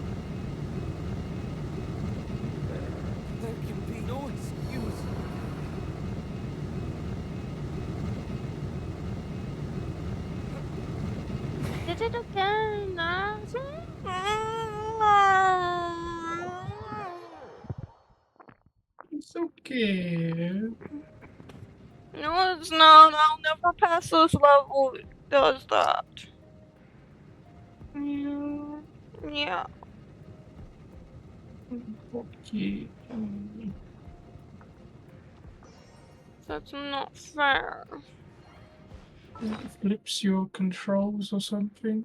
There can be no excuse. Did it again. It's okay. No, it's not. I'll never pass this level. It does that. Yeah. Okay. That's not fair. It flips your controls or something.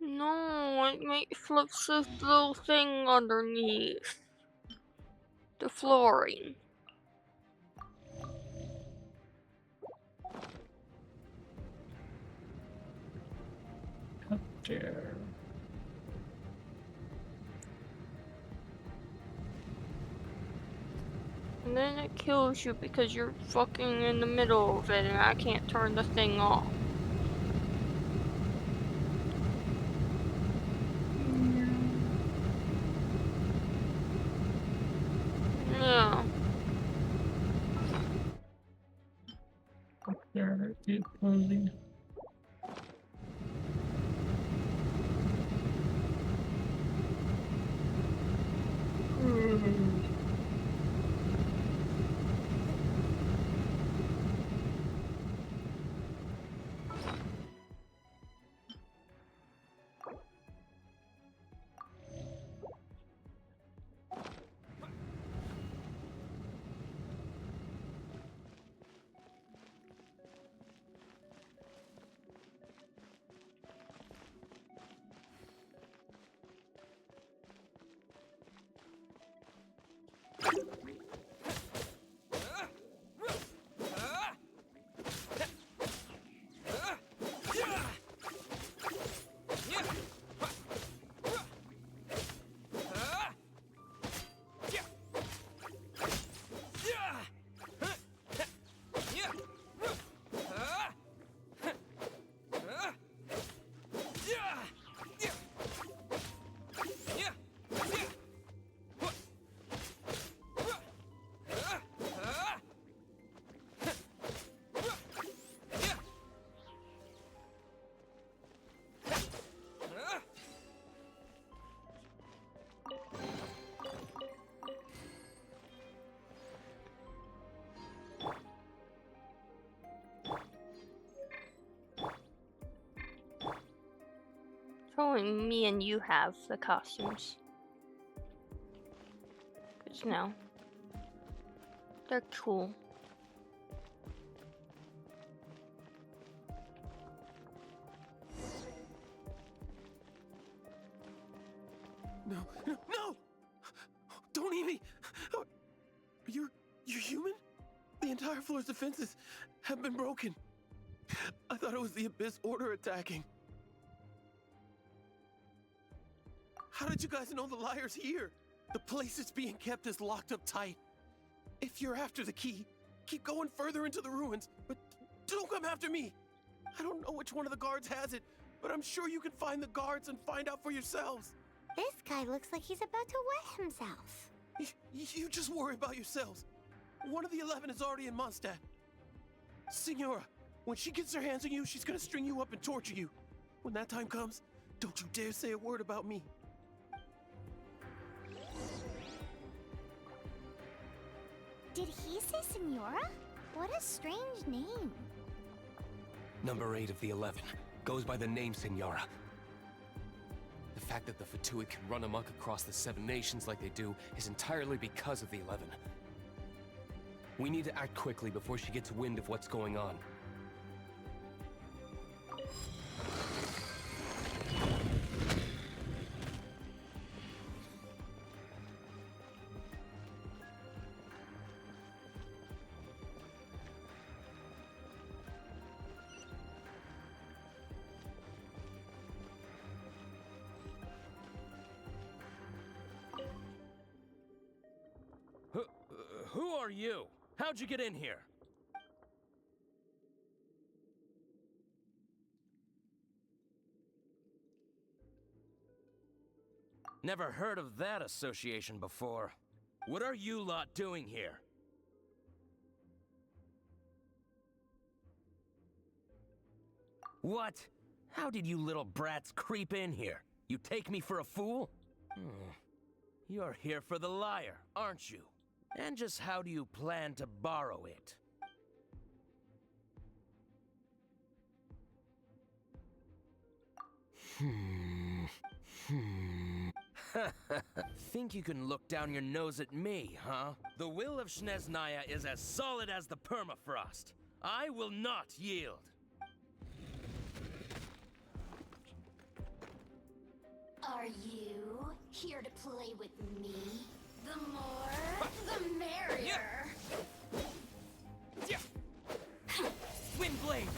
No, it flips this little thing underneath the flooring. How dare. And then it kills you because you're fucking in the middle of it and I can't turn the thing off. Yeah. There, keep moving. If only me and you have the costumes. Because no. They're cool. No, no, no! Don't eat me! You're human? The entire floor's defenses have been broken. I thought it was the Abyss Order attacking. How did you guys know the liar's here? The place it's being kept is locked up tight. If you're after the key, keep going further into the ruins, but don't come after me. I don't know which one of the guards has it, but I'm sure you can find the guards and find out for yourselves. This guy looks like he's about to wet himself. You just worry about yourselves. One of the 11 is already in Mondstadt. Signora, when she gets her hands on you, she's gonna string you up and torture you. When that time comes, don't you dare say a word about me. Did he say Senora? What a strange name. Number 8 of the 11 goes by the name Senora. The fact that the Fatui can run amok across the 7 nations like they do is entirely because of the 11. We need to act quickly before she gets wind of what's going on. Who are you? How'd you get in here? Never heard of that association before. What are you lot doing here? What? How did you little brats creep in here? You take me for a fool? You're here for the lyre, aren't you? And just how do you plan to borrow it? Think you can look down your nose at me, huh? The will of Snezhnaya is as solid as the permafrost. I will not yield. Are you here to play with me? The more, the merrier. Windblade!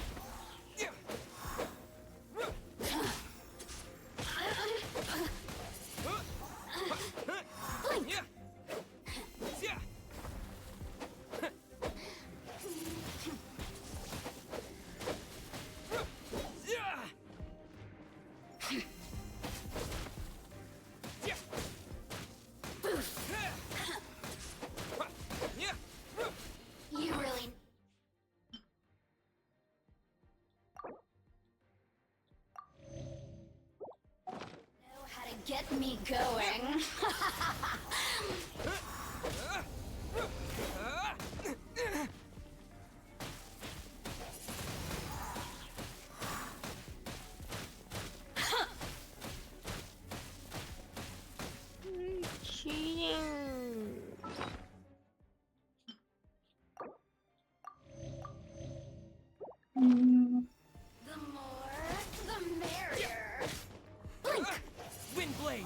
You really know how to get me going. Cheating. The more, the merrier. Blink! Windblade!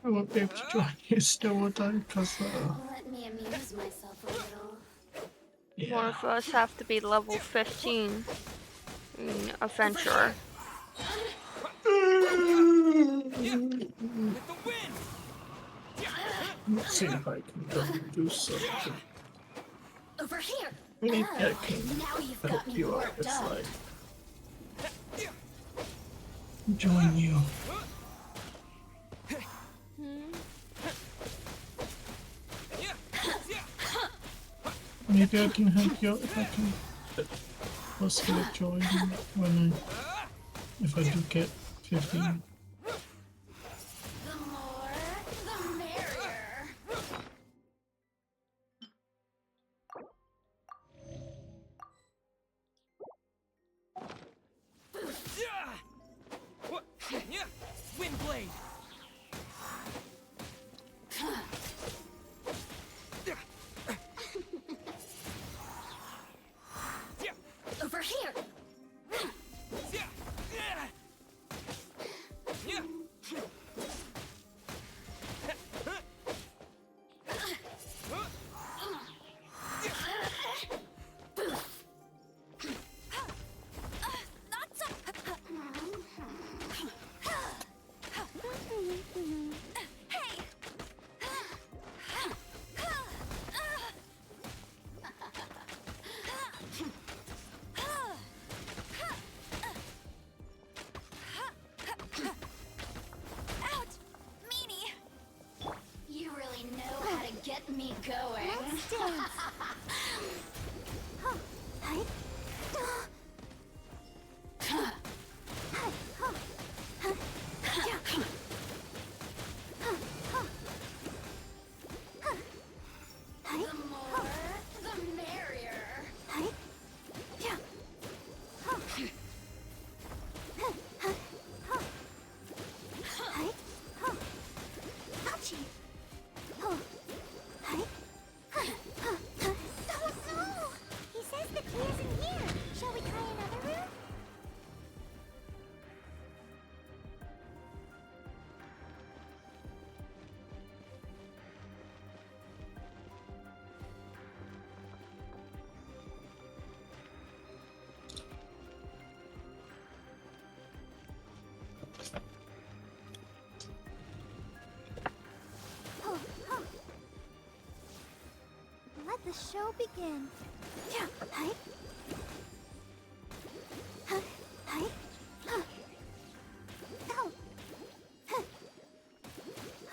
I won't be able to join you still, would I? Because, Let me amuse myself a little. One of us have to be level 15 in Adventurer. let's see if I can go and do something. Over here. Maybe I can Now you've help got me you out. worked It's up. like join you. Maybe I can help you out if I can possibly join when if I do get 15. The more, the merrier. the show begin. Yeah, hi. Huh, hi. Huh. Oh. Huh.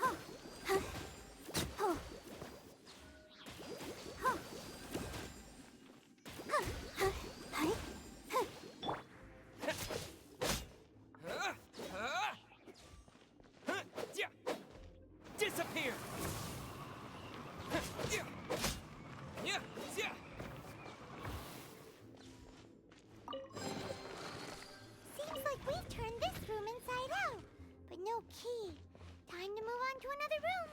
Oh. Huh. Oh. Oh. Huh. Huh. Hi. Huh. Disappear! Seems like we've turned this room inside out, but no key. Time to move on to another room.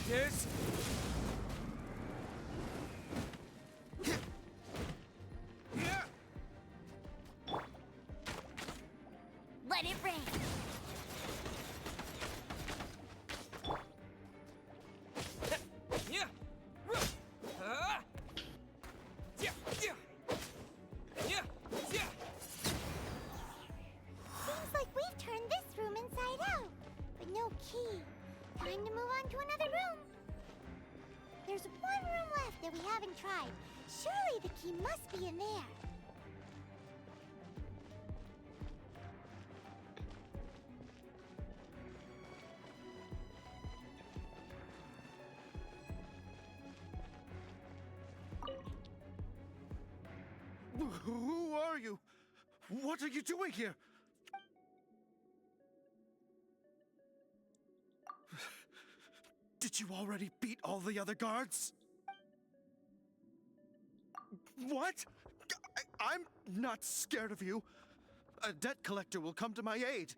This? Let it rain. Seems like we've turned this room inside out, but no key. Time to move on to another room. There's one room left that we haven't tried. Surely the key must be in there. Who are you? What are you doing here? Did you already beat all the other guards? What? I'm not scared of you. A debt collector will come to my aid.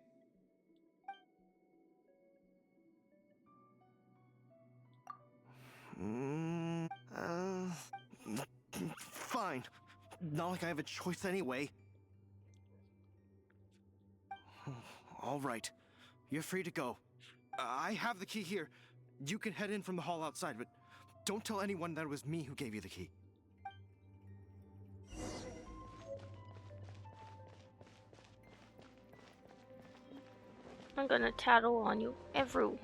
Fine. Not like I have a choice anyway. All right. You're free to go. I have the key here. You can head in from the hall outside, but don't tell anyone that it was me who gave you the key. I'm gonna tattle on you, everyone.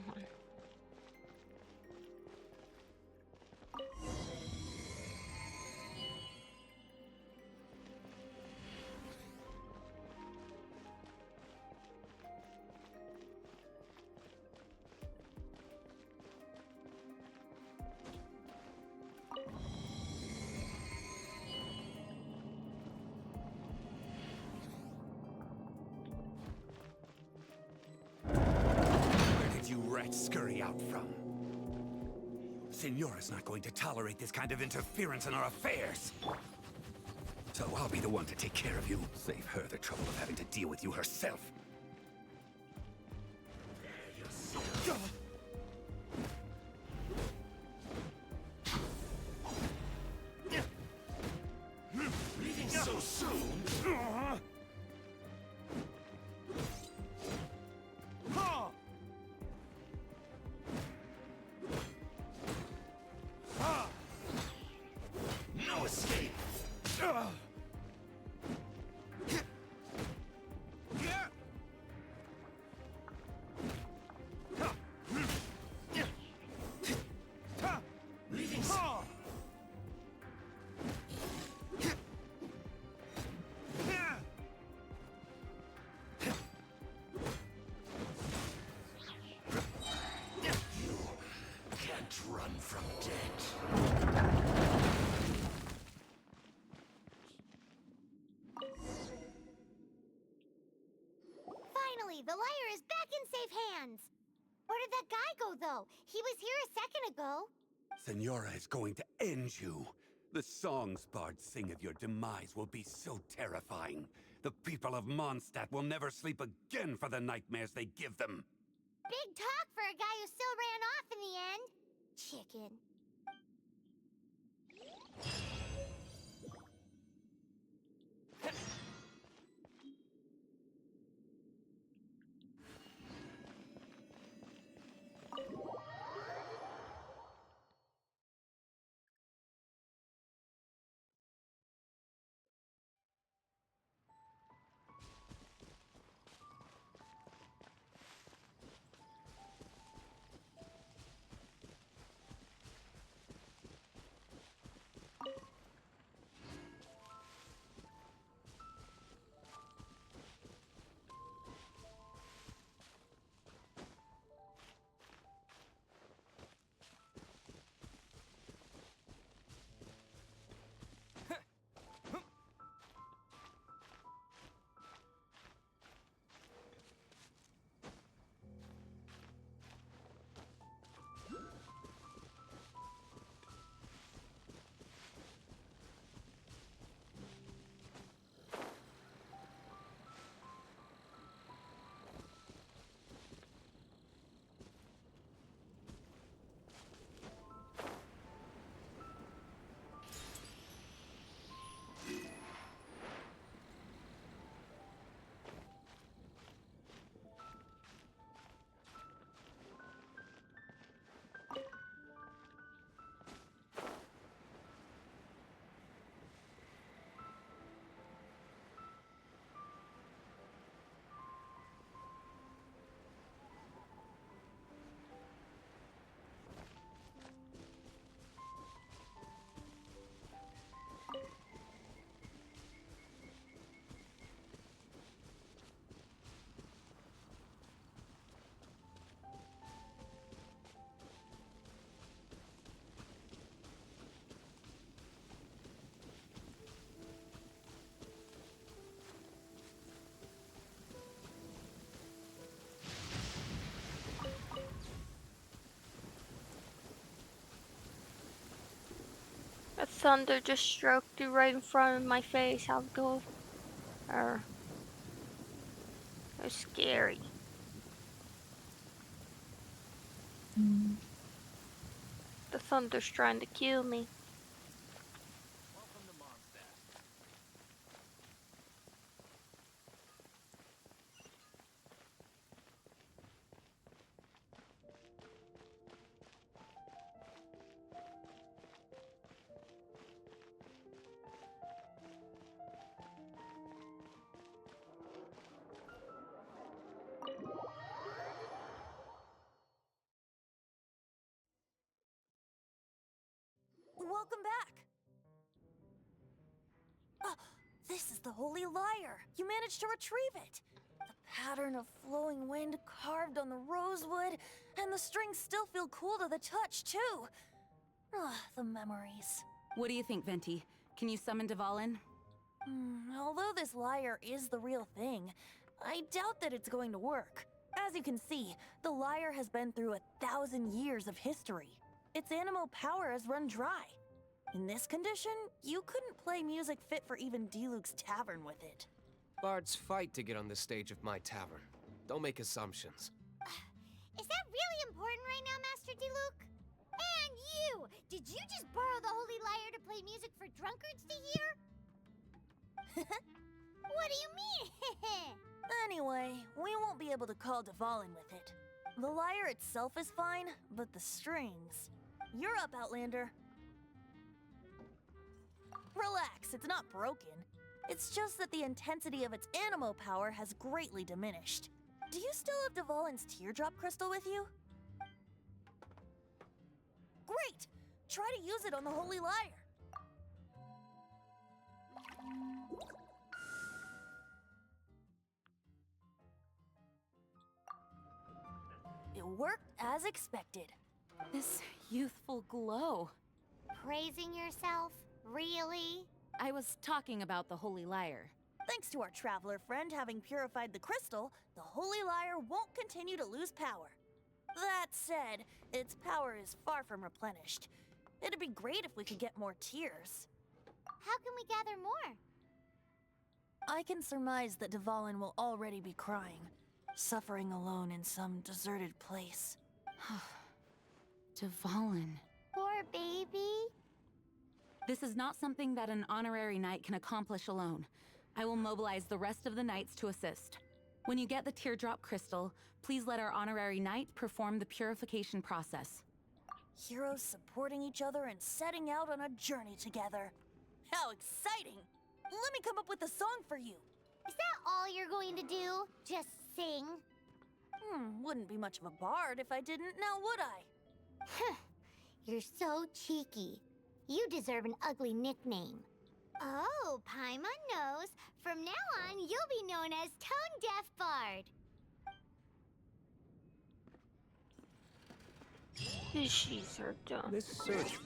Scurry out from. Signora's not going to tolerate this kind of interference in our affairs. So I'll be the one to take care of you. Save her the trouble of having to deal with you herself. Leaving so soon? No escape! the lyre is back in safe hands. Where did that guy go, though? He was here a second ago. Senora is going to end you. The songs bards sing of your demise will be so terrifying. The people of Mondstadt will never sleep again for the nightmares they give them. Big talk for a guy who still ran off in the end. Chicken. A thunder just stroked you right in front of my face. How go? It was scary. The thunder's trying to kill me. Welcome back. This is the Holy Lyre. You managed to retrieve it. The pattern of flowing wind carved on the rosewood, and the strings still feel cool to the touch, too. The memories. What do you think, Venti? Can you summon Dvalin? Although this lyre is the real thing, I doubt that it's going to work. As you can see, the lyre has been through 1,000 years of history. Its animal power has run dry. In this condition, you couldn't play music fit for even Diluc's tavern with it. Bards fight to get on the stage of my tavern. Don't make assumptions. Is that really important right now, Master Diluc? And you! Did you just borrow the Holy Lyre to play music for drunkards to hear? What do you mean? Anyway, we won't be able to call Dvalin with it. The lyre itself is fine, but the strings... You're up, Outlander. Relax, it's not broken. It's just that the intensity of its animo power has greatly diminished. Do you still have Dvalin's teardrop crystal with you? Great! Try to use it on the Holy Lyre. It worked as expected. This youthful glow. Praising yourself? Really? I was talking about the Holy Lyre. Thanks to our traveler friend having purified the crystal, the Holy Lyre won't continue to lose power. That said, its power is far from replenished. It'd be great if we could get more tears. How can we gather more? I can surmise that Dvalin will already be crying, suffering alone in some deserted place. Dvalin. Poor baby. This is not something that an honorary knight can accomplish alone. I will mobilize the rest of the knights to assist. When you get the teardrop crystal, please let our honorary knight perform the purification process. Heroes supporting each other and setting out on a journey together. How exciting! Let me come up with a song for you. Is that all you're going to do? Just sing? Wouldn't be much of a bard if I didn't, now would I? You're so cheeky. You deserve an ugly nickname. Oh, Paimon knows. From now on, you'll be known as Tone Deaf Bard. She's are done. This search